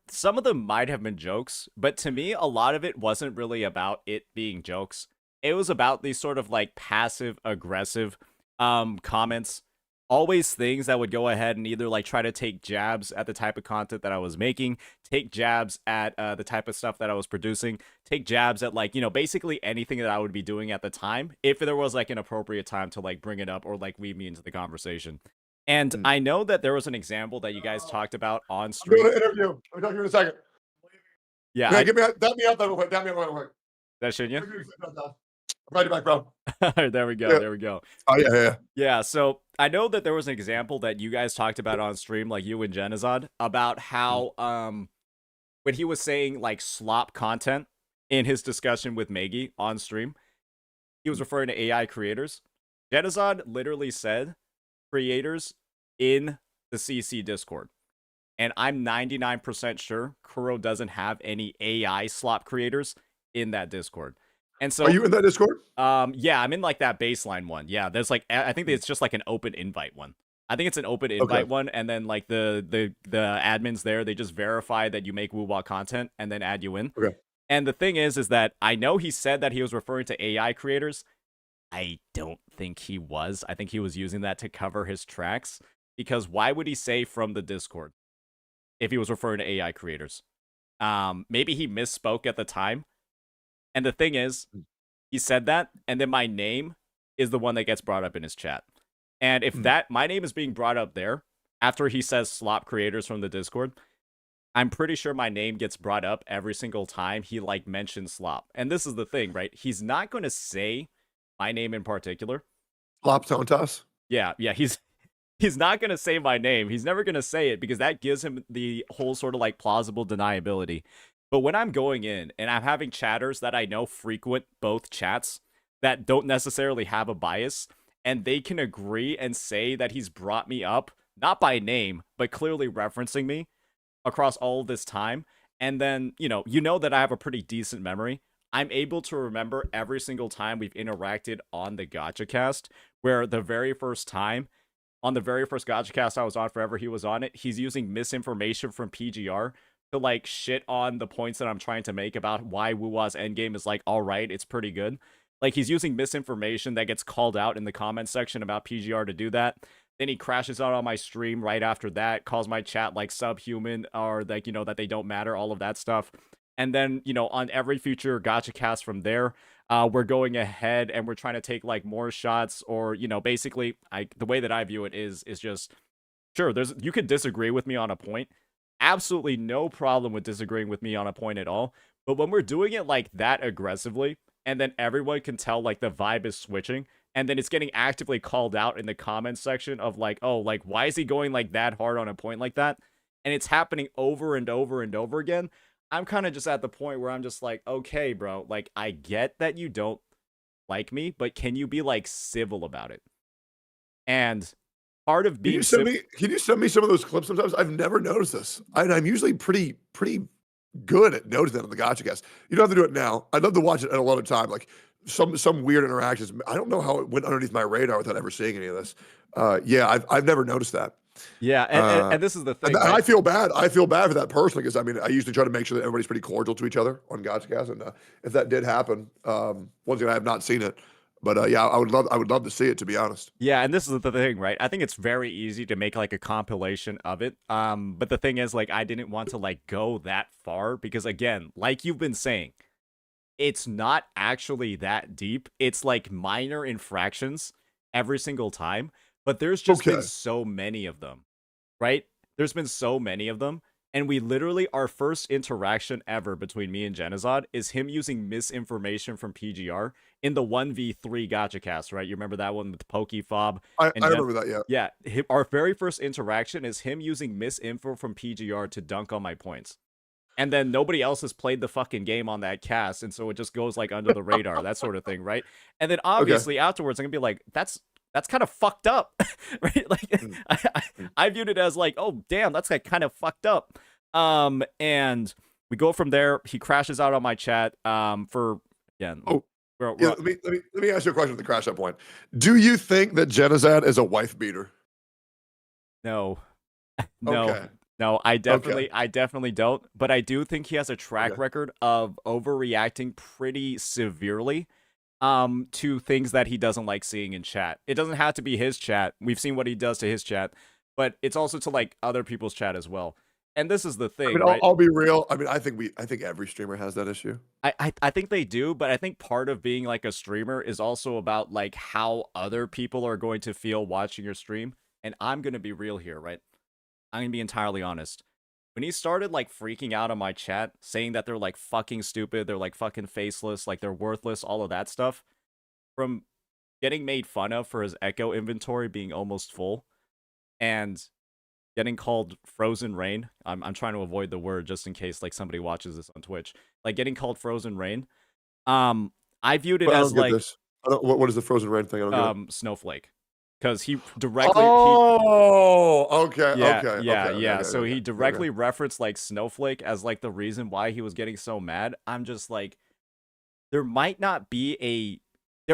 some of them might have been jokes, but to me, a lot of it wasn't really about it being jokes. It was about these sort of like passive aggressive comments, always things that would go ahead and either like try to take jabs at the type of content that I was making, take jabs at the type of stuff that I was producing, take jabs at like, you know, basically anything that I would be doing at the time, if there was like an appropriate time to like bring it up or like weave me into the conversation. And I know that there was an example that you guys talked about on I'm stream. doing an interview. I'll talk to you in a second. Yeah. Okay, dab me out that real quick. Dab me out real quick. That should you? I'm right back, bro. There we go. Yeah. There we go. Oh, yeah. Yeah, so I know that there was an example that you guys talked about on stream, like you and Genazad, about how when he was saying like slop content in his discussion with Maggie on stream, he was referring to AI creators. Genazad literally said creators in the CC Discord. And I'm 99% sure Kuro doesn't have any AI slop creators in that Discord. And so, are you in that Discord? Yeah, I'm in like that baseline one. Yeah, there's like I think it's just like an open invite one. I think it's an open invite one, and then like the admins there, they just verify that you make Wuwa content and then add you in. Okay. And the thing is that I know he said that he was referring to AI creators. I don't think he was. I think he was using that to cover his tracks, because why would he say from the Discord if he was referring to AI creators? Maybe he misspoke at the time. And the thing is, he said that, and then my name is the one that gets brought up in his chat. And if my name is being brought up there after he says slop creators from the Discord, I'm pretty sure my name gets brought up every single time he like mentions slop. And this is the thing, right? He's not going to say my name in particular. Slop Tontas? Yeah, he's not going to say my name. He's never going to say it because that gives him the whole sort of like plausible deniability. But when I'm going in and I'm having chatters that I know frequent both chats that don't necessarily have a bias, and they can agree and say that he's brought me up, not by name, but clearly referencing me across all of this time, and then, you know that I have a pretty decent memory. I'm able to remember every single time we've interacted on the GachaCast, where the very first time, on the very first GachaCast I was on forever, he was on it, he's using misinformation from PGR to like shit on the points that I'm trying to make about why Wuwa's endgame is like alright, it's pretty good. Like he's using misinformation that gets called out in the comment section about PGR to do that. Then he crashes out on my stream right after that, calls my chat like subhuman or like, that they don't matter, all of that stuff. And then, on every future GachaCast from there, we're going ahead and we're trying to take like more shots, or, basically the way that I view it is just, sure, you could disagree with me on a point. Absolutely no problem with disagreeing with me on a point at all. But when we're doing it like that aggressively, and then everyone can tell like the vibe is switching, and then it's getting actively called out in the comments section of like, oh, like why is he going like that hard on a point like that? And it's happening over and over and over again. I'm kind of just at the point where I'm just like, okay, bro, like I get that you don't like me, but can you be like civil about it? And part of being can you send me some of those clips sometimes? I've never noticed this. I'm usually pretty good at noticing that on the GachaCast. You don't have to do it now. I'd love to watch it at a lot of time. Like some weird interactions. I don't know how it went underneath my radar without ever seeing any of this. Yeah, I've never noticed that. Yeah, and this is the thing. And I feel bad. I feel bad for that person because I usually try to make sure that everybody's pretty cordial to each other on GachaCast. And if that did happen, once again, I have not seen it. But yeah, I would love to see it, to be honest. Yeah, and this is the thing, right? I think it's very easy to make like a compilation of it. But the thing is, like, I didn't want to like go that far because, again, like you've been saying, it's not actually that deep. It's like minor infractions every single time. But there's just been so many of them, right? There's been so many of them. And we literally, our first interaction ever between me and Genazad is him using misinformation from PGR in the 1v3 GachaCast, right? You remember that one with PokeFob? I remember that, yeah. Yeah, our very first interaction is him using misinfo from PGR to dunk on my points. And then nobody else has played the fucking game on that cast, and so it just goes like under the radar, that sort of thing, right? And then obviously afterwards, I'm gonna be like, that's kind of fucked up, right? Like, I viewed it as like, oh damn, that's like kind of fucked up. And we go from there. He crashes out on my chat. For again. Let me ask you a question at the crash out point. Do you think that Genazad is a wife beater? No. No. Okay. No, I definitely don't. But I do think he has a track record of overreacting pretty severely to things that he doesn't like seeing in chat. It doesn't have to be his chat. We've seen what he does to his chat, but it's also to like other people's chat as well. And this is the thing, I mean, right? I'll be real. I mean, I think every streamer has that issue. I think they do, but I think part of being like a streamer is also about like how other people are going to feel watching your stream. And I'm gonna be real here, right? I'm gonna be entirely honest. When he started like freaking out on my chat, saying that they're like fucking stupid, they're like fucking faceless, like they're worthless, all of that stuff, from getting made fun of for his echo inventory being almost full, and getting called Frozen Rain. I'm trying to avoid the word just in case like somebody watches this on Twitch. Like getting called Frozen Rain. I viewed it as like what is the Frozen Rain thing? I don't get it. Snowflake. Because he directly okay. So he directly referenced like Snowflake as like the reason why he was getting so mad. I'm just like, there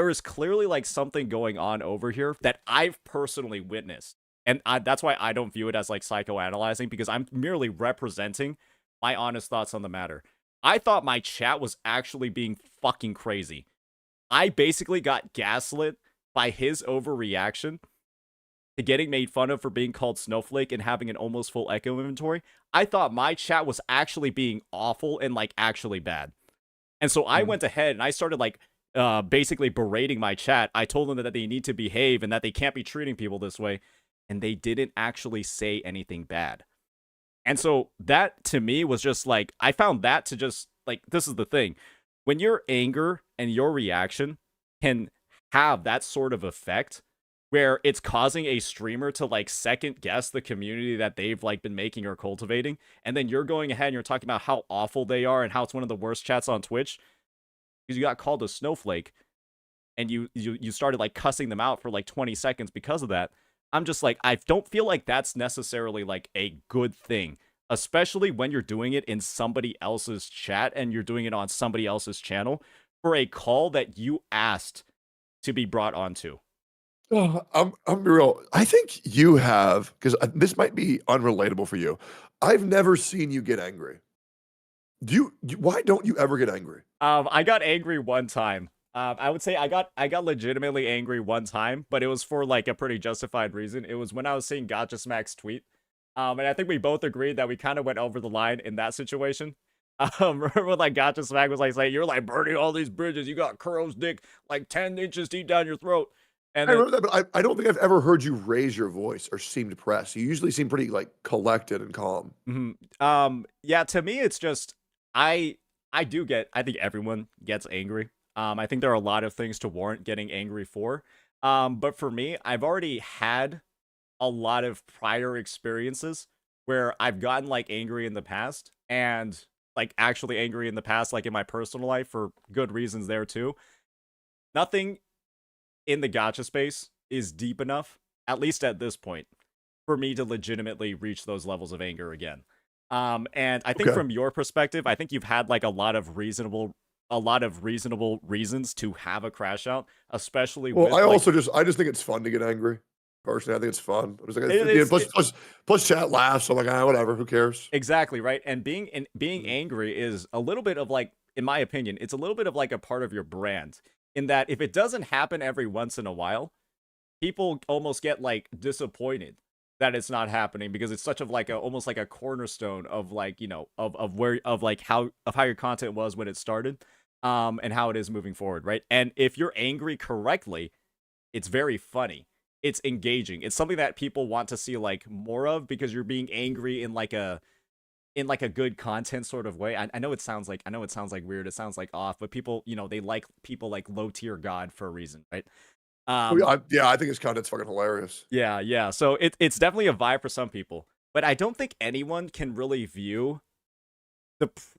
is clearly like something going on over here that I've personally witnessed. And that's why I don't view it as like psychoanalyzing, because I'm merely representing my honest thoughts on the matter. I thought my chat was actually being fucking crazy. I basically got gaslit by his overreaction to getting made fun of for being called Snowflake and having an almost full echo inventory. I thought my chat was actually being awful and like actually bad. And so I went ahead and I started like basically berating my chat. I told them that they need to behave and that they can't be treating people this way. And they didn't actually say anything bad. And so that to me was just like, I found that to just like, this is the thing. When your anger and your reaction can have that sort of effect where it's causing a streamer to like second guess the community that they've like been making or cultivating, and then you're going ahead and you're talking about how awful they are and how it's one of the worst chats on Twitch because you got called a snowflake and you started like cussing them out for like 20 seconds because of that. I'm just like, I don't feel like that's necessarily like a good thing, especially when you're doing it in somebody else's chat and you're doing it on somebody else's channel for a call that you asked to be brought onto. I'm real. I think you have, because this might be unrelatable for you. I've never seen you get angry. Why don't you ever get angry? I got angry one time. I would say I got legitimately angry one time, but it was for like a pretty justified reason. It was when I was seeing Gotcha Smack's tweet. And I think we both agreed that we kind of went over the line in that situation. Remember when like Gotcha Smack was like saying, you're like burning all these bridges, you got Kuro's dick like 10 inches deep down your throat. And I remember that, but I don't think I've ever heard you raise your voice or seem depressed. You usually seem pretty like collected and calm. Yeah, to me it's just I think everyone gets angry. I think there are a lot of things to warrant getting angry for. But for me, I've already had a lot of prior experiences where I've gotten like angry in the past and like actually angry in the past, like in my personal life for good reasons there too. Nothing in the gacha space is deep enough, at least at this point, for me to legitimately reach those levels of anger again. And I think from your perspective, I think you've had like a lot of reasonable reasons to have a crash out, especially with, I just think it's fun to get angry. Personally, I think it's fun. Plus chat laughs. So I'm like, whatever, who cares? Exactly, right? And being angry is a little bit of like, in my opinion, it's a little bit of like a part of your brand. In that if it doesn't happen every once in a while, people almost get like disappointed that it's not happening because it's such of like almost like a cornerstone of like, you know, of how your content was when it started, and how it is moving forward, right? And if you're angry correctly, it's very funny. It's engaging. It's something that people want to see like more of because you're being angry in like a good content sort of way. I know it sounds like weird. It sounds like off, but people, you know, they like people like low tier God for a reason, right? I think his content's fucking hilarious. Yeah. So it's definitely a vibe for some people, but I don't think anyone can really view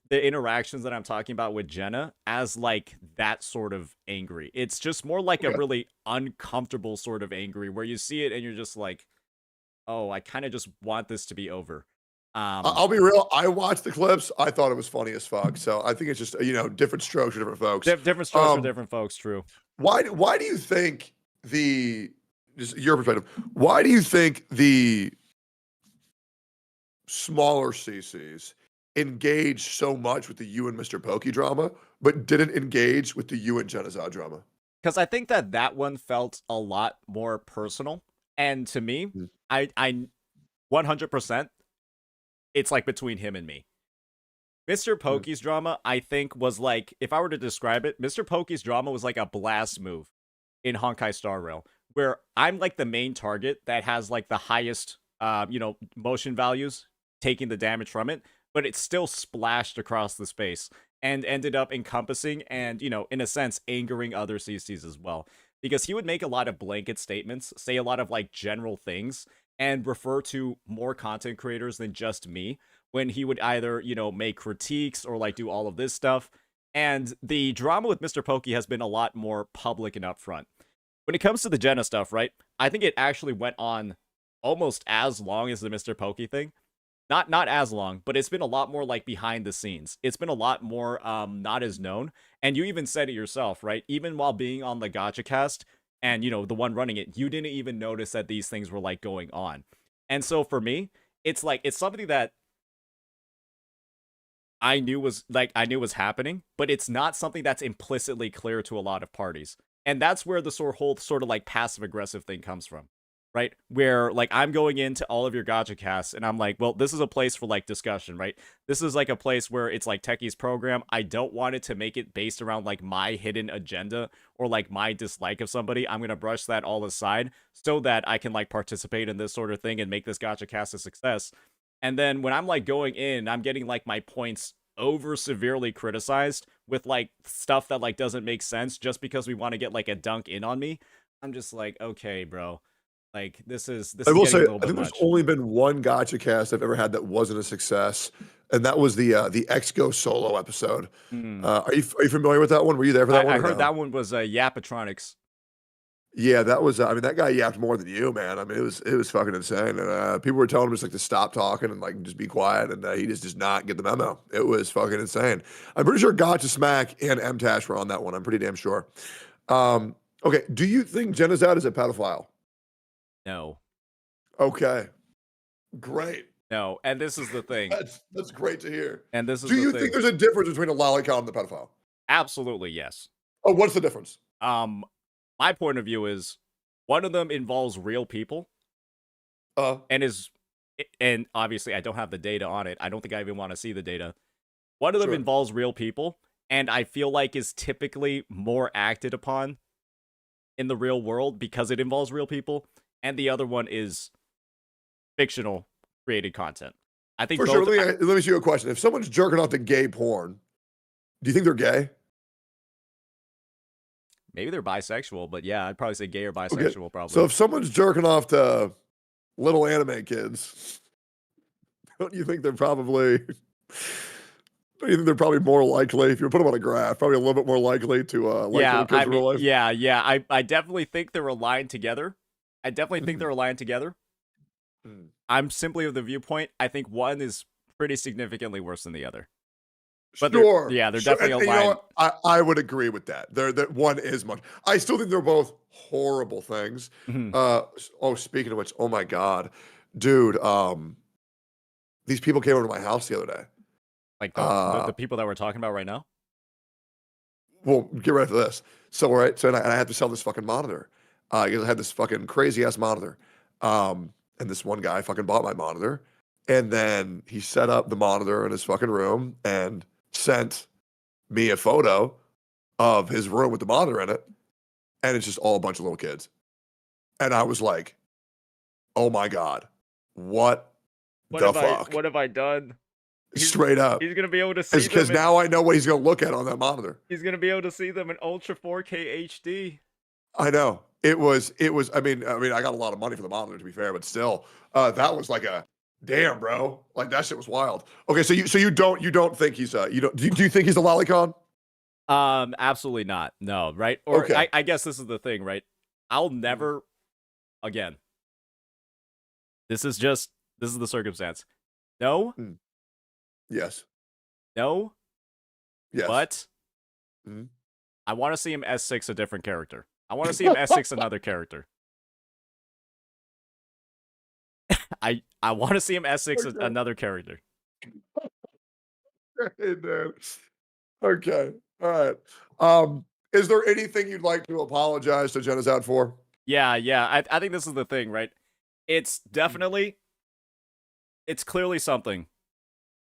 the interactions that I'm talking about with Jenna as like that sort of angry. It's just more like a really uncomfortable sort of angry where you see it and you're just like, oh, I kind of just want this to be over. I'll be real. I watched the clips. I thought it was funny as fuck. So I think it's just, you know, different strokes for different folks. Different strokes for different folks. True. Why do you think just your perspective? Why do you think the smaller CCs engaged so much with the you and Mr. Pokey drama, but didn't engage with the you and Genocide drama? Because I think that one felt a lot more personal. And to me, I 100%, it's like between him and me. Mr. Pokey's drama, I think, was like, if I were to describe it, Mr. Pokey's drama was like a blast move in Honkai Star Rail, where I'm like the main target that has like the highest, motion values, taking the damage from it, but it still splashed across the space and ended up encompassing and, in a sense, angering other CCs as well. Because he would make a lot of blanket statements, say a lot of like general things, and refer to more content creators than just me, when he would either, make critiques or like do all of this stuff. And the drama with Mr. Pokey has been a lot more public and upfront. When it comes to the Jenna stuff, right? I think it actually went on almost as long as the Mr. Pokey thing. Not as long, but it's been a lot more like behind the scenes. It's been a lot more not as known. And you even said it yourself, right? Even while being on the Gacha cast and, the one running it, you didn't even notice that these things were like going on. And so for me, it's like, it's something that I knew was happening, but it's not something that's implicitly clear to a lot of parties. And that's where the whole sort of like passive aggressive thing comes from, right? Where like I'm going into all of your Gacha casts and I'm like, well, this is a place for like discussion, right? This is like a place where it's like Techie's program. I don't want it to make it based around like my hidden agenda or like my dislike of somebody. I'm going to brush that all aside so that I can like participate in this sort of thing and make this Gacha cast a success. And then when I'm like going in, I'm getting like my points over severely criticized with like stuff that like doesn't make sense just because we want to get like a dunk in on me. I'm just like, okay, bro. Like this is I will getting say, a little I bit think much. there's only been one Gacha cast I've ever had that wasn't a success, and that was the X-Go solo episode. Are you familiar with that one? Were you there for that one? I heard that one was Yapatronics. Yeah, that was. I mean, that guy yapped more than you, man. I mean, it was fucking insane. And people were telling him just like to stop talking and like just be quiet, and he just does not get the memo. It was fucking insane. I'm pretty sure Gotcha Smack and MTash were on that one. I'm pretty damn sure. Okay, do you think Genocide is a pedophile? No. Okay, great. No, and this is the thing. That's great to hear. And this is do the you thing. think there's a difference between a lolicon and the pedophile? Absolutely, yes. Oh, what's the difference? My point of view is one of them involves real people. And obviously I don't have the data on it. I don't think I even want to see the data. One of them involves real people, and I feel like is typically more acted upon in the real world because it involves real people, and the other one is fictional created content. I think for sure. Let me ask you a question. If someone's jerking off to gay porn, do you think they're gay? Maybe they're bisexual, but yeah, I'd probably say gay or bisexual. Okay. Probably. So if someone's jerking off to little anime kids, don't you think they're probably? Don't you think they're probably more likely, if you put them on a graph, probably a little bit more likely to like little kids in real life? Yeah. I definitely think they're aligned together. I'm simply of the viewpoint, I think one is pretty significantly worse than the other. But sure. They're definitely aligned. You know what? I would agree with that. That one is much. I still think they're both horrible things. Speaking of which, oh my god, dude, these people came over to my house the other day. Like the people that we're talking about right now? Well, get ready for this. So, and I had to sell this fucking monitor. Because I had this fucking crazy ass monitor. And this one guy fucking bought my monitor. And then he set up the monitor in his fucking room and sent me a photo of his room with the monitor in it. And it's just all a bunch of little kids. And I was like, oh my God, what the fuck? What have I done? Straight up. He's going to be able to see them. Because now I know what he's going to look at on that monitor. He's going to be able to see them in Ultra 4K HD. I know. It was, I mean, I got a lot of money for the monitor, to be fair, but still, that was like a, damn, bro. Like that shit was wild. Okay, so you don't think he's do you think he's a lolicon? Absolutely not. No, right? Or okay. I guess this is the thing, right? I'll never again. This is the circumstance. No. Yes. No. Yes. But I want to see him S6 a different character. I want to see him S6 another character. I want to see him Essex another character. Hey, man. Okay. All right. Is there anything you'd like to apologize to Genocide for? Yeah. I think this is the thing, right? It's definitely, it's clearly something.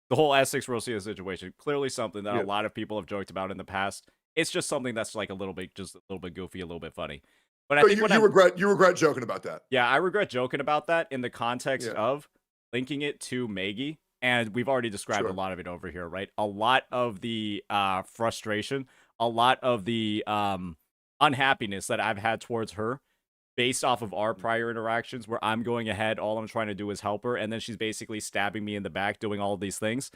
The whole Essex Rosia situation, clearly something that a lot of people have joked about in the past. It's just something that's like a little bit goofy, a little bit funny. But I think you regret joking about that. Yeah, I regret joking about that in the context of linking it to Maggie, and we've already described a lot of it over here, right? A lot of the frustration, a lot of the unhappiness that I've had towards her based off of our prior interactions where I'm going ahead, all I'm trying to do is help her, and then she's basically stabbing me in the back, doing all of these things.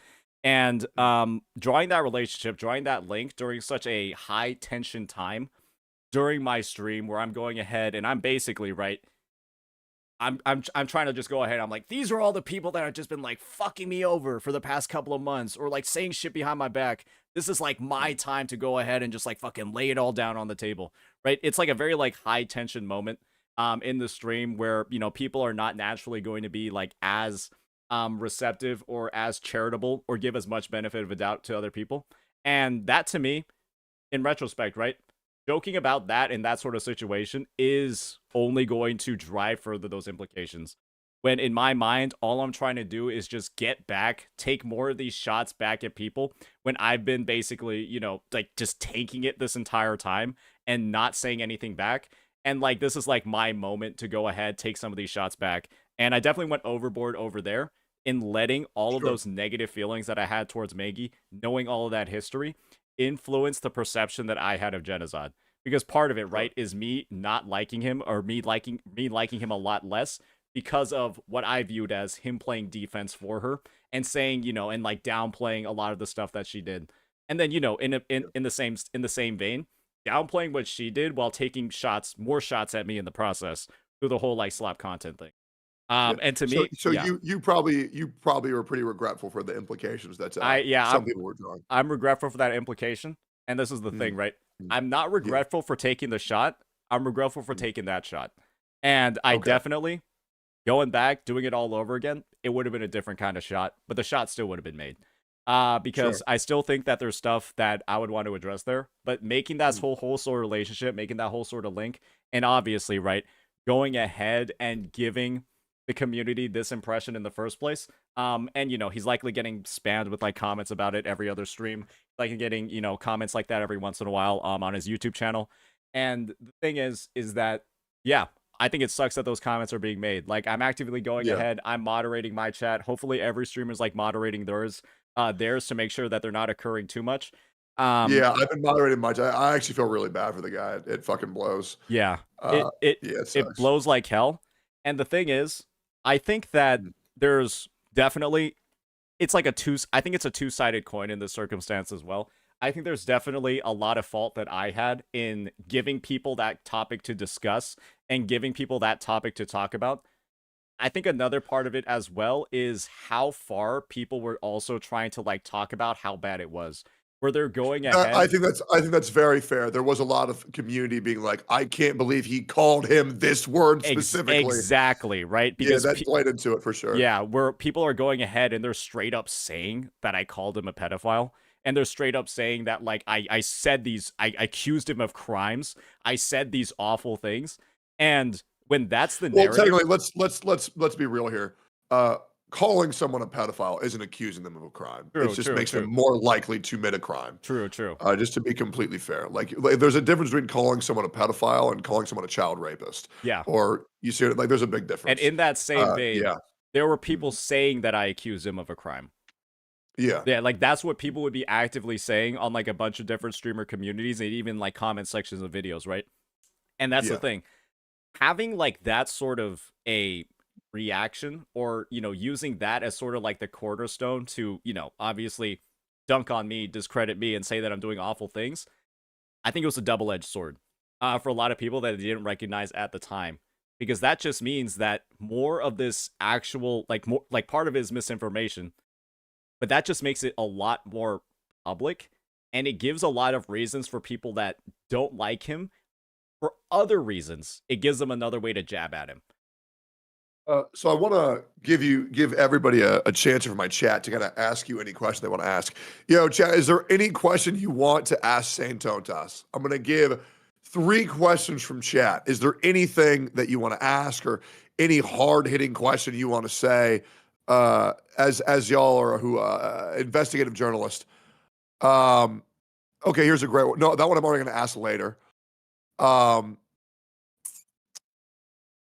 And drawing that relationship, drawing that link during such a high tension time during my stream where I'm going ahead and I'm basically, right, I'm trying to just go ahead. I'm like, these are all the people that have just been like fucking me over for the past couple of months or like saying shit behind my back. This is like my time to go ahead and just like fucking lay it all down on the table, right? It's like a very like high tension moment in the stream where, you know, people are not naturally going to be like as receptive or as charitable or give as much benefit of a doubt to other people. And that to me, in retrospect, right, joking about that in that sort of situation is only going to drive further those implications. When in my mind, all I'm trying to do is just get back, take more of these shots back at people when I've been basically, you know, like just taking it this entire time and not saying anything back. And like, this is like my moment to go ahead, take some of these shots back. And I definitely went overboard over there in letting all of those negative feelings that I had towards Maggie, knowing all of that history, influence the perception that I had of Genocide. Because part of it, right, is me not liking him or me liking him a lot less because of what I viewed as him playing defense for her and saying, you know, and like downplaying a lot of the stuff that she did. And then, you know, in the same vein, downplaying what she did while taking more shots at me in the process through the whole like slap content thing. And to me, you probably were pretty regretful for the implications that some people were drawing. I'm regretful for that implication, and this is the thing, right? I'm not regretful for taking the shot. I'm regretful for taking that shot, and I definitely going back, doing it all over again. It would have been a different kind of shot, but the shot still would have been made. Because I still think that there's stuff that I would want to address there, but making that whole sort of relationship, making that whole sort of link, and obviously, right, going ahead and giving the community this impression in the first place. And, you know, he's likely getting spammed with like comments about it every other stream, like getting, you know, comments like that every once in a while on his YouTube channel. And the thing is that, yeah, I think it sucks that those comments are being made. Like, I'm actively going ahead. I'm moderating my chat. Hopefully every streamer's like moderating theirs to make sure that they're not occurring too much. Yeah, I've been moderating my chat. I actually feel really bad for the guy. It fucking blows. Yeah, it blows like hell. And the thing is, I think that there's definitely, it's like I think it's a two-sided coin in this circumstance as well. I think there's definitely a lot of fault that I had in giving people that topic to discuss and giving people that topic to talk about. I think another part of it as well is how far people were also trying to like talk about how bad it was. Where they're going ahead. I think that's very fair. There was a lot of community being like, I can't believe he called him this word specifically. Exactly, right? Because that played into it for sure. Yeah, where people are going ahead and they're straight up saying that I called him a pedophile. And they're straight up saying that like I said these, I accused him of crimes. I said these awful things. And when that's the narrative. Well, technically, let's be real here. Calling someone a pedophile isn't accusing them of a crime. It just makes them more likely to commit a crime. True. Just to be completely fair, like there's a difference between calling someone a pedophile and calling someone a child rapist. Yeah. Or you see, like there's a big difference. And in that same vein, there were people saying that I accused him of a crime. Yeah, like that's what people would be actively saying on like a bunch of different streamer communities and even like comment sections of videos, right? And that's the thing. Having like that sort of a reaction or, you know, using that as sort of like the cornerstone to, you know, obviously dunk on me, discredit me, and say that I'm doing awful things, I think it was a double-edged sword for a lot of people that they didn't recognize at the time. Because that just means that more of this actual, like part of it is misinformation, but that just makes it a lot more public, and it gives a lot of reasons for people that don't like him for other reasons. It gives them another way to jab at him. So I want to give everybody a chance for my chat to kind of ask you any question they want to ask. Yo, chat, is there any question you want to ask Saint Tontas? I'm going to give 3 questions from chat. Is there anything that you want to ask or any hard hitting question you want to say as y'all are who investigative journalist? Okay, here's a great one. No, that one I'm already going to ask later.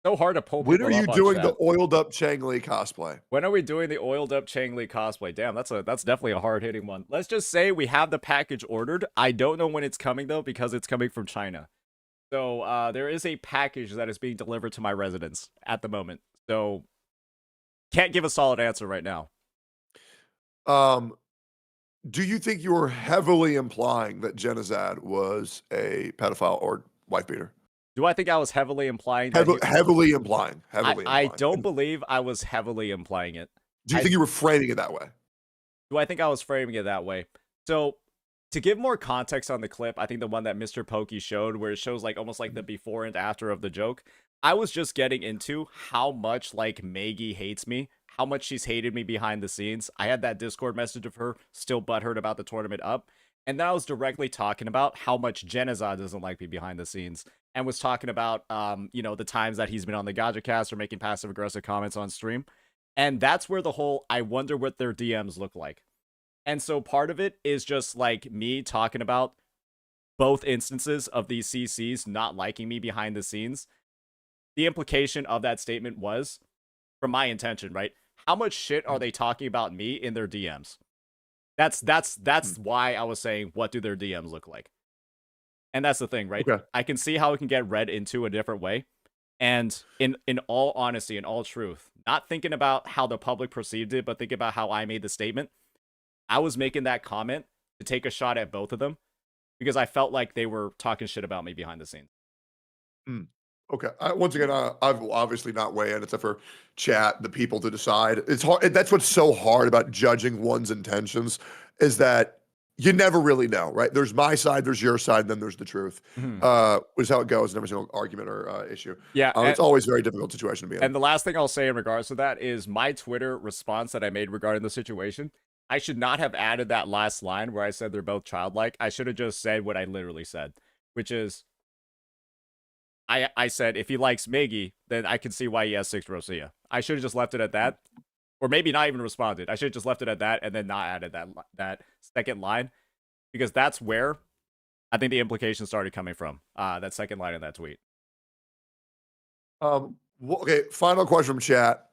So hard to pull. When are you doing the oiled up Chang Li cosplay? When are we doing the oiled up Chang Li cosplay? Damn, that's definitely a hard hitting one. Let's just say we have the package ordered. I don't know when it's coming though, because it's coming from China. So there is a package that is being delivered to my residence at the moment. So can't give a solid answer right now. Do you think you were heavily implying that Zzz'S was a pedophile or wife beater? Do I think I was heavily implying? Heavily implying. I don't believe I was heavily implying it. Do you think you were framing it that way? Do I think I was framing it that way? So, to give more context on the clip, I think the one that Mr. Pokey showed, where it shows like almost like the before and after of the joke, I was just getting into how much like Maggie hates me, how much she's hated me behind the scenes. I had that Discord message of her still butthurt about the tournament up. And then I was directly talking about how much Zzz'S doesn't like me behind the scenes, and was talking about, you know, the times that he's been on the GajaCast or making passive-aggressive comments on stream. And that's where the whole, I wonder what their DMs look like. And so part of it is just, like, me talking about both instances of these CCs not liking me behind the scenes. The implication of that statement was, from my intention, right? How much shit are they talking about me in their DMs? That's why I was saying, what do their DMs look like? And that's the thing, right? Okay. I can see how it can get read into a different way. And in all honesty, in all truth, not thinking about how the public perceived it, but thinking about how I made the statement, I was making that comment to take a shot at both of them because I felt like they were talking shit about me behind the scenes. Okay. Once again, I've obviously not weigh in. It's up for chat, the people to decide. It's hard. That's what's so hard about judging one's intentions, is that you never really know, right? There's my side, there's your side, and then there's the truth. Which is how it goes in every single argument or issue. Yeah. It's always a very difficult situation to be in. And the last thing I'll say in regards to that is my Twitter response that I made regarding the situation. I should not have added that last line where I said they're both childlike. I should have just said what I literally said, which is, I said, if he likes Maggie, then I can see why he has 6 Rosia. I should have just left it at that. Or maybe not even responded. I should have just left it at that and then not added that second line. Because that's where I think the implication started coming from. That second line in that tweet. Okay, final question from chat.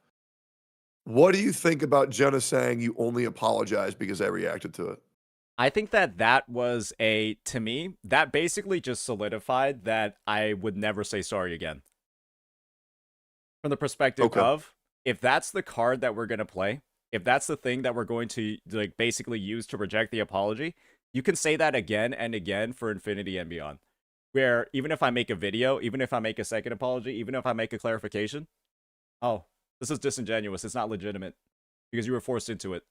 What do you think about Jenna saying you only apologize because I reacted to it? I think that was to me, that basically just solidified that I would never say sorry again. From the perspective of, if that's the card that we're going to play, if that's the thing that we're going to like basically use to reject the apology, you can say that again and again for infinity and beyond. Where even if I make a video, even if I make a second apology, even if I make a clarification, oh, this is disingenuous, it's not legitimate because you were forced into it.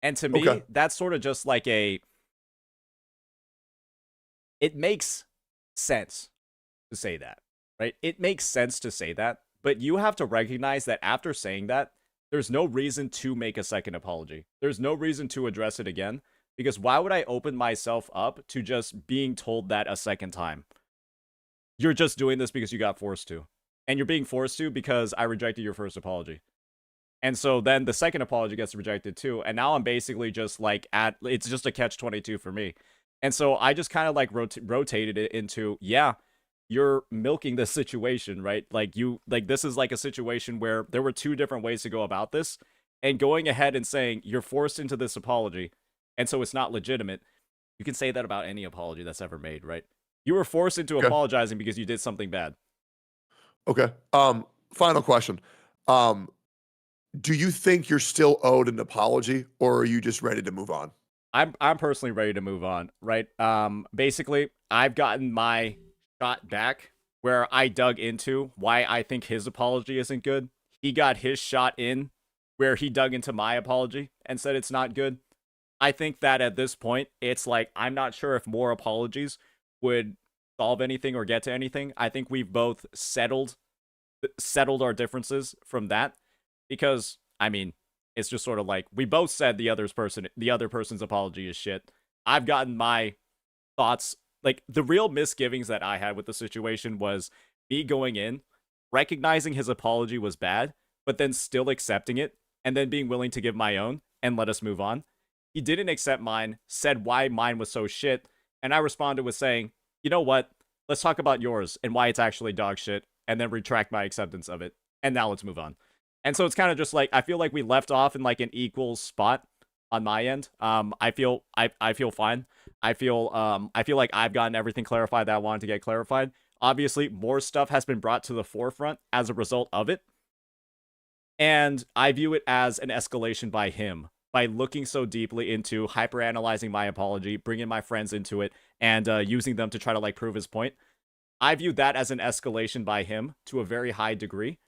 And to me, that's sort of just like it makes sense to say that, right? It makes sense to say that, but you have to recognize that after saying that, there's no reason to make a second apology. There's no reason to address it again, because why would I open myself up to just being told that a second time? You're just doing this because you got forced to. And you're being forced to because I rejected your first apology. And so then the second apology gets rejected too. And now I'm basically just like it's just a catch-22 for me. And so I just kind of like rotated it into, yeah, you're milking this situation, right? Like this is like a situation where there were 2 different ways to go about this. And going ahead and saying you're forced into this apology, and so it's not legitimate. You can say that about any apology that's ever made, right? You were forced into apologizing because you did something bad. Okay. Final question. Do you think you're still owed an apology, or are you just ready to move on? I'm personally ready to move on, right? Basically, I've gotten my shot back where I dug into why I think his apology isn't good. He got his shot in where he dug into my apology and said it's not good. I think that at this point, it's like, I'm not sure if more apologies would solve anything or get to anything. I think we've both settled settled our differences from that, because I mean, it's just sort of like we both said the other person's apology is shit. I've gotten my thoughts. Like, the real misgivings that I had with the situation was me going in, recognizing his apology was bad, but then still accepting it, and then being willing to give my own and let us move on. He didn't accept mine, said why mine was so shit, and I responded with saying, you know what, let's talk about yours and why it's actually dog shit, and then retract my acceptance of it, and now let's move on. And so it's kind of just like, I feel like we left off in like an equal spot on my end. I feel fine. I feel like I've gotten everything clarified that I wanted to get clarified. Obviously, more stuff has been brought to the forefront as a result of it. And I view it as an escalation by him, by looking so deeply into hyper-analyzing my apology, bringing my friends into it, and using them to try to like prove his point. I view that as an escalation by him to a very high degree.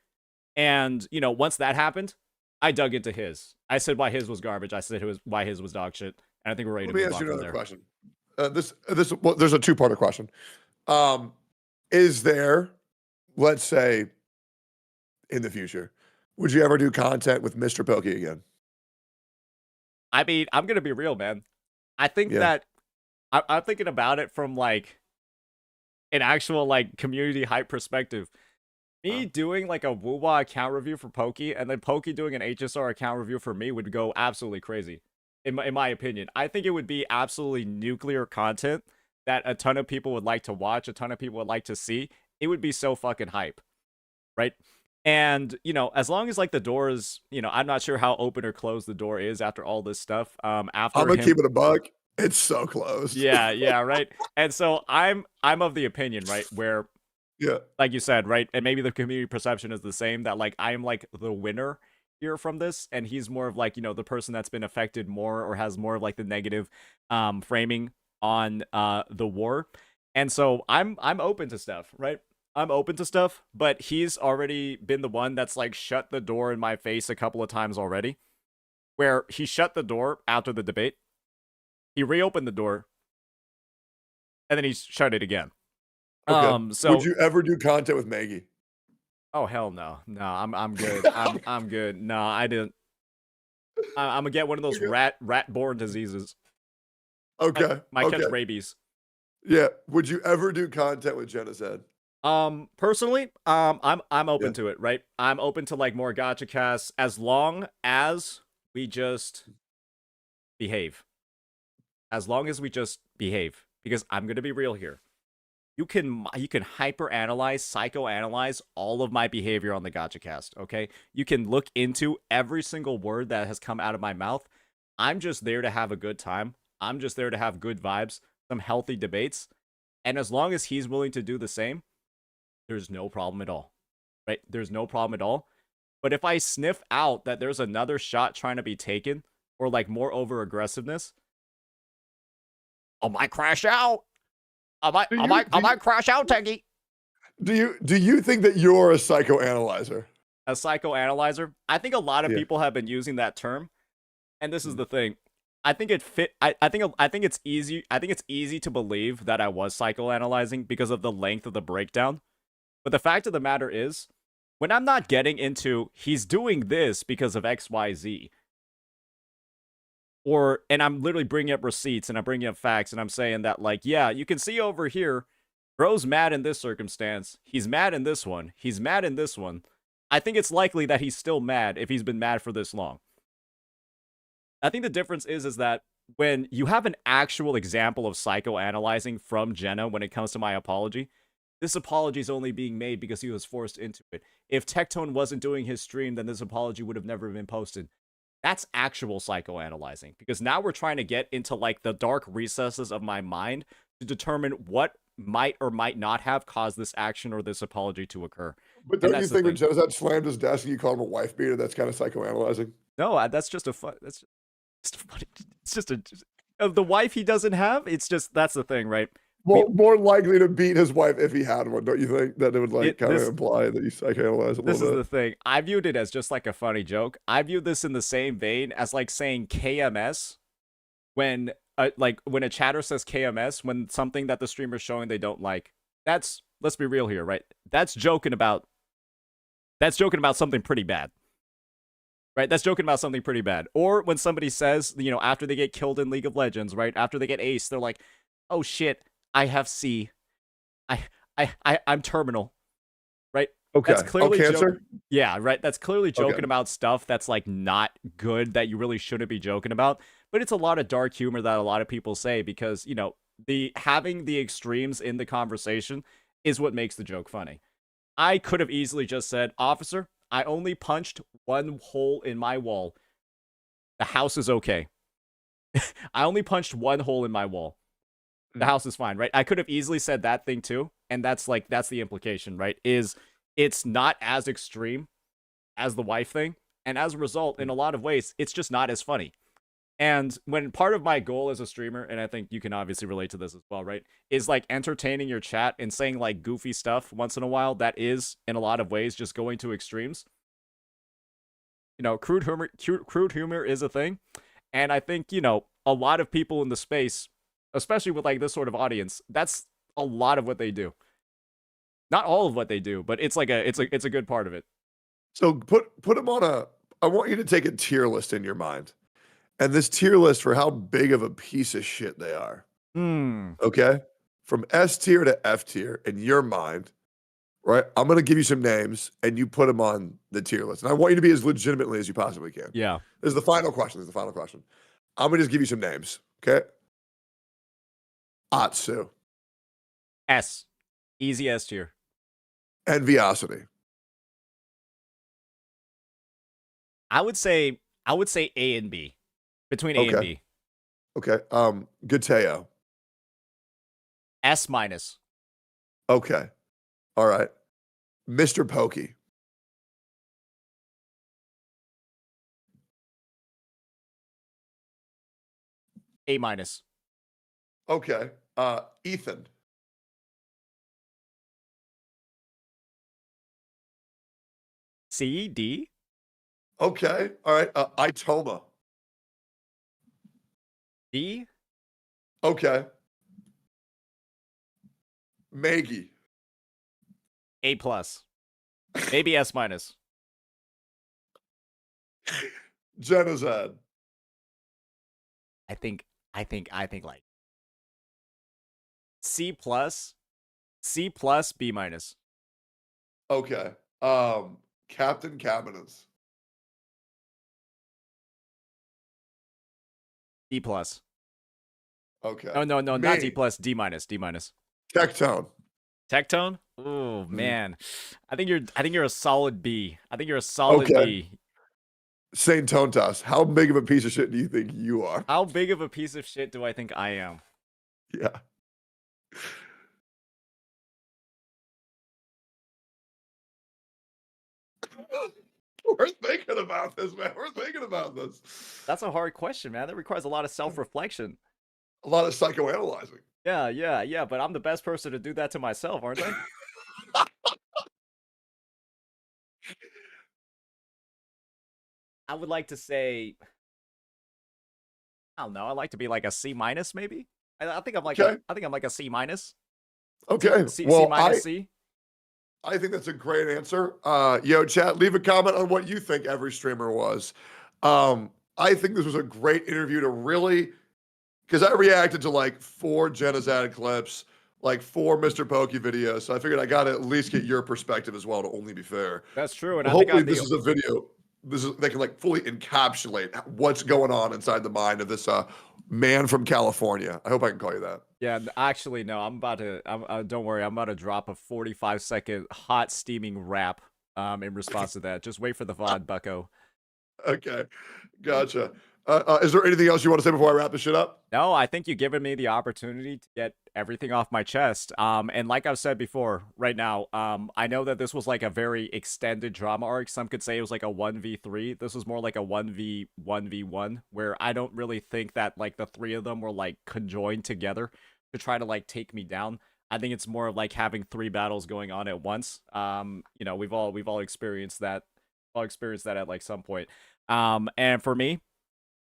And, you know, once that happened, I dug into his. I said why his was garbage. I said why his was dog shit. And I think we're ready to move on from there. Let me ask you another question. Well, there's a two-parter question. Is there, let's say, in the future, would you ever do content with Mr. Pokey again? I mean, I'm going to be real, man. I think that I'm thinking about it from like an actual like community hype perspective. Me doing like a Wuwa account review for Pokey, and then Pokey doing an HSR account review for me would go absolutely crazy. In my opinion, I think it would be absolutely nuclear content that a ton of people would like to watch, a ton of people would like to see. It would be so fucking hype, right? And, you know, as long as like the door is, you know, I'm not sure how open or closed the door is after all this stuff. After I'm gonna keep it a buck. It's so closed. Yeah, right. And so I'm of the opinion, right, where, like you said, right, and maybe the community perception is the same, that like I'm like the winner here from this, and he's more of like, you know, the person that's been affected more or has more of like the negative framing on the war. And so I'm open to stuff, right? I'm open to stuff, but he's already been the one that's like shut the door in my face a couple of times already, where he shut the door after the debate, he reopened the door, and then he shut it again. Okay. So would you ever do content with Maggie? Oh hell no. No, I'm good. I'm good. No, I didn't. I'm gonna get one of those rat-borne diseases. Okay. Might catch rabies. Yeah. Would you ever do content with Jenna Zed? Personally, I'm open to it, right? I'm open to like more gacha casts as long as we just behave. As long as we just behave. Because I'm gonna be real here. You can hyper-analyze, psychoanalyze all of my behavior on the gacha cast, okay? You can look into every single word that has come out of my mouth. I'm just there to have a good time. I'm just there to have good vibes, some healthy debates. And as long as he's willing to do the same, there's no problem at all, right? There's no problem at all. But if I sniff out that there's another shot trying to be taken, or like more over-aggressiveness, I might crash out. I might crash out, Teggy. Do you think that you're a psychoanalyzer? A psychoanalyzer? I think a lot of people have been using that term, and this is the thing. I think it fit. I think it's easy. I think it's easy to believe that I was psychoanalyzing because of the length of the breakdown. But the fact of the matter is, when I'm not getting into he's doing this because of X, Y, Z, and I'm literally bringing up receipts and I'm bringing up facts and I'm saying that, like, yeah, you can see over here, bro's mad in this circumstance. He's mad in this one. He's mad in this one. I think it's likely that he's still mad if he's been mad for this long. I think the difference is that when you have an actual example of psychoanalyzing from Jenna when it comes to my apology, this apology is only being made because he was forced into it. If Tectone wasn't doing his stream, then this apology would have never been posted. That's actual psychoanalyzing, because now we're trying to get into like the dark recesses of my mind to determine what might or might not have caused this action or this apology to occur. But don't you think when Jenna slammed his desk and you called him a wife beater, that's kind of psychoanalyzing? No, that's just a fun. That's just funny. It's just the wife he doesn't have. It's just, that's the thing, right? More likely to beat his wife if he had one, don't you think? That it would like kind of imply that you psychoanalyze a little bit. This is the thing. I viewed it as just like a funny joke. I viewed this in the same vein as like saying KMS when a chatter says KMS when something that the streamer's showing they don't like. That's, let's be real here, right? That's joking about That's joking about something pretty bad. Right? That's joking about something pretty bad. Or when somebody says, you know, after they get killed in League of Legends, right? After they get ace, they're like, oh shit, I have C. I'm terminal. Right? Okay. That's clearly cancer? Yeah, right. That's clearly joking Okay. about stuff that's like not good that you really shouldn't be joking about. But it's a lot of dark humor that a lot of people say because, you know, having the extremes in the conversation is what makes the joke funny. I could have easily just said, officer, I only punched one hole in my wall. The house is okay. I only punched one hole in my wall. The house is fine, right? I could have easily said that thing too. And that's the implication, right? Is it's not as extreme as the wife thing. And as a result, in a lot of ways, it's just not as funny. And when part of my goal as a streamer, and I think you can obviously relate to this as well, right, is like entertaining your chat and saying like goofy stuff once in a while, that is, in a lot of ways, just going to extremes. You know, crude humor is a thing. And I think, you know, a lot of people in the space, especially with like this sort of audience, that's a lot of what they do. Not all of what they do, but it's like it's a good part of it. So put them on I want you to take a tier list in your mind. And this tier list for how big of a piece of shit they are. Okay? From S tier to F tier in your mind, right? I'm going to give you some names and you put them on the tier list. And I want you to be as legitimately as you possibly can. Yeah. This is the final question. I'm going to just give you some names. Okay? Atsu. S. Easy S tier. Enviosity. I would say A and B. Between A and B. Okay. Guteo. S minus. Okay. All right. Mr. Pokey. A minus. Okay. Ethan. C, D. Okay. All right. Itoma. D. Okay. Maggie. A plus. Maybe S minus. Genozad. I think like C plus, B minus. Okay. Captain Cabinets. D plus. Okay. No, not D plus, D minus. Tectone. Tectone? Oh man. I think you're a solid B. I think you're a solid B. Saint Tontas. How big of a piece of shit do you think you are? How big of a piece of shit do I think I am? Yeah. We're thinking about this, man. We're thinking about this. That's a hard question, man. That requires a lot of self-reflection. A lot of psychoanalyzing. Yeah. But I'm the best person to do that to myself, aren't I? I would like to say, I don't know. I'd like to be like a C minus, maybe. I think I'm like a C minus. Okay. C well, minus C. I think that's a great answer. Yo, chat, leave a comment on what you think every streamer was. I think this was a great interview to really, because I reacted to like 4 Genocide clips, like 4 Mr. Pokey videos. So I figured I got to at least get your perspective as well, to only be fair. That's true. And hopefully this is a video. They can like fully encapsulate what's going on inside the mind of this man from California. I hope I can call you that. Yeah, actually, no. Don't worry. I'm about to drop a 45-second hot steaming rap in response to that. Just wait for the VOD, bucko. Okay, gotcha. Is there anything else you want to say before I wrap this shit up? No, I think you've given me the opportunity to get everything off my chest. And like I've said before, right now, I know that this was like a very extended drama arc. Some could say it was like a 1v3. This was more like a 1v1v1, where I don't really think that like the 3 of them were like conjoined together to try to like take me down. I think it's more of like having 3 battles going on at once. You know, we've all experienced that. All experienced that at like some point. And for me,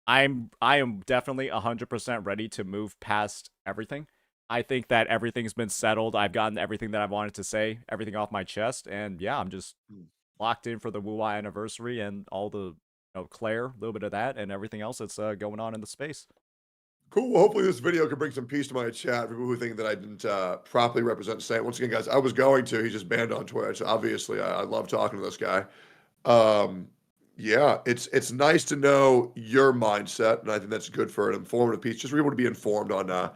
I am definitely 100% ready to move past everything. I think that everything's been settled. I've gotten everything that I wanted to say, everything off my chest, and yeah, I'm just locked in for the Wuwa anniversary and all the Claire, a little bit of that, and everything else that's going on in the space. Cool. Well, hopefully this video can bring some peace to my chat for people who think that I didn't properly represent Saint. Once again, guys, I was going to. He's just banned on Twitch. Obviously, I love talking to this guy. Yeah, it's nice to know your mindset, and I think that's good for an informative piece. Just for people to be informed on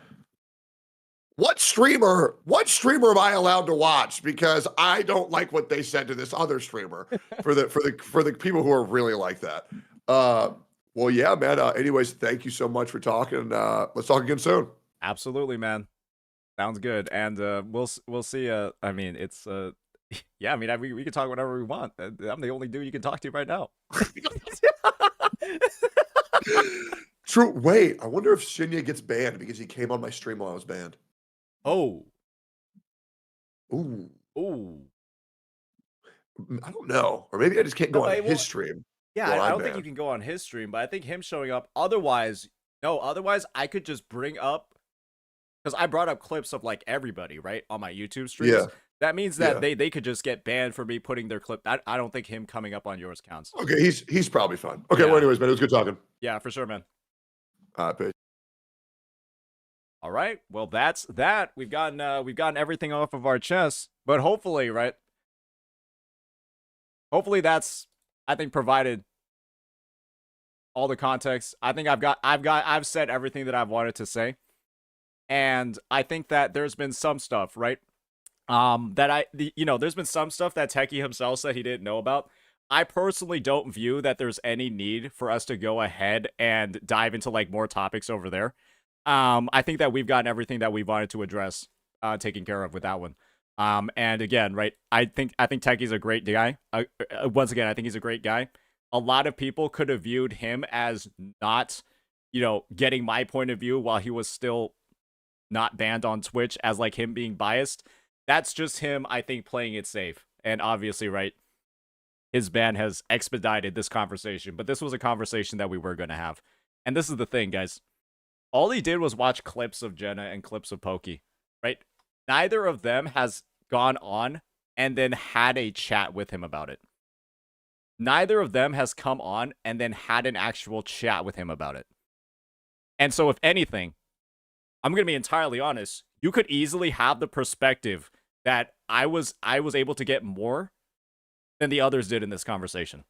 what streamer am I allowed to watch? Because I don't like what they said to this other streamer. for the people who are really like that. Well, yeah, man. Anyways, thank you so much for talking. Let's talk again soon. Absolutely, man. Sounds good. And we'll see. I mean, it's yeah. I mean, we can talk whatever we want. I'm the only dude you can talk to right now. True. Wait, I wonder if Shinya gets banned because he came on my stream while I was banned. Oh. Ooh. Ooh. I don't know. Or maybe I just can't go on his stream. Yeah, I don't think you can go on his stream, but I think him showing up. Otherwise, I could just bring up, because I brought up clips of like everybody, right, on my YouTube streams. Yeah. That means that they could just get banned for me putting their clip. I don't think him coming up on yours counts. Okay, he's probably fine. Okay, well, anyways, man, it was good talking. Yeah, for sure, man. Peace. All right, well, that's that. We've gotten everything off of our chest, but hopefully, right? Hopefully that's, I think, provided all the context. I think I've said everything that I've wanted to say. And I think that there's been some stuff, right? There's been some stuff that Techie himself said he didn't know about. I personally don't view that there's any need for us to go ahead and dive into like more topics over there. I think that we've gotten everything that we wanted to address taken care of with that one. And again, right, I think Techie's a great guy. Once again, I think he's a great guy. A lot of people could have viewed him as not, getting my point of view while he was still not banned on Twitch, as like him being biased. That's just him, I think, playing it safe. And obviously, right, his ban has expedited this conversation. But this was a conversation that we were going to have. And this is the thing, guys. All he did was watch clips of Jenna and clips of Pokey, right? Neither of them has gone on and then had a chat with him about it. Neither of them has come on and then had an actual chat with him about it. And so, if anything, I'm going to be entirely honest, you could easily have the perspective that I was able to get more than the others did in this conversation.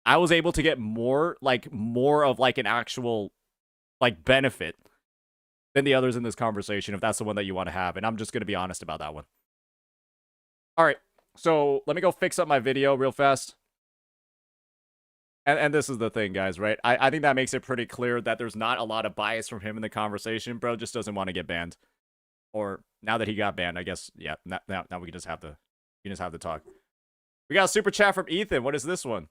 I was able to get more of like an actual like benefit than the others in this conversation, if that's the one that you want to have. And I'm just going to be honest about that one. All right, so let me go fix up my video real fast. And this is the thing, guys, right? I think that makes it pretty clear that there's not a lot of bias from him in the conversation. Bro just doesn't want to get banned. Or now that he got banned, I guess, yeah, now we can just have to talk. We got a super chat from Ethan. What is this one?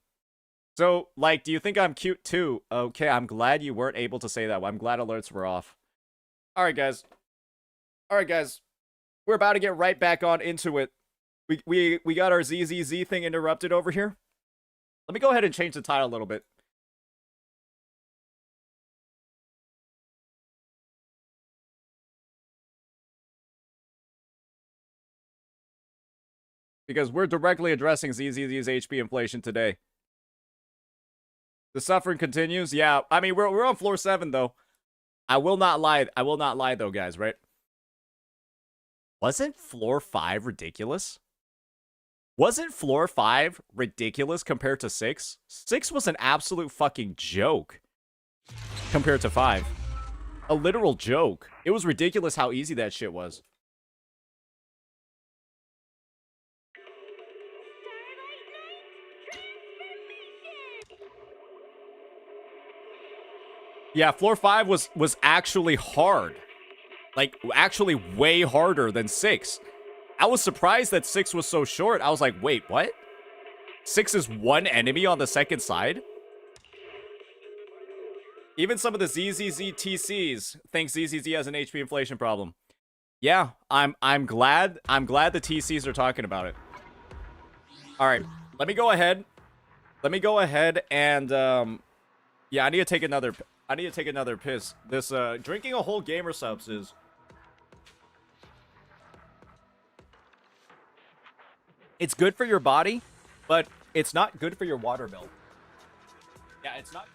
So, like, do you think I'm cute too? Okay, I'm glad you weren't able to say that. I'm glad alerts were off. All right, guys. We're about to get right back on into it. We got our Zzz's thing interrupted over here. Let me go ahead and change the title a little bit. Because we're directly addressing Zzz's HP inflation today. The suffering continues. Yeah, I mean, we're on floor 7, though. I will not lie, though, guys, right? Wasn't floor 5 ridiculous? Wasn't floor 5 ridiculous compared to 6? 6 was an absolute fucking joke compared to 5. A literal joke. It was ridiculous how easy that shit was. Yeah, floor 5 was actually hard. Like, actually way harder than 6. I was surprised that 6 was so short. I was like, wait, what? 6 is one enemy on the second side? Even some of the Zzz's TCs think Zzz has an HP inflation problem. Yeah, I'm glad the TCs are talking about it. All right, let me go ahead and yeah, I need to take another piss. This drinking a whole gamer subs is it's good for your body, but it's not good for your water bill. Yeah, it's not.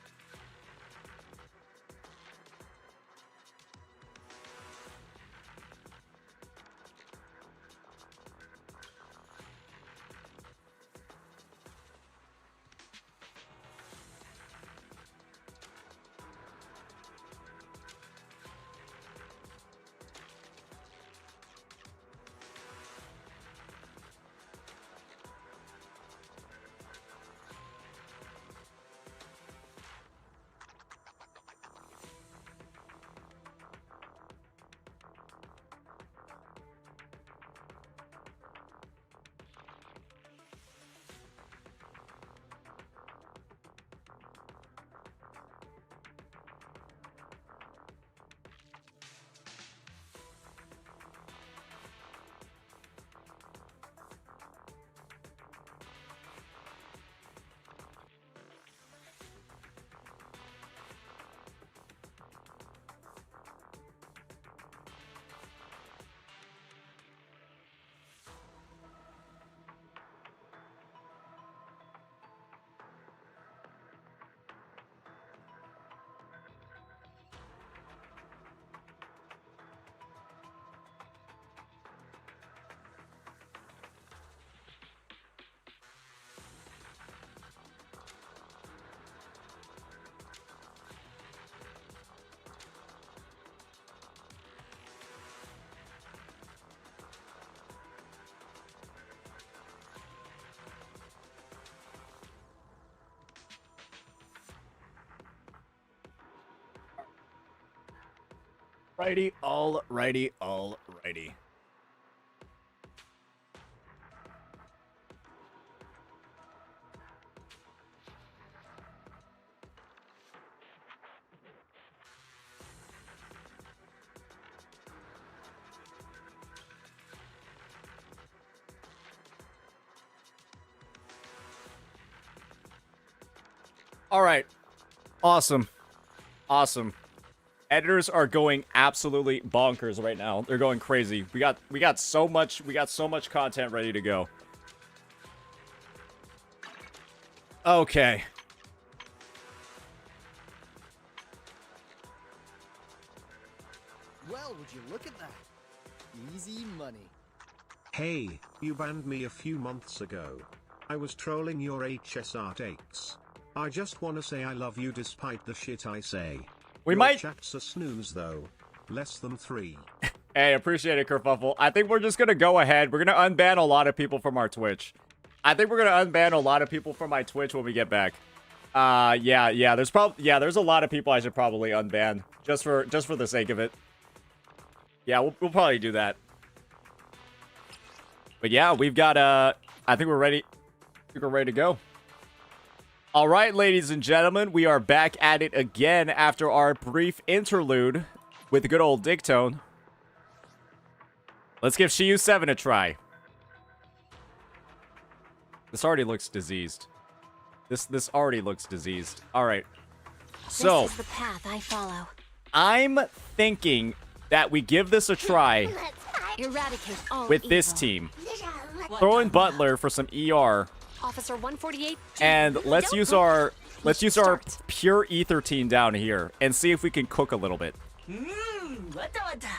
Righty, alrighty, alrighty. All right. Awesome. Awesome. Editors are going absolutely bonkers right now. They're going crazy. We got so much content ready to go. Okay. Well, would you look at that? Easy money. Hey, you banned me a few months ago. I was trolling your HSR takes. I just wanna say I love you despite the shit I say. We Your might chat's a snooze though. Less than 3. Hey, appreciate it, Kerfuffle. I think we're just gonna go ahead. We're gonna unban a lot of people from our Twitch. I think we're gonna unban a lot of people from my Twitch when we get back. Yeah. There's a lot of people I should probably unban just for the sake of it. Yeah, we'll probably do that. But yeah, we've got I think we're ready. I think we're ready to go. All right, ladies and gentlemen, we are back at it again after our brief interlude with the good old Tectone. Let's give Shiyu 7 a try. This already looks diseased. This already looks diseased. All right. So, this is the path I follow. I'm thinking that we give this a try Eradicate all with this evil. team. Throw in Butler for some ER. Officer 148. And let's use our pure ether team down here and see if we can cook a little bit.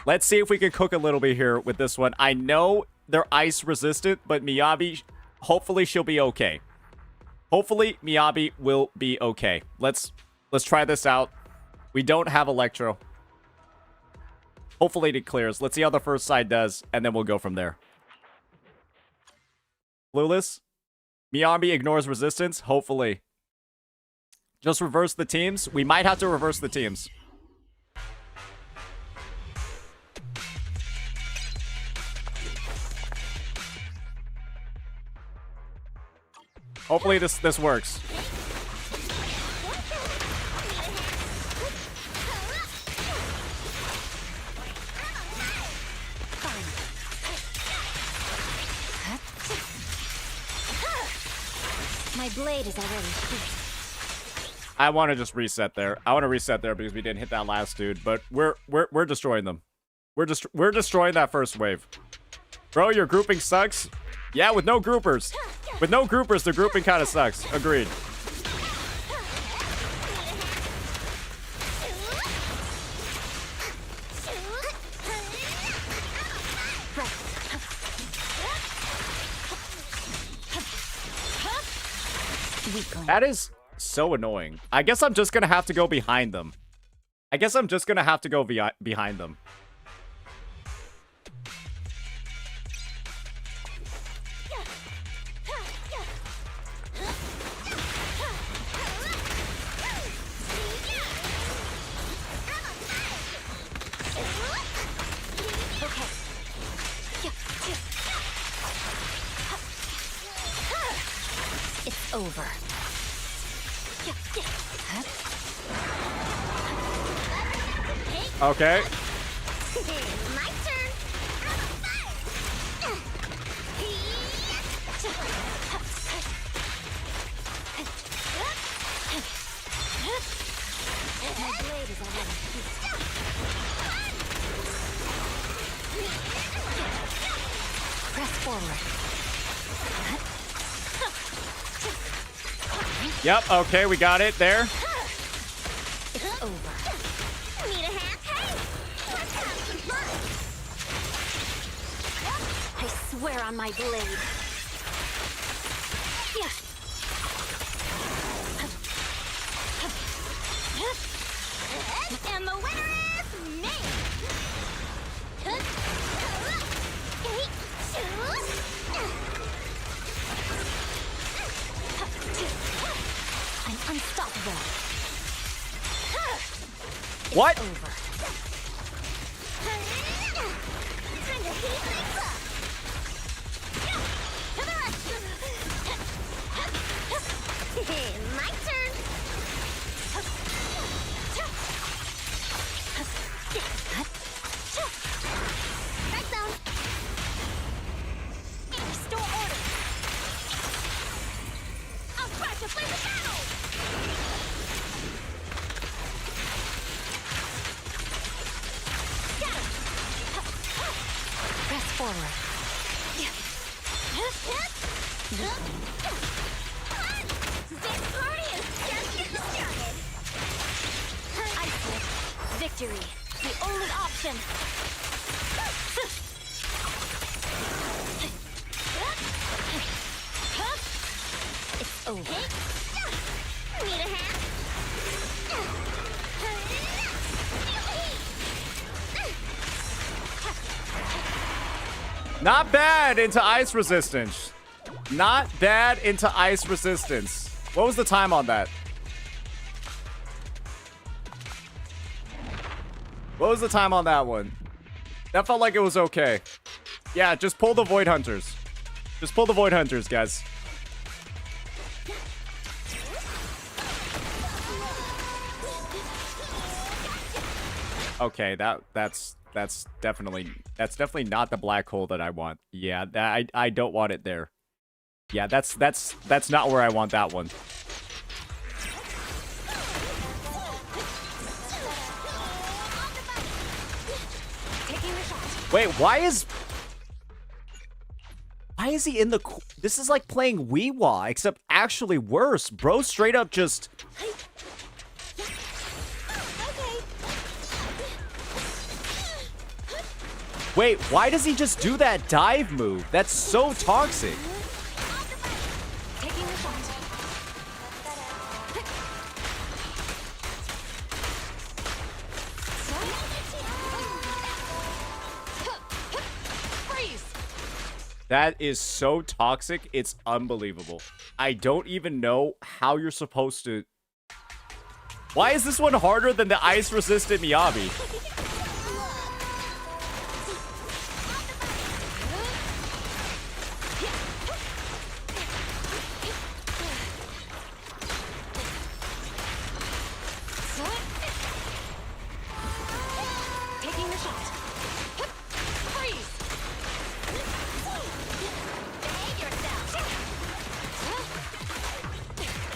Let's see if we can cook a little bit here with this one. I know they're ice resistant, but Miyabi, hopefully she'll be okay. Hopefully Miyabi will be okay. Let's try this out. We don't have Electro. Hopefully it clears. Let's see how the first side does, and then we'll go from there. Clueless. Miyabi ignores resistance. Hopefully. Just reverse the teams. We might have to reverse the teams. Hopefully this works. My blade is already here. I want to just reset there. I want to reset there because we didn't hit that last dude, but we're destroying them. We're destroying that first wave. Bro, your grouping sucks. Yeah, with no groupers. With no groupers, the grouping kind of sucks. Agreed. That is so annoying. I guess I'm just gonna have to go behind them. Behind them. It's over. Okay. My turn. My blade is already press forward. Yep, okay, we got it there. It's over. Need a hand? Hey! Let's have some fun! I swear on my blade. Yeah. And the winner is me! I'm unstoppable. What? Time to heat things up. My turn. Red zone. Restore order. I'll try to play the battle. Press forward. This party is just getting started. Ice Whip. Victory. The only option. It's over. Need a hand? Not bad into ice resistance. Not bad into ice resistance. What was the time on that? What was the time on that one? That felt like it was okay. Yeah, just pull the Void Hunters. Just pull the Void Hunters, guys. Okay, that's definitely not the black hole that I want. Yeah, I don't want it there. Yeah, that's not where I want that one. Wait, why is he in the... This is like playing Wuwa, except actually worse. Bro straight up just... Wait, why does he just do that dive move? That's so toxic. That is so toxic, it's unbelievable. I don't even know how you're supposed to... Why is this one harder than the ice-resistant Miyabi?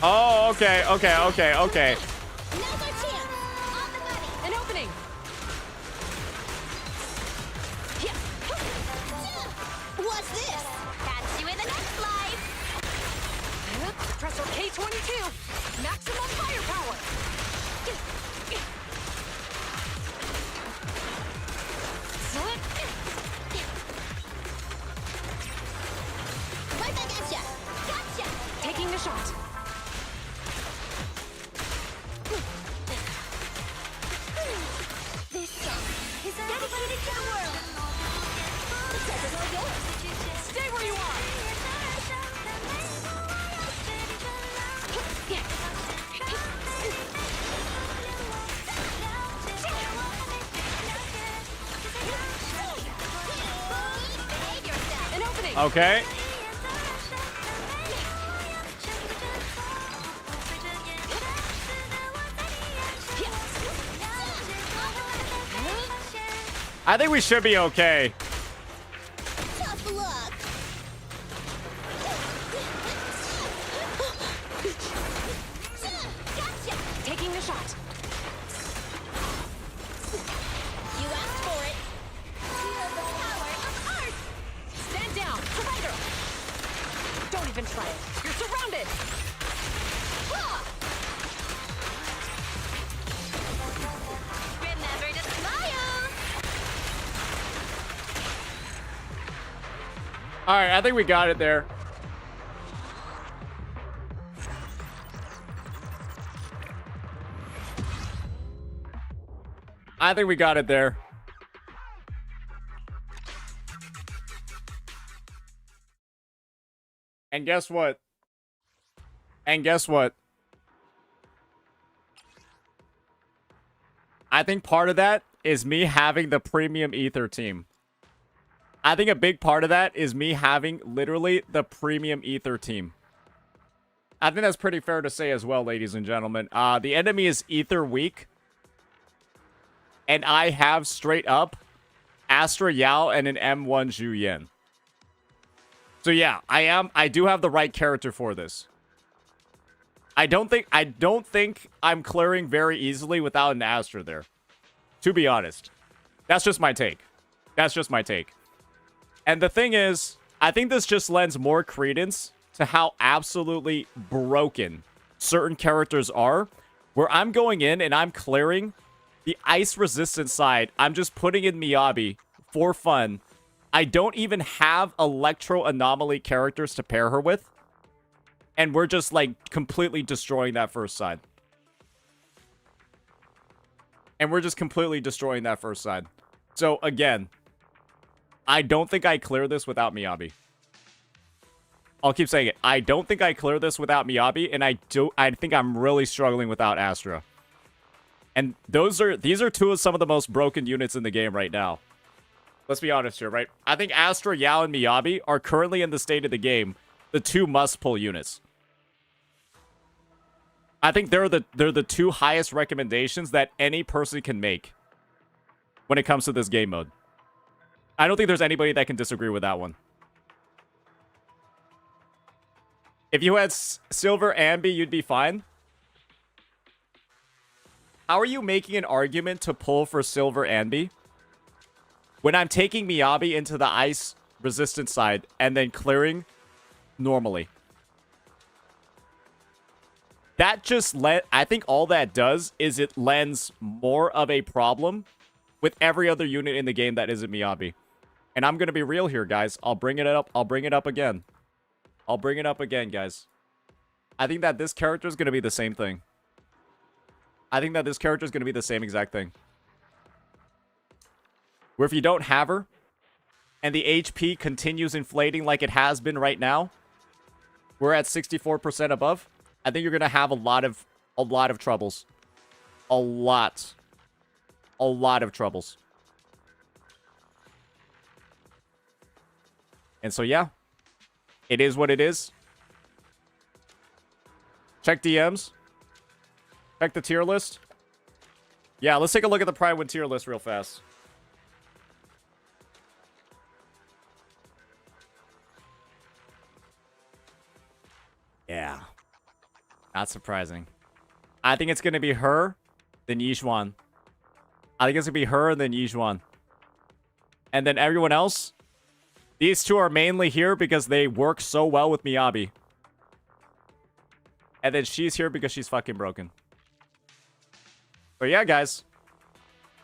Oh, okay. An opening. Enforcer K-22. Maximum firepower. Excellent. Right back at ya. Gotcha. Taking the shot. This song is dedicated to the world. The test is all yours. Stay where you are. An opening. Okay. I think we should be okay. Tough luck. Gotcha. Taking the shot. You asked for it. Feel the power of art. Stand down. Surrender. Don't even try it. You're surrounded. Remember to smile. All right, I think we got it there. I think we got it there. And guess what? And guess what? I think part of that is me having the premium ether team. I think a big part of that is me having literally the premium ether team. I think that's pretty fair to say as well, ladies and gentlemen. The enemy is ether weak. And I have straight up Astra Yao and an M1 Zhu Yan. So yeah, I do have the right character for this. I don't think I'm clearing very easily without an Astra there. To be honest. That's just my take. That's just my take. And the thing is, I think this just lends more credence to how absolutely broken certain characters are, where I'm going in and I'm clearing the ice resistant side. I'm just putting in Miyabi for fun. I don't even have electro anomaly characters to pair her with. And we're just like completely destroying that first side. And we're just completely destroying that first side. So again, I don't think I clear this without Miyabi. I'll keep saying it. I don't think I clear this without Miyabi, and I think I'm really struggling without Astra. And these are two of some of the most broken units in the game right now. Let's be honest here, right? I think Astra, Yao, and Miyabi are currently in the state of the game the two must-pull units. I think they're the two highest recommendations that any person can make when it comes to this game mode. I don't think there's anybody that can disagree with that one. If you had Silver Ambi, you'd be fine. How are you making an argument to pull for Silver Ambi when I'm taking Miyabi into the ice resistant side and then clearing normally? That just I think all that does is it lends more of a problem with every other unit in the game that isn't Miyabi. And I'm going to be real here, guys. I'll bring it up. I'll bring it up again. I'll bring it up again, guys. I think that this character is going to be the same thing. I think that this character is going to be the same exact thing. Where if you don't have her, and the HP continues inflating like it has been right now, we're at 64% above, I think you're going to have a lot of troubles. A lot of troubles. And so, yeah. It is what it is. Check DMs. Check the tier list. Yeah, let's take a look at the Pride Win tier list real fast. Yeah. Not surprising. I think it's going to be her, then Yixuan. I think it's going to be her, and then Yixuan. And then everyone else, these two are mainly here because they work so well with Miyabi. And then she's here because she's fucking broken. But yeah, guys.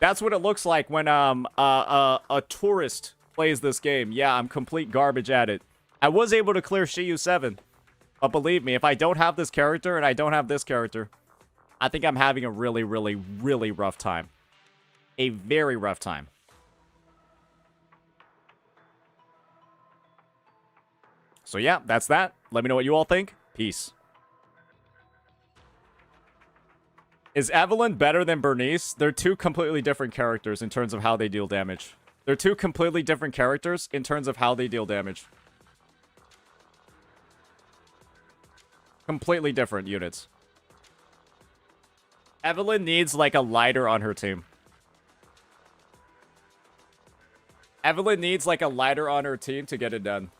That's what it looks like when a tourist plays this game. Yeah, I'm complete garbage at it. I was able to clear Shiyu 7. But believe me, if I don't have this character and I don't have this character, I think I'm having a really, really, really rough time. A very rough time. So yeah, that's that. Let me know what you all think. Peace. Is Evelyn better than Bernice? They're two completely different characters in terms of how they deal damage. They're two completely different characters in terms of how they deal damage. Completely different units. Evelyn needs like a lighter on her team. Evelyn needs like a lighter on her team to get it done.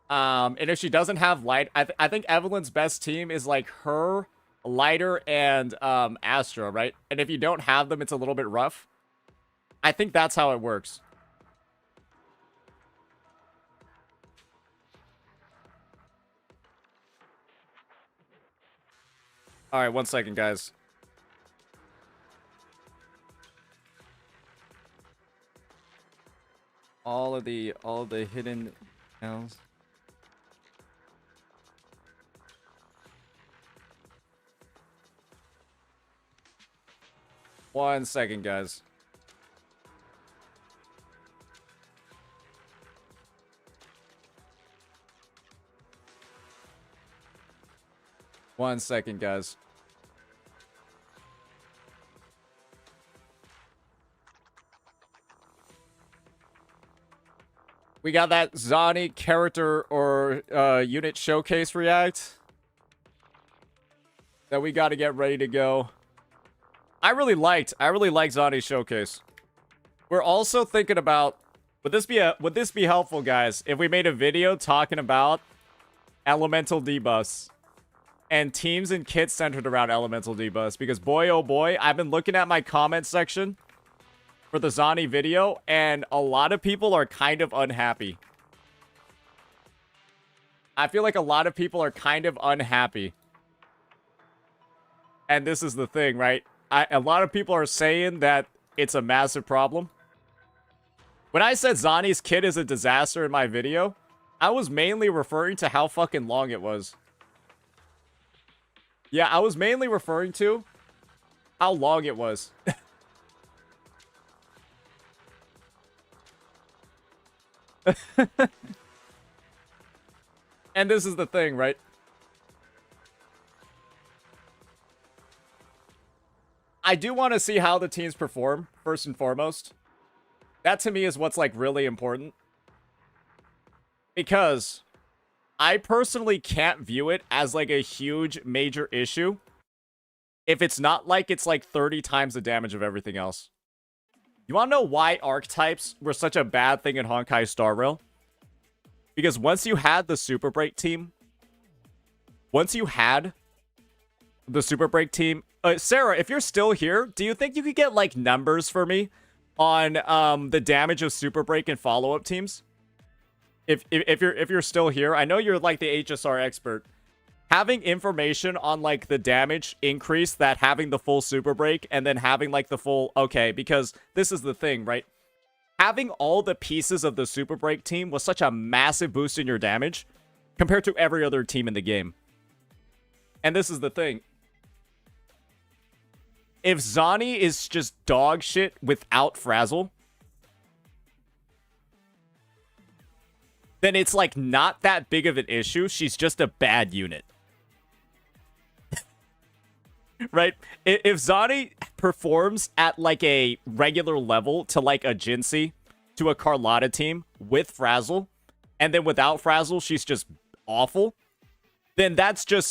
And if she doesn't have light, I think Evelyn's best team is like her, Lighter, and Astra, right? And if you don't have them, it's a little bit rough. I think that's how it works. All right, 1 second, guys. All of the hidden L's. One second, guys. One second, guys. We got that Zani character or unit showcase react that we got to get ready to go. I really liked Zani's showcase. We're also thinking about, would this be helpful, guys, if we made a video talking about elemental debuffs and teams and kits centered around elemental debuffs? Because boy, oh boy, I've been looking at my comment section for the Zani video, and a lot of people are kind of unhappy. I feel like a lot of people are kind of unhappy. And this is the thing, right? A lot of people are saying that it's a massive problem. When I said Zani's kit is a disaster in my video, I was mainly referring to how fucking long it was. Yeah, I was mainly referring to how long it was. And this is the thing, right? I do want to see how the teams perform, first and foremost. That to me is what's like really important. Because I personally can't view it as like a huge major issue if it's not like it's like 30 times the damage of everything else. You want to know why archetypes were such a bad thing in Honkai Star Rail? Because once you had the Super Break team, Sarah, if you're still here, do you think you could get like numbers for me on the damage of Super Break and follow-up teams? If you're still here, I know you're like the HSR expert. Having information on like the damage increase that having the full Super Break and then having like the full, okay, because this is the thing, right? Having all the pieces of the Super Break team was such a massive boost in your damage compared to every other team in the game. And this is the thing. If Zani is just dog shit without Frazzle, then it's like not that big of an issue. She's just a bad unit. Right? If Zani performs at like a regular level to like a Jinsei, to a Carlotta team with Frazzle, and then without Frazzle, she's just awful, then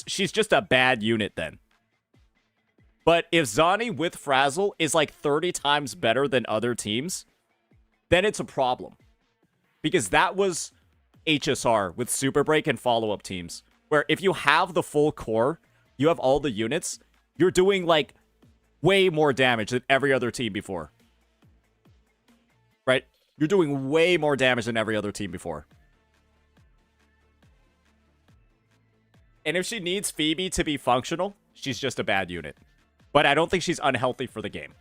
she's just a bad unit then. But if Zani with Frazzle is like 30 times better than other teams, then it's a problem. Because that was HSR with Super Break and follow-up teams. Where if you have the full core, you have all the units, you're doing like way more damage than every other team before. Right? You're doing way more damage than every other team before. And if she needs Phoebe to be functional, she's just a bad unit. But I don't think she's unhealthy for the game.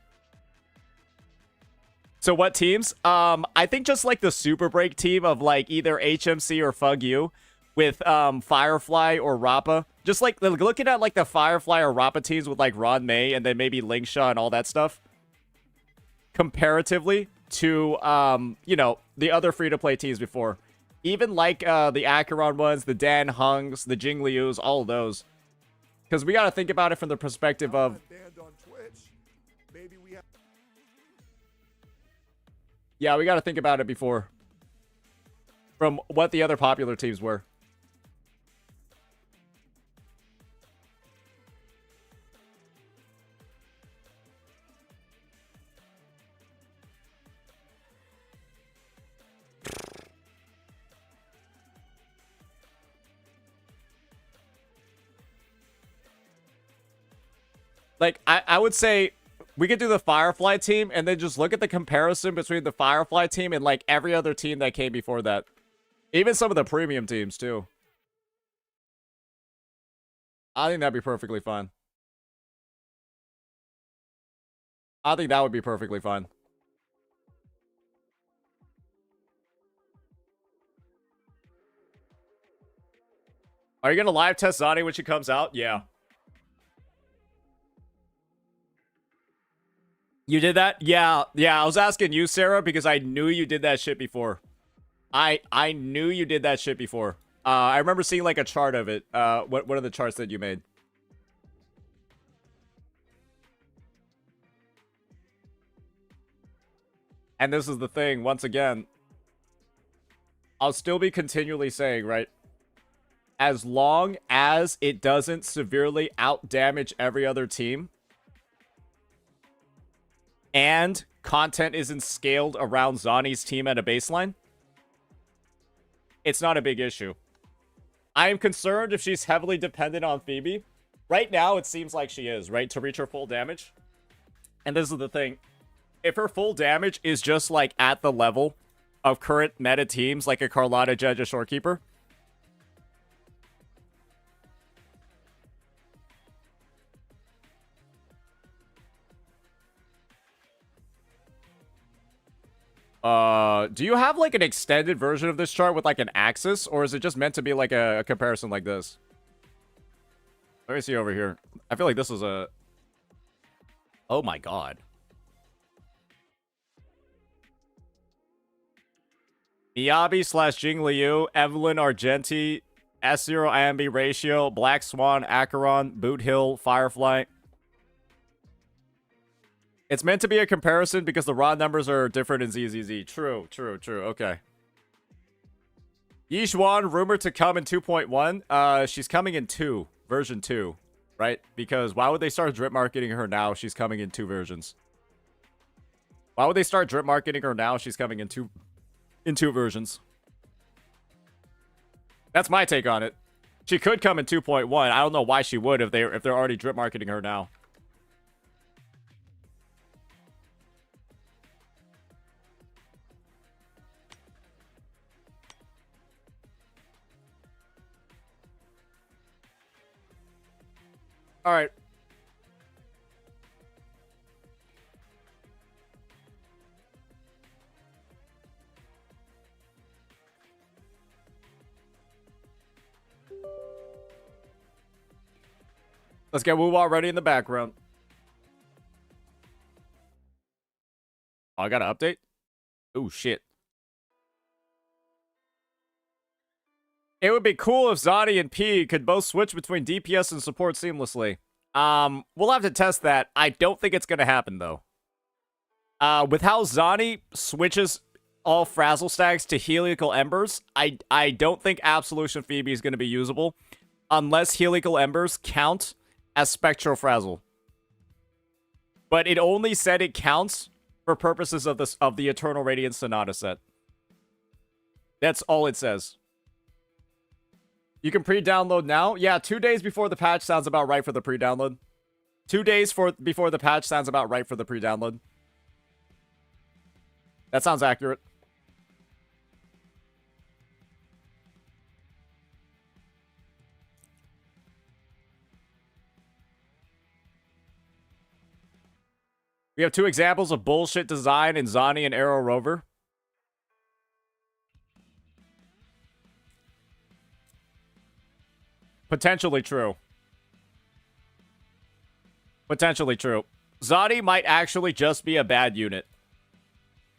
So what teams? I think just like the Super Break team of like either HMC or Fug You with Firefly or Rappa. Just like looking at like the Firefly or Rappa teams with like Ron May and then maybe Lingshaw and all that stuff. Comparatively to, you know, the other free-to-play teams before. Even like the Acheron ones, the Dan Hungs, the Jing Lius, all of those. Because we got to think about it from the perspective of... Yeah, we got to think about it before. From what the other popular teams were. Like, I would say we could do the Firefly team and then just look at the comparison between the Firefly team and, like, every other team that came before that. Even some of the premium teams, too. I think that'd be perfectly fine. I think that would be perfectly fine. Are you going to live test Zani when she comes out? Yeah. You did that? Yeah. I was asking you, Sarah, because I knew you did that shit before. I knew you did that shit before. I remember seeing like a chart of it. What are the charts that you made? And this is the thing, once again, I'll still be continually saying, right? As long as it doesn't severely out-damage every other team, and content isn't scaled around Zani's team at a baseline, it's not a big issue. I am concerned if she's heavily dependent on Phoebe. Right now, it seems like she is, right? To reach her full damage. And this is the thing. If her full damage is just, like, at the level of current meta teams, like a Carlotta, Judge, a Shorekeeper, do you have like an extended version of this chart with like an axis, or is it just meant to be like a comparison like this? Let me see over here. I feel like this is a... Oh my god. Miyabi / Jing Liu, Evelyn Argenti, S0 IMB Ratio, Black Swan, Acheron, Boot Hill, Firefly. It's meant to be a comparison because the raw numbers are different in ZZZ. True. Okay. Yixuan, rumored to come in 2.1. She's coming in 2. Version 2. Right? Because why would they start drip marketing her now? She's coming in 2 versions. Why would they start drip marketing her now? She's coming in 2 versions. That's my take on it. She could come in 2.1. I don't know why she would if they're already drip marketing her now. All right. Let's get Wuwa ready in the background. Oh, I got an update? Oh, shit. It would be cool if Zani and P could both switch between DPS and support seamlessly. We'll have to test that. I don't think it's going to happen, though. With how Zani switches all Frazzle stacks to Helical Embers, I don't think Absolution Phoebe is going to be usable unless Helical Embers count as Spectral Frazzle. But it only said it counts for purposes of the Eternal Radiance Sonata set. That's all it says. You can pre-download now? Yeah, 2 days before the patch sounds about right for the pre-download. 2 days before the patch sounds about right for the pre-download. That sounds accurate. We have 2 examples of bullshit design in Zani and Arrow Rover. Potentially true. Potentially true. Zani might actually just be a bad unit.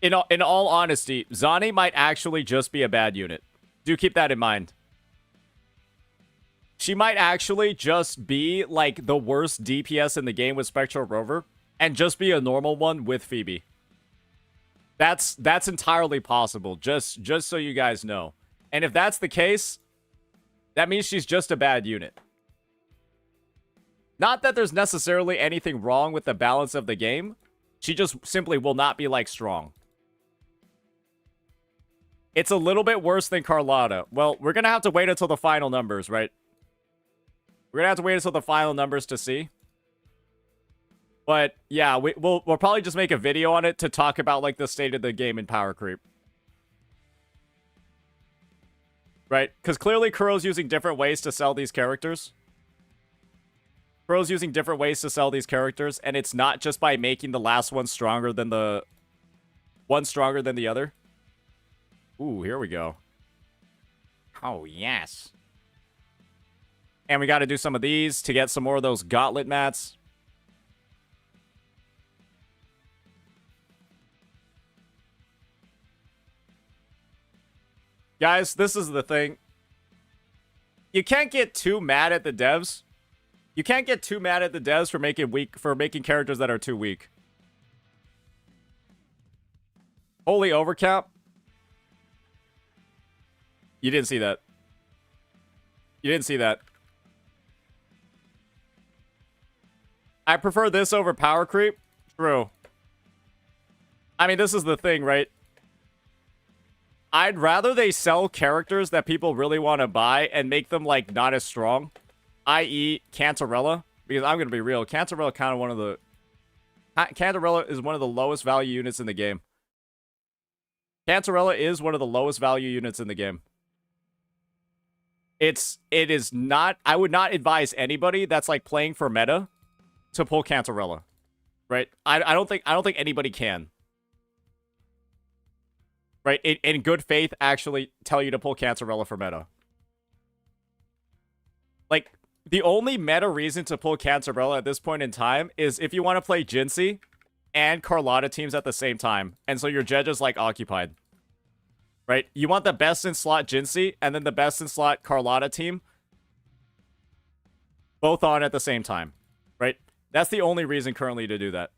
In all honesty, Zani might actually just be a bad unit. Do keep that in mind. She might actually just be, like, the worst DPS in the game with Spectral Rover, and just be a normal one with Phoebe. That's entirely possible, just so you guys know. And if that's the case, that means she's just a bad unit. Not that there's necessarily anything wrong with the balance of the game. She just simply will not be, like, strong. It's a little bit worse than Carlotta. Well, we're going to have to wait until the final numbers, right? We're going to have to wait until the final numbers to see. But, yeah, we'll probably just make a video on it to talk about, like, the state of the game in Power Creep. Right? Because clearly Kuro's using different ways to sell these characters. Kuro's using different ways to sell these characters, and it's not just by making the last one stronger than the... one stronger than the other. Ooh, here we go. Oh, yes. And we got to do some of these to get some more of those gauntlet mats. Guys, this is the thing. You can't get too mad at the devs. You can't get too mad at the devs for making characters that are too weak. Holy overcap. You didn't see that. You didn't see that. I prefer this over Power Creep. True. I mean, this is the thing, right? I'd rather they sell characters that people really want to buy and make them, like, not as strong. I.e. Cantarella. Because I'm going to be real. Cantarella kind of one of the... Cantarella is one of the lowest value units in the game. Cantarella is one of the lowest value units in the game. It is not... I would not advise anybody that's, like, playing for meta to pull Cantarella. Right? I don't think anybody can. Right? In good faith, actually tell you to pull Cantarella for meta. Like, the only meta reason to pull Cantarella at this point in time is if you want to play Jinxie and Carlotta teams at the same time. And so your Judge is, like, occupied. Right? You want the best in slot Jinxie and then the best in slot Carlotta team both on at the same time. Right? That's the only reason currently to do that.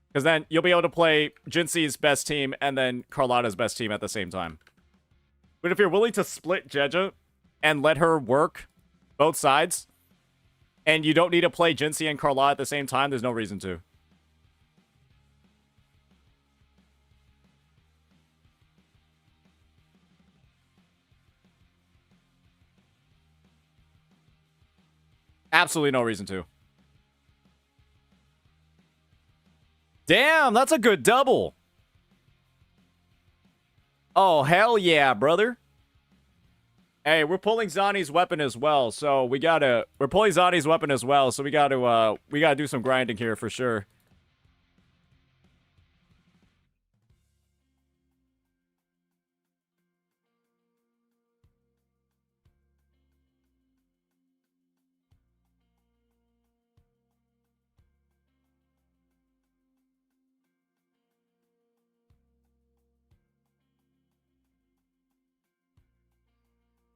Because then you'll be able to play Jinxie's best team and then Carlotta's best team at the same time. But if you're willing to split Jeja and let her work both sides, and you don't need to play Jinxie and Carlotta at the same time, there's no reason to. Absolutely no reason to. Damn, that's a good double. Oh, hell yeah, brother. Hey, we're pulling Zani's weapon as well, so we're pulling Zani's weapon as well, so we gotta do some grinding here for sure.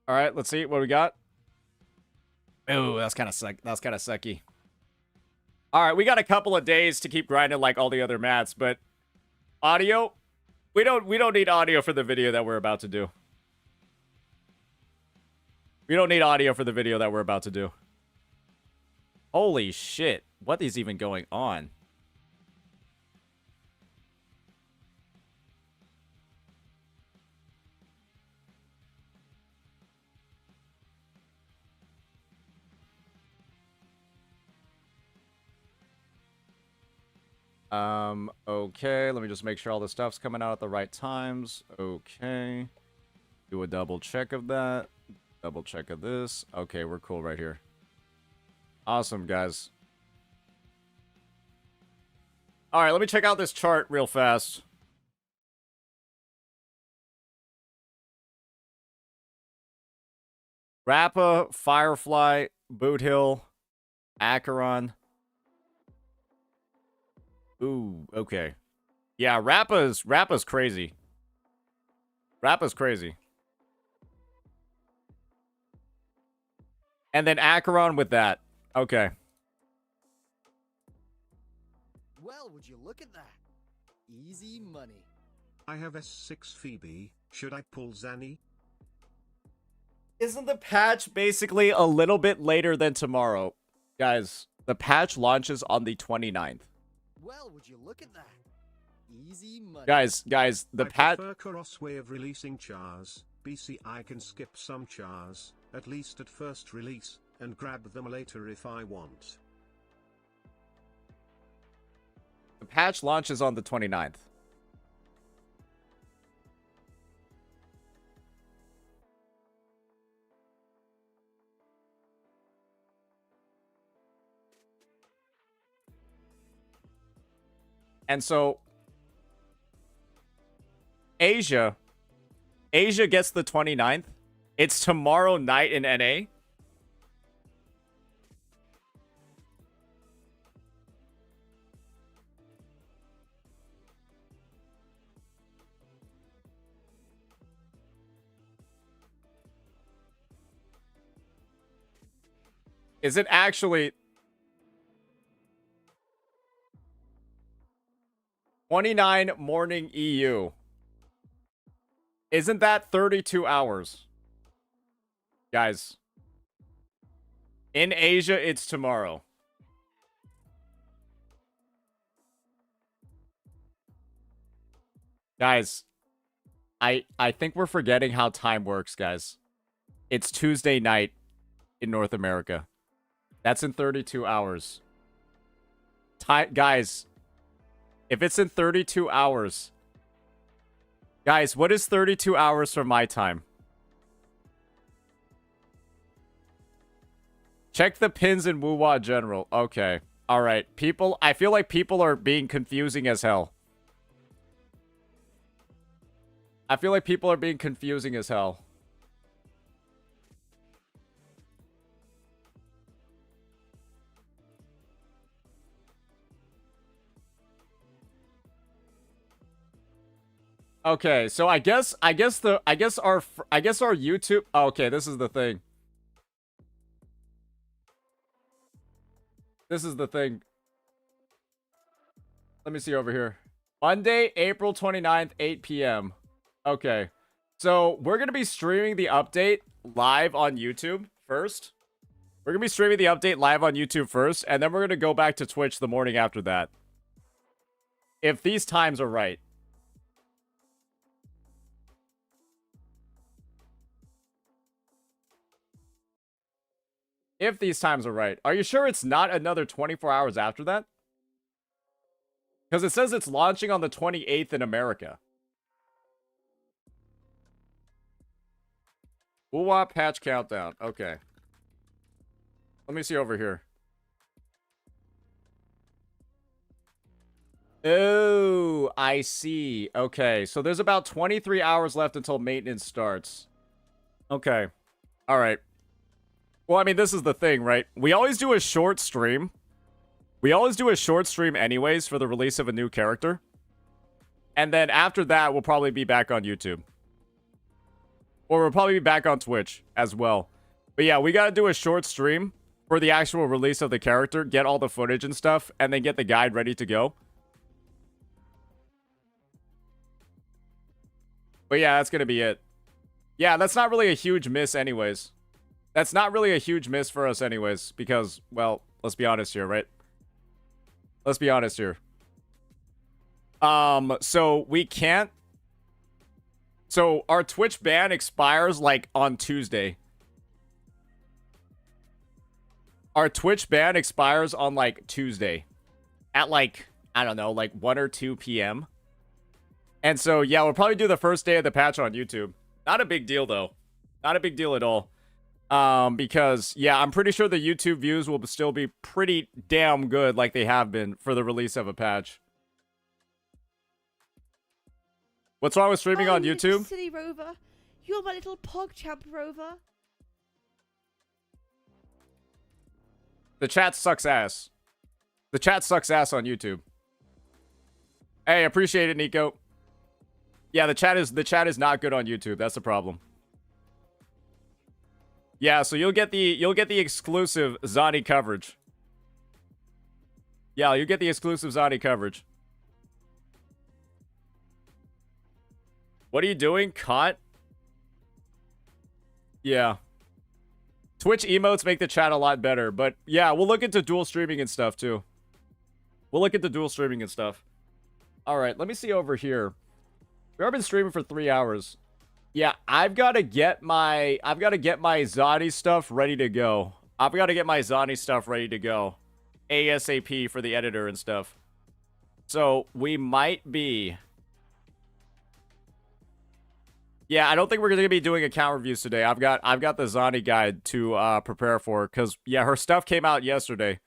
All right, let's see what we got. Oh, that's kind of sucky. All right, we got a couple of days to keep grinding like all the other mats, but audio, we don't need audio for the video that we're about to do. We don't need audio for the video that we're about to do. Holy shit, what is even going on? Okay, let me just make sure all the stuff's coming out at the right times. Okay. Do a double check of that. Double check of this. Okay, we're cool right here. Awesome, guys. All right, let me check out this chart real fast. Rappa, Firefly, Boot Hill, Acheron. Ooh, okay. Yeah, Rappa's crazy. Rappa's crazy. And then Acheron with that. Okay. Well, would you look at that? Easy money. I have S6 Phoebe. Should I pull Zani? Isn't the patch basically a little bit later than tomorrow? Guys, the patch launches on the 29th. Well, would you look at that? Easy money. Guys, the patch... I prefer Kurobot's way of releasing chars. BC I can skip some chars, at least at first release, and grab them later if I want. The patch launches on the 29th. And so Asia gets the 29th. It's tomorrow night in NA. Is it actually 29 morning EU? Isn't that 32 hours? Guys. In Asia, it's tomorrow. Guys, I think we're forgetting how time works, guys. It's Tuesday night in North America. That's in 32 hours. Guys, if it's in 32 hours... Guys, what is 32 hours from my time? Check the pins in Wuwa General. Okay. Alright. People, I feel like people are being confusing as hell. I feel like people are being confusing as hell. Okay, so I guess our YouTube. Oh, okay, this is the thing. This is the thing. Let me see over here. Monday, April 29th, 8 p.m. Okay. So, we're going to be streaming the update live on YouTube first. We're going to be streaming the update live on YouTube first, and then we're going to go back to Twitch the morning after that. If these times are right. If these times are right. Are you sure it's not another 24 hours after that? Because it says it's launching on the 28th in America. Wuwa patch countdown. Okay. Let me see over here. Oh, I see. Okay, so there's about 23 hours left until maintenance starts. Okay. All right. Well, I mean, this is the thing, right? We always do a short stream. We always do a short stream anyways for the release of a new character. And then after that, we'll probably be back on YouTube. Or we'll probably be back on Twitch as well. But yeah, we gotta do a short stream for the actual release of the character, get all the footage and stuff, and then get the guide ready to go. But yeah, that's gonna be it. Yeah, that's not really a huge miss anyways. That's not really a huge miss for us anyways, because, well, let's be honest here, right? Let's be honest here. So we can't... So our Twitch ban expires, like, on Tuesday. Our Twitch ban expires on, like, Tuesday. At, like, I don't know, like 1 or 2 p.m. And so, yeah, we'll probably do the first day of the patch on YouTube. Not a big deal, though. Not a big deal at all. Because, yeah, I'm pretty sure the YouTube views will still be pretty damn good like they have been for the release of a patch. What's wrong with streaming on you little YouTube? silly Rover. You're my little PogChamp Rover. The chat sucks ass. The chat sucks ass on YouTube. Hey, appreciate it, Nico. Yeah, the chat is not good on YouTube. That's the problem. Yeah, so you'll get the exclusive Zani coverage. Yeah, you get the exclusive Zani coverage. What are you doing? Caught? Yeah. Twitch emotes make the chat a lot better, but yeah, we'll look into dual streaming and stuff too. We'll look into dual streaming and stuff. All right, let me see over here. We've been streaming for 3 hours. Yeah, I've got to get my Zani stuff ready to go. I've got to get my Zani stuff ready to go. ASAP for the editor and stuff. So, we might be... Yeah, I don't think we're going to be doing account reviews today. I've got the Zani guide to prepare for, because, yeah, her stuff came out yesterday.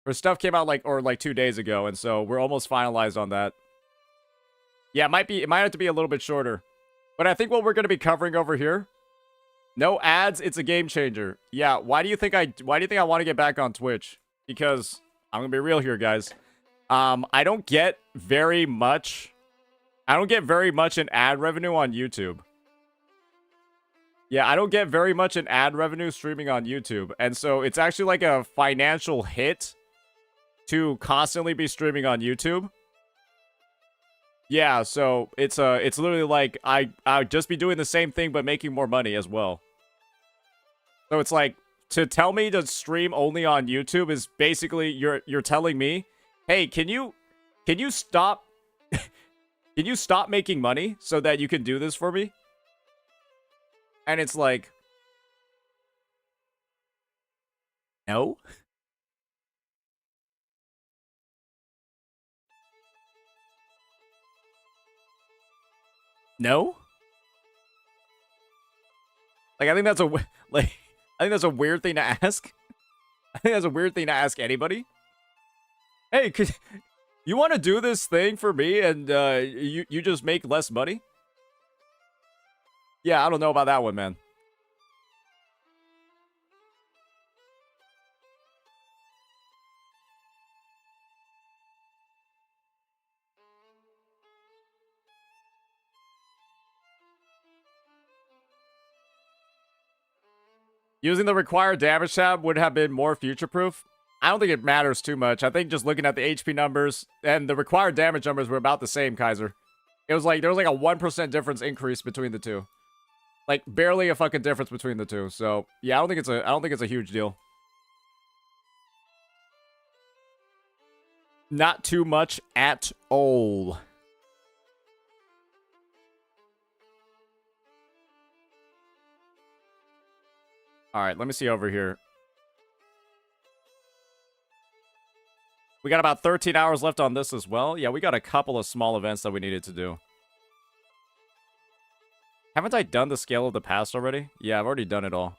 Her stuff came out like 2 days ago, and so we're almost finalized on that. Yeah, it might have to be a little bit shorter. But I think what we're going to be covering over here, no ads, it's a game changer. Yeah, why do you think I want to get back on Twitch? Because I'm going to be real here, guys. I don't get very much in ad revenue on YouTube. Yeah, I don't get very much in ad revenue streaming on YouTube. And so it's actually like a financial hit to constantly be streaming on YouTube. Yeah, so it's literally like I'd just be doing the same thing but making more money as well. So it's like, to tell me to stream only on YouTube is basically you're telling me, hey, can you stop can you stop making money so that you can do this for me? And it's like, no. No? Like, I think that's a weird thing to ask. I think that's a weird thing to ask anybody. Hey, you want to do this thing for me and you just make less money? Yeah, I don't know about that one, man. Using the required damage tab would have been more future-proof. I don't think it matters too much. I think just looking at the HP numbers and the required damage numbers were about the same, Kaiser. It was like, there was like a 1% difference increase between the two. Like, barely a fucking difference between the two. So, yeah, I don't think it's a huge deal. Not too much at all. All right, let me see over here. We got about 13 hours left on this as well. Yeah, we got a couple of small events that we needed to do. Haven't I done the Scale of the Past already? Yeah, I've already done it all.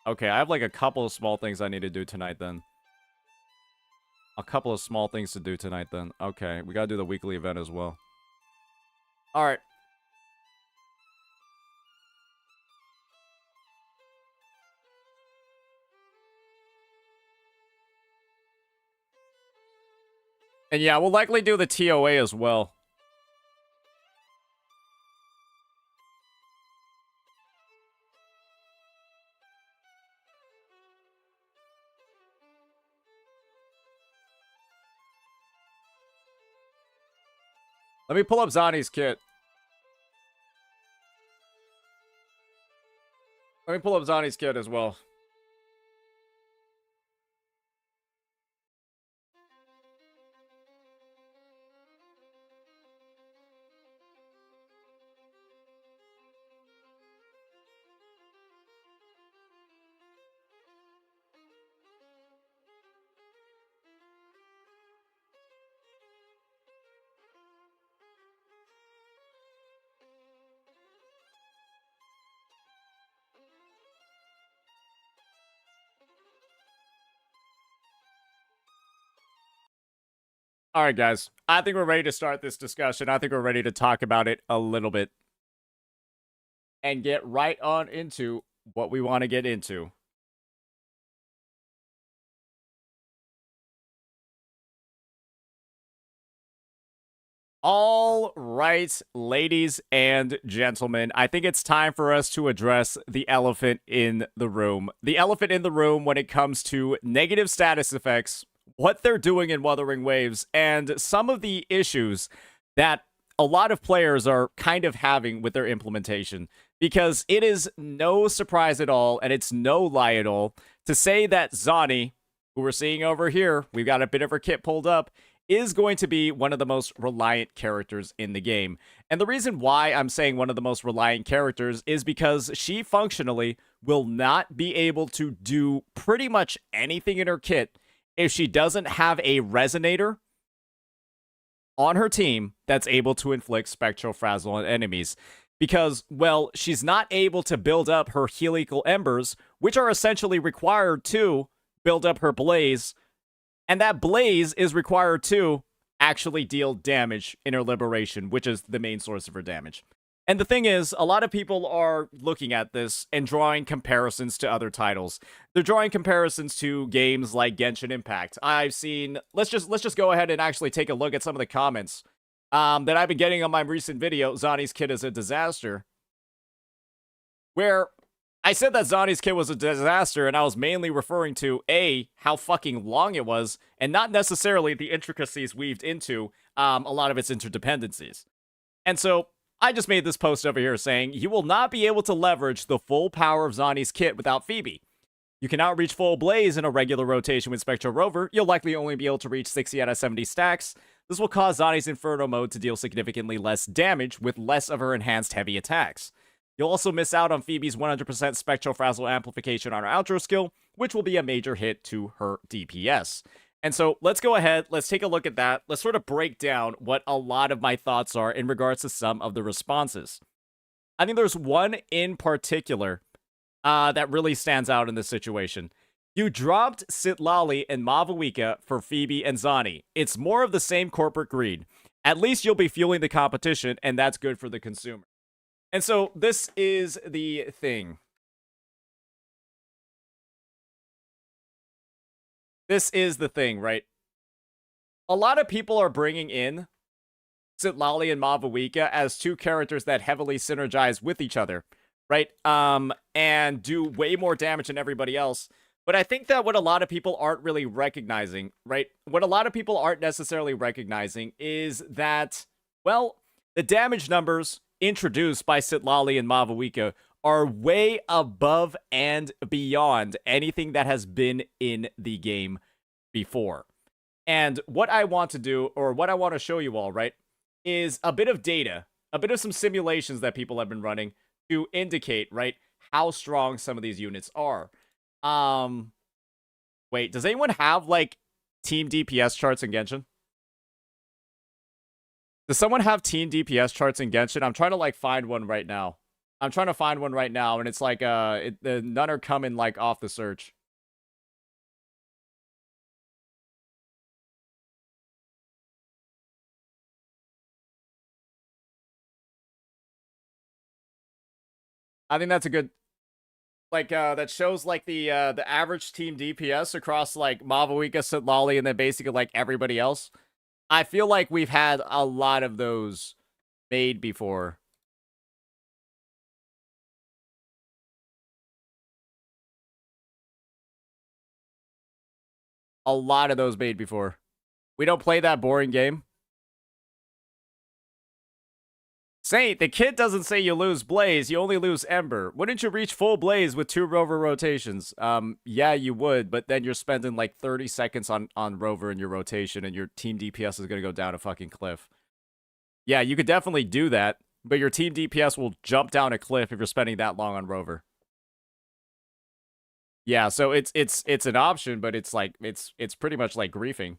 Okay, I have like a couple of small things I need to do tonight then. A couple of small things to do tonight then. Okay, we gotta do the weekly event as well. All right. And yeah, we'll likely do the TOA as well. Let me pull up Zani's kit. Let me pull up Zani's kit as well. All right, guys. I think we're ready to start this discussion. I think we're ready to talk about it a little bit and get right on into what we want to get into. All right, ladies and gentlemen, I think it's time for us to address the elephant in the room. The elephant in the room when it comes to negative status effects, what they're doing in Wuthering Waves, and some of the issues that a lot of players are kind of having with their implementation. Because it is no surprise at all, and it's no lie at all, to say that Zani, who we're seeing over here, we've got a bit of her kit pulled up, is going to be one of the most reliant characters in the game. And the reason why I'm saying one of the most reliant characters is because she functionally will not be able to do pretty much anything in her kit if she doesn't have a resonator on her team that's able to inflict spectral frazzle on enemies. Because, well, she's not able to build up her helical embers, which are essentially required to build up her blaze. And that blaze is required to actually deal damage in her liberation, which is the main source of her damage. And the thing is, a lot of people are looking at this and drawing comparisons to other titles. They're drawing comparisons to games like Genshin Impact. I've seen, let's just go ahead and actually take a look at some of the comments that I've been getting on my recent video, Zani's kit is a disaster, where I said that Zani's kit was a disaster, and I was mainly referring to, A, how fucking long it was, and not necessarily the intricacies weaved into a lot of its interdependencies. And so, I just made this post over here saying, you will not be able to leverage the full power of Zani's kit without Phoebe. You cannot reach full blaze in a regular rotation with Spectral Rover. You'll likely only be able to reach 60 out of 70 stacks. This will cause Zani's Inferno mode to deal significantly less damage with less of her enhanced heavy attacks. You'll also miss out on Phoebe's 100% Spectral Frazzle amplification on her outro skill, which will be a major hit to her DPS. And so let's go ahead, let's take a look at that. Let's sort of break down what a lot of my thoughts are in regards to some of the responses. I think there's one in particular that really stands out in this situation. You dropped Citlali and Mavuika for Phoebe and Zani. It's more of the same corporate greed. At least you'll be fueling the competition, and that's good for the consumer. And so this is the thing. This is the thing, right? A lot of people are bringing in Citlali and Mavuika as two characters that heavily synergize with each other, right? And do way more damage than everybody else. But I think that what a lot of people aren't really recognizing, right? What a lot of people aren't necessarily recognizing is that, well, the damage numbers introduced by Citlali and Mavuika are way above and beyond anything that has been in the game before. And what I want to do, or what I want to show you all, right, is a bit of data, a bit of some simulations that people have been running to indicate, right, how strong some of these units are. Wait, does anyone have, like, team DPS charts in Genshin? Does someone have team DPS charts in Genshin? I'm trying to, like, find one right now. I'm trying to find one right now, and it's like, none are coming, like, off the search. I think that's a good, like, that shows, like, the average team DPS across, like, Mavuika, Citlali, and then basically, like, everybody else. I feel like we've had a lot of those made before. A lot of those made before. We don't play that boring game. Saint, the kid doesn't say you lose Blaze, you only lose Ember. Wouldn't you reach full Blaze with 2 Rover rotations? Yeah, you would, but then you're spending like 30 seconds on Rover in your rotation, and your team DPS is going to go down a fucking cliff. Yeah, you could definitely do that, but your team DPS will jump down a cliff if you're spending that long on Rover. Yeah, so it's an option, but it's like it's pretty much like griefing.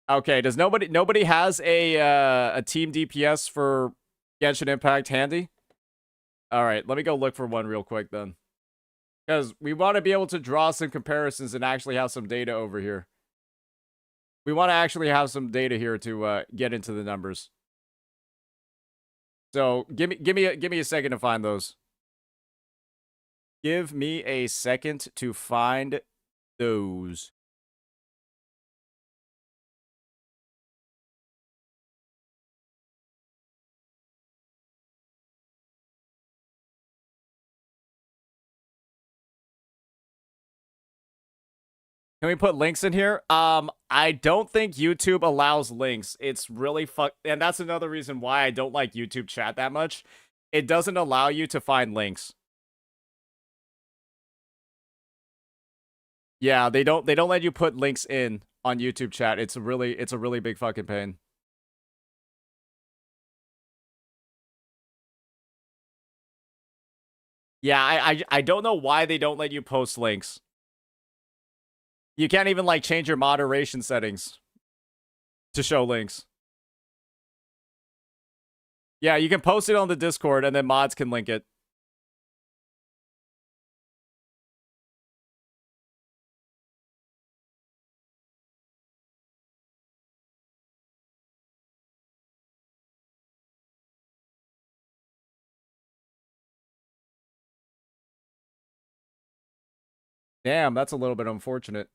Okay, does nobody has a team DPS for Genshin Impact handy? All right, let me go look for one real quick then. Because we want to be able to draw some comparisons and actually have some data over here. We want to actually have some data here to get into the numbers. So give me a second to find those. Give me a second to find those. Can we put links in here? I don't think YouTube allows links. It's really and that's another reason why I don't like YouTube chat that much. It doesn't allow you to find links. Yeah, they don't let you put links in on YouTube chat. It's a really big fucking pain. Yeah, I don't know why they don't let you post links. You can't even like change your moderation settings to show links. Yeah, you can post it on the Discord and then mods can link it. Damn, that's a little bit unfortunate.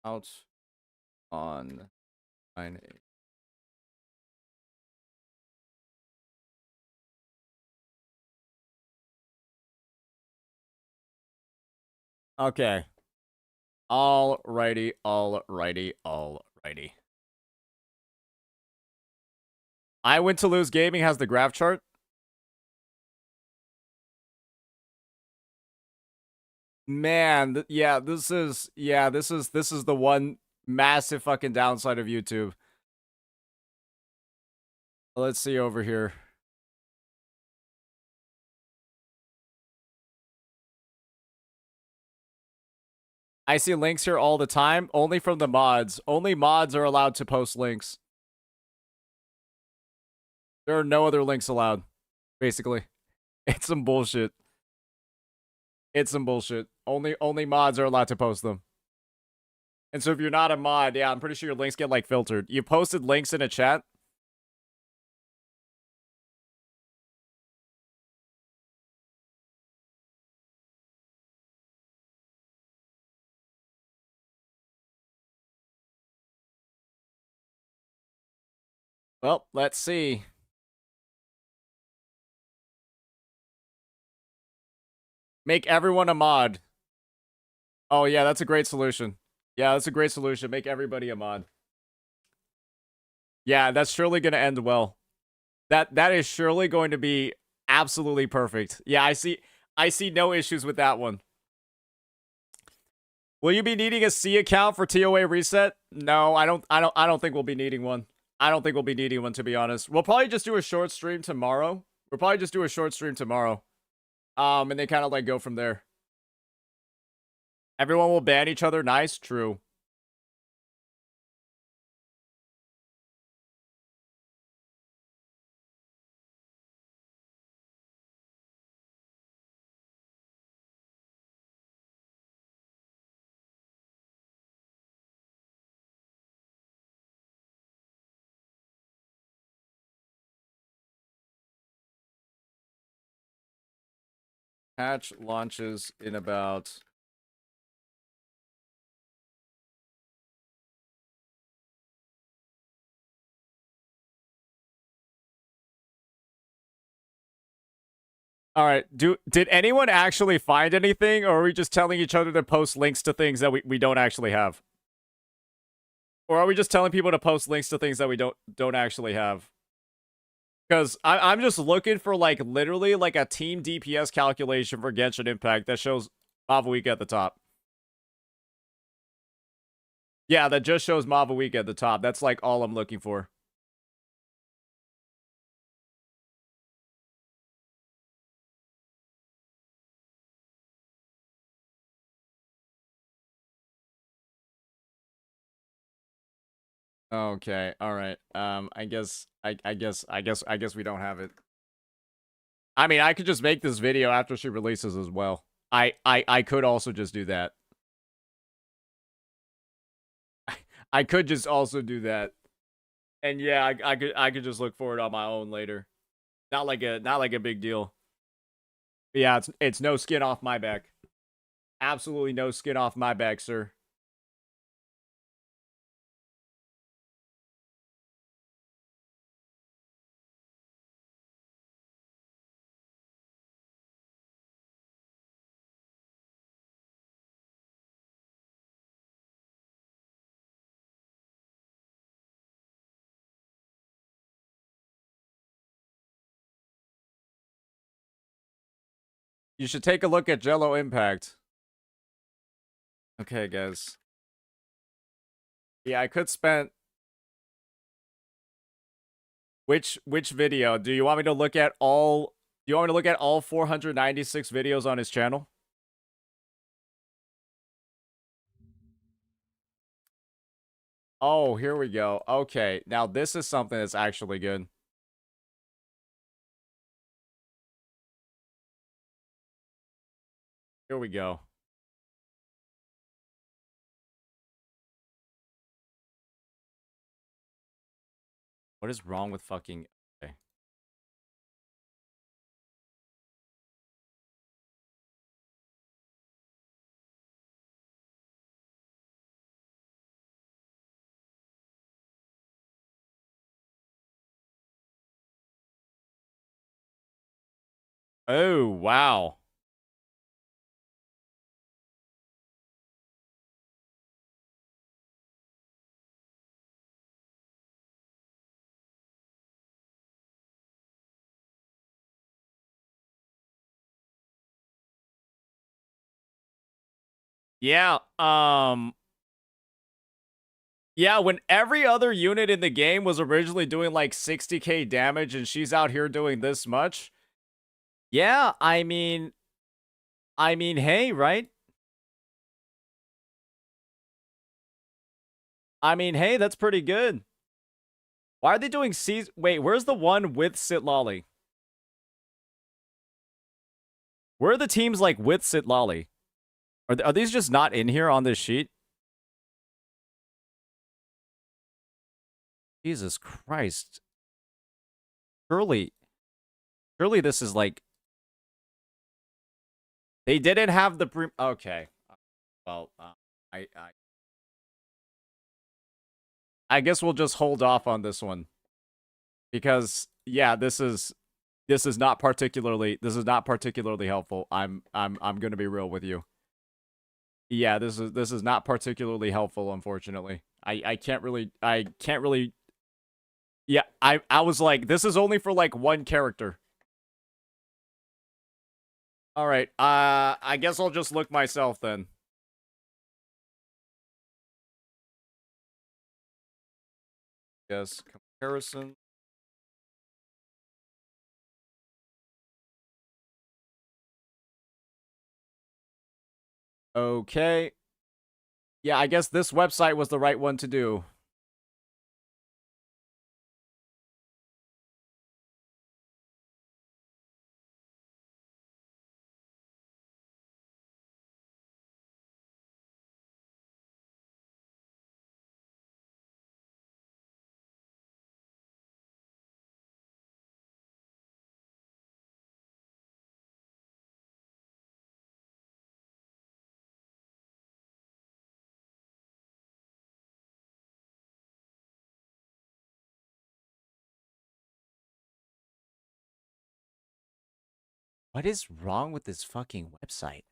Out on 9/8. Okay. Alrighty. I Win to Lose Gaming has the graph chart. Man, yeah, this is the one massive fucking downside of YouTube. Let's see over here. I see links here all the time, only from the mods. Only mods are allowed to post links. There are no other links allowed, basically. It's some bullshit. It's some bullshit. Only mods are allowed to post them. And so if you're not a mod, yeah, I'm pretty sure your links get like filtered. You posted links in a chat. Well, let's see. Make everyone a mod. Oh yeah, that's a great solution. Yeah, that's a great solution. Make everybody a mod. Yeah, that's surely going to end well. That is surely going to be absolutely perfect. Yeah, I see no issues with that one. Will you be needing a C account for TOA reset? No, I don't think we'll be needing one. I don't think we'll be needing one, to be honest. We'll probably just do a short stream tomorrow. And they kind of like go from there. Everyone will ban each other. Nice, true. Patch launches in about... All right. Did anyone actually find anything, or are we just telling each other to post links to things that we don't actually have? Or are we just telling people to post links to things that we don't actually have? Because I'm just looking for like literally like a team DPS calculation for Genshin Impact that shows Mavawika at the top. Yeah, that just shows Mavawika at the top. That's like all I'm looking for. Okay, all right. I guess we don't have it. I mean, I could just make this video after she releases as well. I could also just do that. I could just also do that. And yeah, I could just look for it on my own later. Not like a big deal. But yeah, it's no skin off my back. Absolutely no skin off my back, sir. You should take a look at Jello Impact. Okay, guys. Yeah, I could spend... Which video? Do you want me to look at all... Do you want me to look at all 496 videos on his channel? Oh, here we go. Okay, now this is something that's actually good. Here we go. What is wrong with fucking... Okay. Oh, wow. Yeah, yeah, when every other unit in the game was originally doing like 60k damage and she's out here doing this much. Yeah, I mean, hey, right? I mean, hey, that's pretty good. Why are they doing season? Wait, where's the one with Sitlali? Where are the teams like with Sitlali? Are these just not in here on this sheet? Jesus Christ. Surely this is like... They didn't have the okay. Well, I guess we'll just hold off on this one. Because yeah, this is not particularly helpful. I'm going to be real with you. Yeah, this is not particularly helpful, unfortunately. I can't really Yeah, I was like, this is only for like one character. All right. I guess I'll just look myself then. Yes, comparison. Okay. Yeah, I guess this website was the right one to do. What is wrong with this fucking website?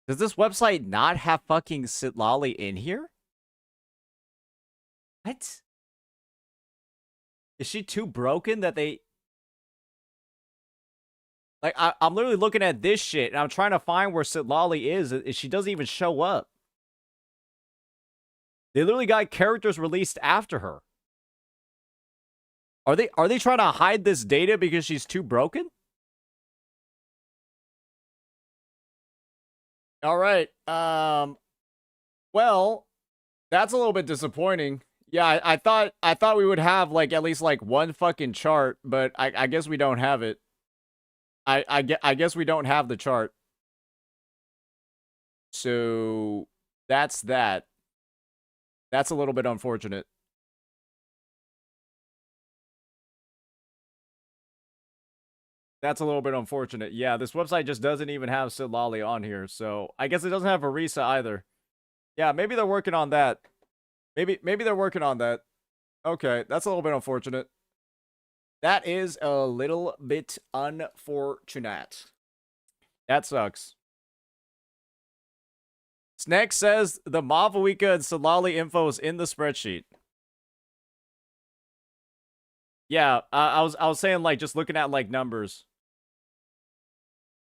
Does this website not have fucking Sitlali in here? What? Is she too broken that they... Like, I'm literally looking at this shit, and I'm trying to find where Sitlali is, and she doesn't even show up. They literally got characters released after her. Are they trying to hide this data because she's too broken? All right. Well, that's a little bit disappointing. Yeah, I thought we would have like at least like one fucking chart, but I guess we don't have it. I guess we don't have the chart. So that's that. That's a little bit unfortunate. That's a little bit unfortunate. Yeah, this website just doesn't even have Sitlali on here, so I guess it doesn't have Arisa either. Yeah, maybe they're working on that. Maybe they're working on that. Okay, that's a little bit unfortunate. That is a little bit unfortunate. That sucks. Snake says the Mavuika and Sitlali info is in the spreadsheet. Yeah, I was saying like just looking at like numbers.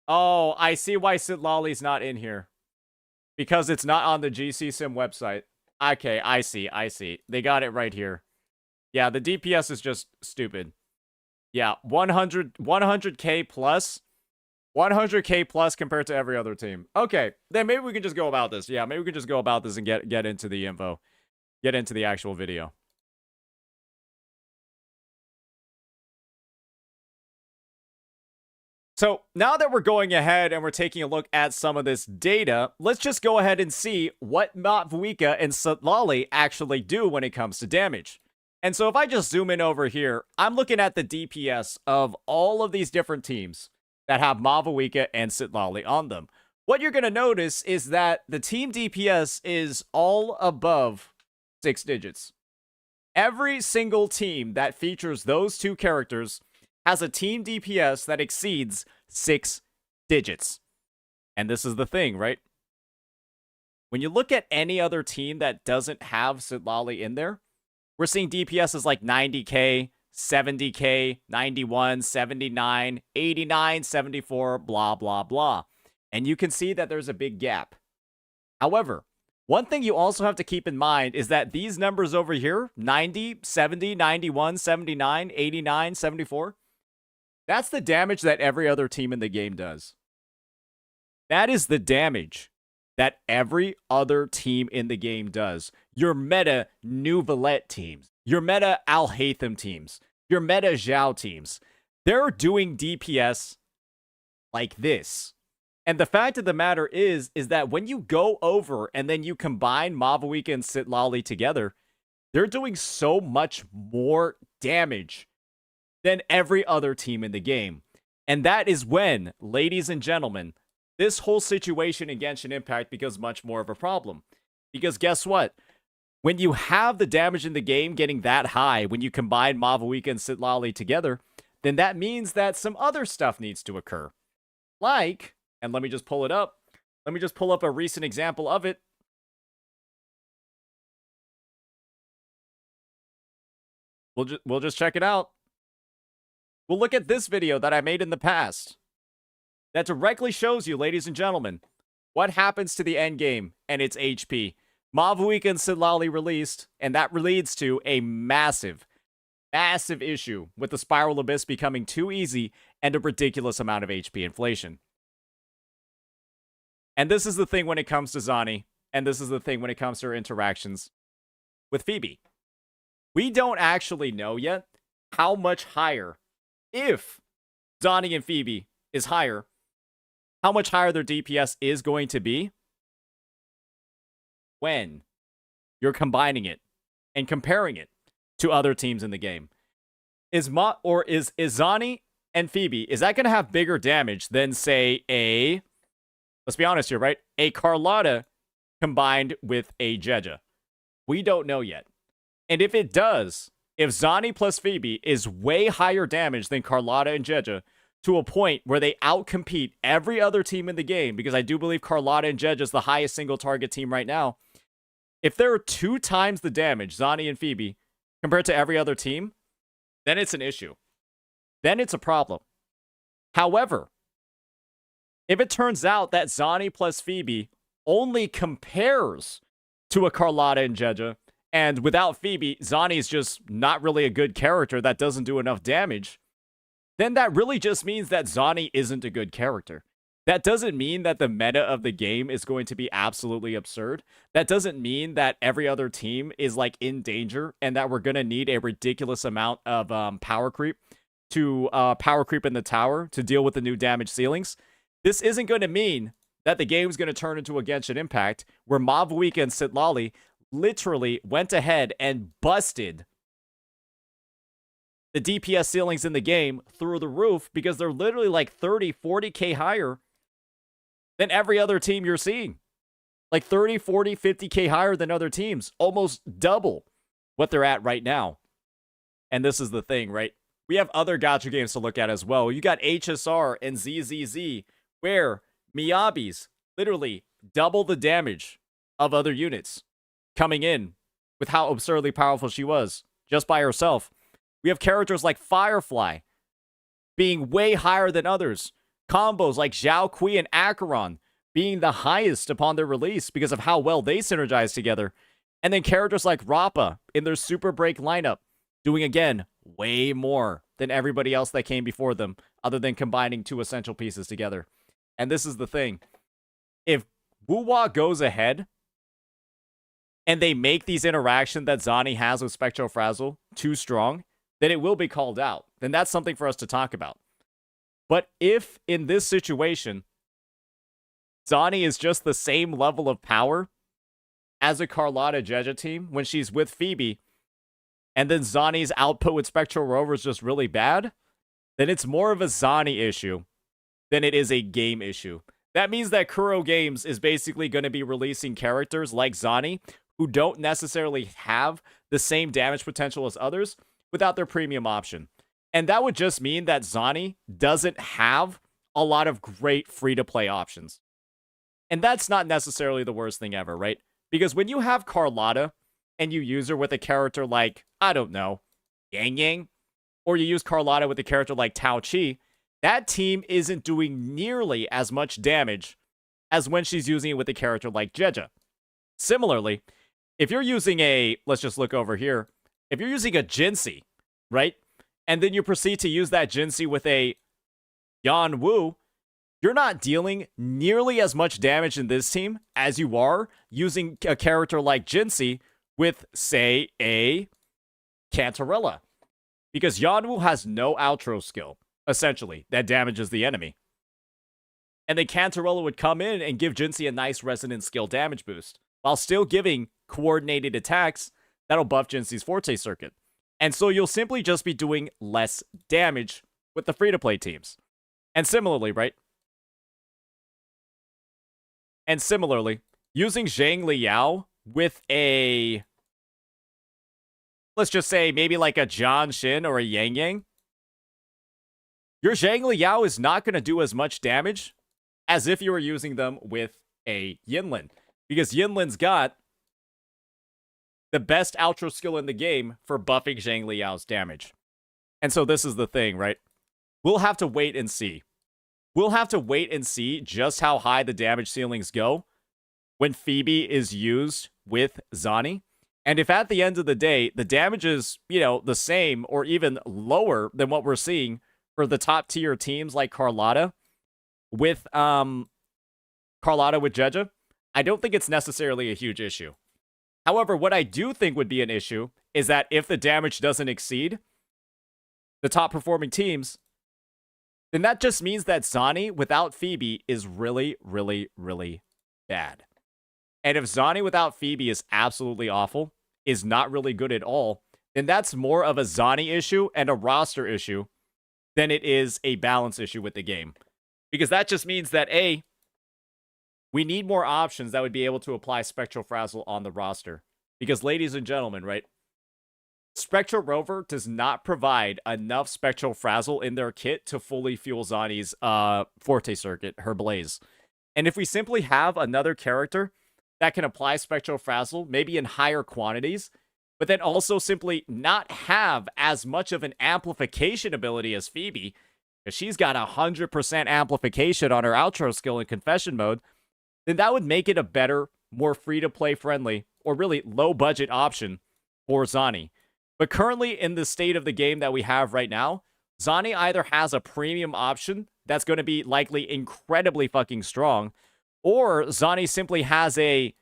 Oh, I see why Sitlali's not in here. Because it's not on the GC Sim website. Okay, I see. They got it right here. Yeah, the DPS is just stupid. Yeah, 100k plus. 100k plus compared to every other team. Okay, then maybe we can just go about this. Yeah, maybe we can just go about this and get into the info. Get into the actual video. So now that we're going ahead and we're taking a look at some of this data, let's just go ahead and see what Mavuika and Sitlali actually do when it comes to damage. And so if I just zoom in over here, I'm looking at the DPS of all of these different teams that have Mavuika and Sitlali on them. What you're going to notice is that the team DPS is all above 6 digits. Every single team that features those two characters has a team DPS that exceeds 6 digits. And this is the thing, right? When you look at any other team that doesn't have Sitlali in there, we're seeing DPSs like 90k, 70k, 91, 79, 89, 74, blah, blah, blah. And you can see that there's a big gap. However, one thing you also have to keep in mind is that these numbers over here, 90, 70, 91, 79, 89, 74, that's the damage that every other team in the game does. That is the damage that every other team in the game does. Your meta Nuvalette teams, your meta Al-Haytham teams, your meta Zhao teams, they're doing DPS like this. And the fact of the matter is that when you go over and then you combine Mavuika and Sitlali together, they're doing so much more damage than every other team in the game. And that is when, ladies and gentlemen, this whole situation in Genshin Impact becomes much more of a problem. Because guess what? When you have the damage in the game getting that high, when you combine Mavuika and Sitlali together, then that means that some other stuff needs to occur. Like, and let me just pull it up. Let me just pull up a recent example of it. We'll just check it out. We'll look at this video that I made in the past that directly shows you, ladies and gentlemen, what happens to the end game and its HP. Mavuika and Sitlali released, and that leads to a massive issue with the Spiral Abyss becoming too easy and a ridiculous amount of HP inflation. And this is the thing when it comes to Zani, and this is the thing when it comes to her interactions with Phoebe. We don't actually know yet how much higher, if Zani and Phoebe is higher, how much higher their DPS is going to be when you're combining it and comparing it to other teams in the game. Is Zani and Phoebe, is that going to have bigger damage than, say, let's be honest here, right? A Carlotta combined with a Jeja? We don't know yet. And if it does, if Zani plus Phoebe is way higher damage than Carlotta and Jeja, to a point where they outcompete every other team in the game, because I do believe Carlotta and Jeja is the highest single target team right now. If there are 2 times the damage, Zani and Phoebe, compared to every other team, then it's an issue. Then it's a problem. However, if it turns out that Zani plus Phoebe only compares to a Carlotta and Jeja, and without Phoebe, Zani's just not really a good character that doesn't do enough damage, then that really just means that Zani isn't a good character. That doesn't mean that the meta of the game is going to be absolutely absurd. That doesn't mean that every other team is like in danger and that we're going to need a ridiculous amount of power creep to power creep in the tower to deal with the new damage ceilings. This isn't going to mean that the game's going to turn into a Genshin Impact where Mavwika and Sitlali literally went ahead and busted the DPS ceilings in the game through the roof because they're literally like 30, 40k higher than every other team you're seeing. Like 30, 40, 50k higher than other teams. Almost double what they're at right now. And this is the thing, right? We have other gacha games to look at as well. You got HSR and Zzz'S, where Miyabi's literally double the damage of other units coming in with how absurdly powerful she was just by herself. We have characters like Firefly being way higher than others. Combos like Zhao Kui and Acheron being the highest upon their release because of how well they synergize together. And then characters like Rappa in their Super Break lineup doing, again, way more than everybody else that came before them, other than combining two essential pieces together. And this is the thing. If Wuwa goes ahead and they make these interactions that Zani has with Spectrofrazzle too strong, then it will be called out. Then that's something for us to talk about. But if in this situation, Zani is just the same level of power as a Carlotta Jeja team when she's with Phoebe, and then Zani's output with Spectral Rover is just really bad, then it's more of a Zani issue than it is a game issue. That means that Kuro Games is basically going to be releasing characters like Zani who don't necessarily have the same damage potential as others without their premium option. And that would just mean that Zani doesn't have a lot of great free-to-play options. And that's not necessarily the worst thing ever, right? Because when you have Carlotta and you use her with a character like, I don't know, Yang Yang, or you use Carlotta with a character like Tao Chi, that team isn't doing nearly as much damage as when she's using it with a character like Jeja. Similarly, if you're using a, let's just look over here, if you're using a Jinxie, right, and then you proceed to use that Jinxie with a Yan Wu, you're not dealing nearly as much damage in this team as you are using a character like Jinxie with, say, a Cantarella. Because Yan Wu has no outro skill, essentially, that damages the enemy. And then Cantarella would come in and give Jinxie a nice resonant skill damage boost, while still giving coordinated attacks that'll buff Jinxie's Forte circuit. And so you'll simply just be doing less damage with the free-to-play teams. And similarly, right? And similarly, using Zhang Liao with a, let's just say maybe like a John Shin or a Yang Yang, your Zhang Liao is not going to do as much damage as if you were using them with a Yinlin. Because Yinlin's got the best outro skill in the game for buffing Zhang Liao's damage. And so this is the thing, right? We'll have to wait and see. We'll have to wait and see just how high the damage ceilings go when Phoebe is used with Zani. And if at the end of the day, the damage is, the same or even lower than what we're seeing for the top tier teams like Carlotta with Jeja, I don't think it's necessarily a huge issue. However, what I do think would be an issue is that if the damage doesn't exceed the top performing teams, then that just means that Zani without Phoebe is really, really, really bad. And if Zani without Phoebe is absolutely awful, is not really good at all, then that's more of a Zani issue and a roster issue than it is a balance issue with the game. Because that just means that, A, we need more options that would be able to apply Spectral Frazzle on the roster. Because, ladies and gentlemen, right? Spectral Rover does not provide enough Spectral Frazzle in their kit to fully fuel Zani's Forte circuit, her Blaze. And if we simply have another character that can apply Spectral Frazzle, maybe in higher quantities, but then also simply not have as much of an amplification ability as Phoebe, because she's got 100% amplification on her outro skill in Confession mode, then that would make it a better, more free-to-play friendly, or really low-budget option for Zani. But currently, in the state of the game that we have right now, Zani either has a premium option that's going to be likely incredibly fucking strong, or Zani simply has a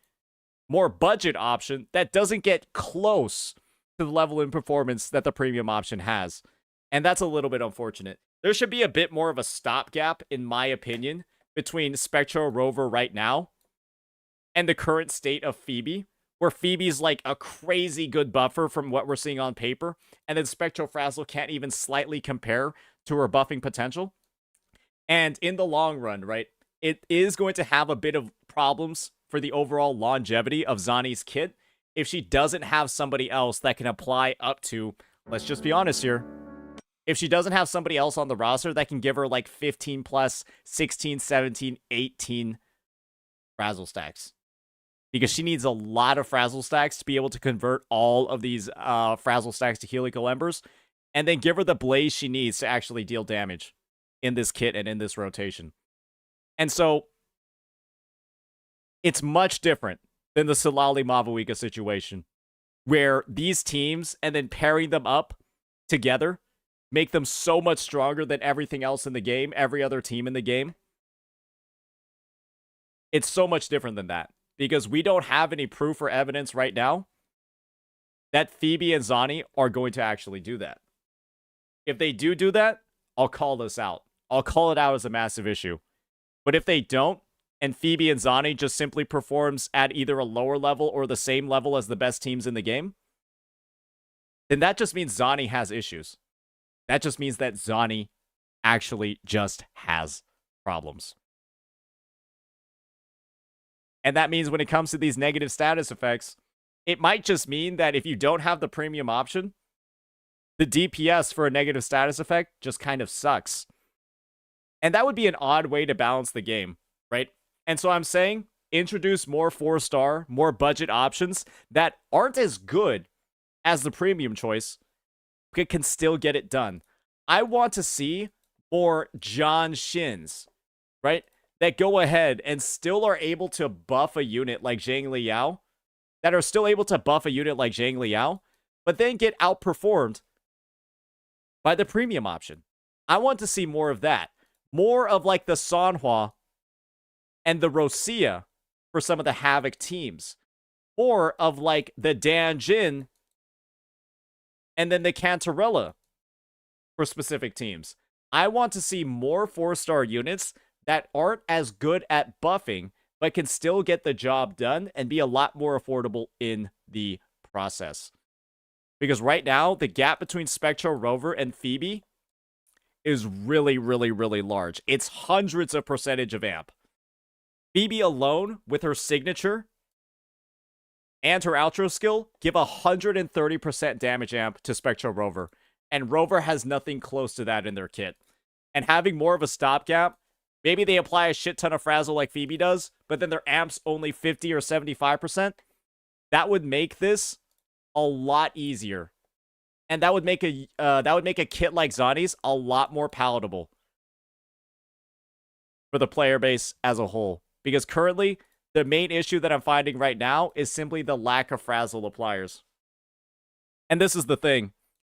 more budget option that doesn't get close to the level in performance that the premium option has. And that's a little bit unfortunate. There should be a bit more of a stopgap, in my opinion, between Spectro Rover right now and the current state of Phoebe, where Phoebe's like a crazy good buffer from what we're seeing on paper, and then Spectro Frazzle can't even slightly compare to her buffing potential. And in the long run, right, it is going to have a bit of problems for the overall longevity of Zani's kit if she doesn't have somebody else that can apply up to, let's just be honest here, if she doesn't have somebody else on the roster that can give her like 15 plus, 16, 17, 18 Frazzle stacks. Because she needs a lot of Frazzle stacks to be able to convert all of these Frazzle stacks to Helical Embers, and then give her the blaze she needs to actually deal damage in this kit and in this rotation. And so, it's much different than the Silali Mavuika situation, where these teams, and then pairing them up together, make them so much stronger than everything else in the game, every other team in the game. It's so much different than that, because we don't have any proof or evidence right now that Phoebe and Zani are going to actually do that. If they do that, I'll call this out. I'll call it out as a massive issue. But if they don't, and Phoebe and Zani just simply performs at either a lower level or the same level as the best teams in the game, then that just means Zani has issues. That just means that Zani actually just has problems. And that means when it comes to these negative status effects, it might just mean that if you don't have the premium option, the DPS for a negative status effect just kind of sucks. And that would be an odd way to balance the game, right? And so I'm saying, introduce more 4-star, more budget options that aren't as good as the premium choice, but can still get it done. I want to see more John Shins, right? That go ahead and still are able to buff a unit like Zhang Liao, that are still able to buff a unit like Zhang Liao, but then get outperformed by the premium option. I want to see more of that. More of like the Sanhua and the Rosia for some of the Havoc teams. More of like the Danjin and then the Cantarella for specific teams. I want to see more 4-star units that aren't as good at buffing, but can still get the job done and be a lot more affordable in the process. Because right now, the gap between Spectro Rover and Phoebe is really, really, really large. It's hundreds of percentage of amp. Phoebe alone, with her signature and her outro skill, give 130% damage amp to Spectro Rover. And Rover has nothing close to that in their kit. And having more of a stopgap, maybe they apply a shit ton of Frazzle like Phoebe does, but then their amp's only 50 or 75%. That would make this a lot easier. And that would make a kit like Zani's a lot more palatable for the player base as a whole. Because currently, the main issue that I'm finding right now is simply the lack of Frazzle appliers. And this is the thing.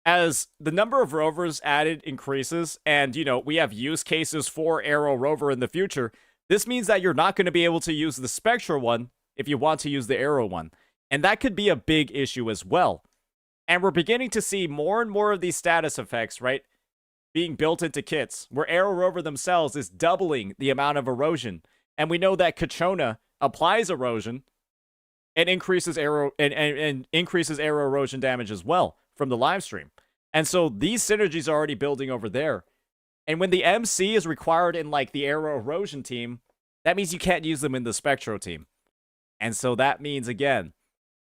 As the number of rovers added increases, and, you know, we have use cases for Arrow Rover in the future, this means that you're not going to be able to use the Spectra one if you want to use the Arrow one. And that could be a big issue as well. And we're beginning to see more and more of these status effects, right, being built into kits, where Arrow Rover themselves is doubling the amount of erosion. And we know that Kachona applies erosion and increases arrow and increases arrow erosion damage as well from the live stream. And so these synergies are already building over there. And when the MC is required in like the arrow erosion team, that means you can't use them in the Spectro team. And so that means, again,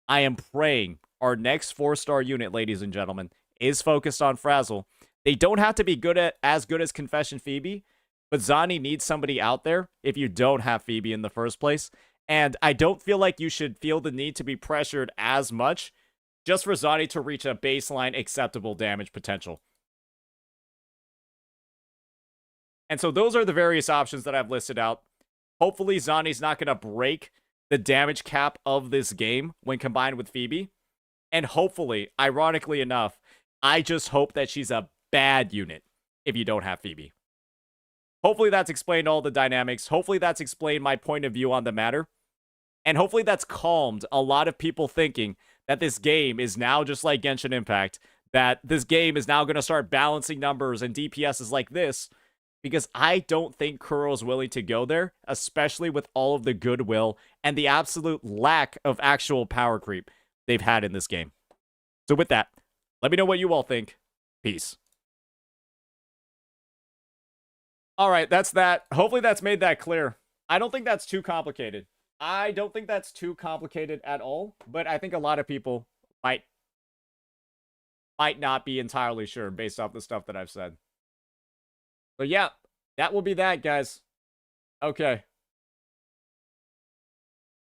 I am praying our next 4-star unit, ladies and gentlemen, is focused on Frazzle. They don't have to be as good as Confession Phoebe, but Zani needs somebody out there if you don't have Phoebe in the first place. And I don't feel like you should feel the need to be pressured as much just for Zani to reach a baseline acceptable damage potential. And so those are the various options that I've listed out. Hopefully Zani's not going to break the damage cap of this game when combined with Phoebe. And hopefully, ironically enough, I just hope that she's a bad unit if you don't have Phoebe. Hopefully that's explained all the dynamics. Hopefully that's explained my point of view on the matter. And hopefully that's calmed a lot of people thinking that this game is now just like Genshin Impact, that this game is now going to start balancing numbers and DPSs like this, because I don't think Kuro's willing to go there, especially with all of the goodwill and the absolute lack of actual power creep they've had in this game. So with that, let me know what you all think. Peace. All right, that's that. Hopefully that's made that clear. I don't think that's too complicated. I don't think that's too complicated at all, but I think a lot of people might not be entirely sure based off the stuff that I've said. But yeah, that will be that, guys. Okay.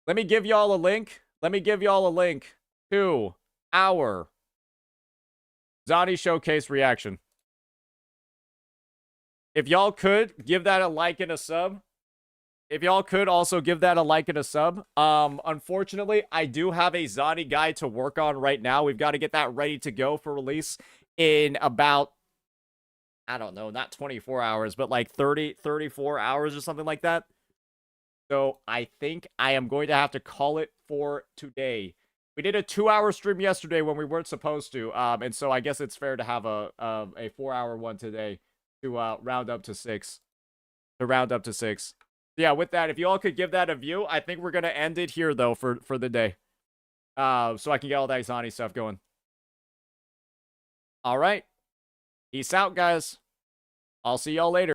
Let me give y'all a link. Let me give y'all a link to our Zani Showcase reaction. If y'all could, give that a like and a sub. If y'all could also give that a like and a sub. Unfortunately, I do have a Zani guide to work on right now. We've got to get that ready to go for release in about, I don't know, not 24 hours, but like 34 hours or something like that. So I think I am going to have to call it for today. We did a 2-hour stream yesterday when we weren't supposed to. And so I guess it's fair to have a 4-hour one today to round up to 6. Yeah, with that, if you all could give that a view, I think we're going to end it here, though, for the day. So I can get all that Zani stuff going. All right. Peace out, guys. I'll see y'all later.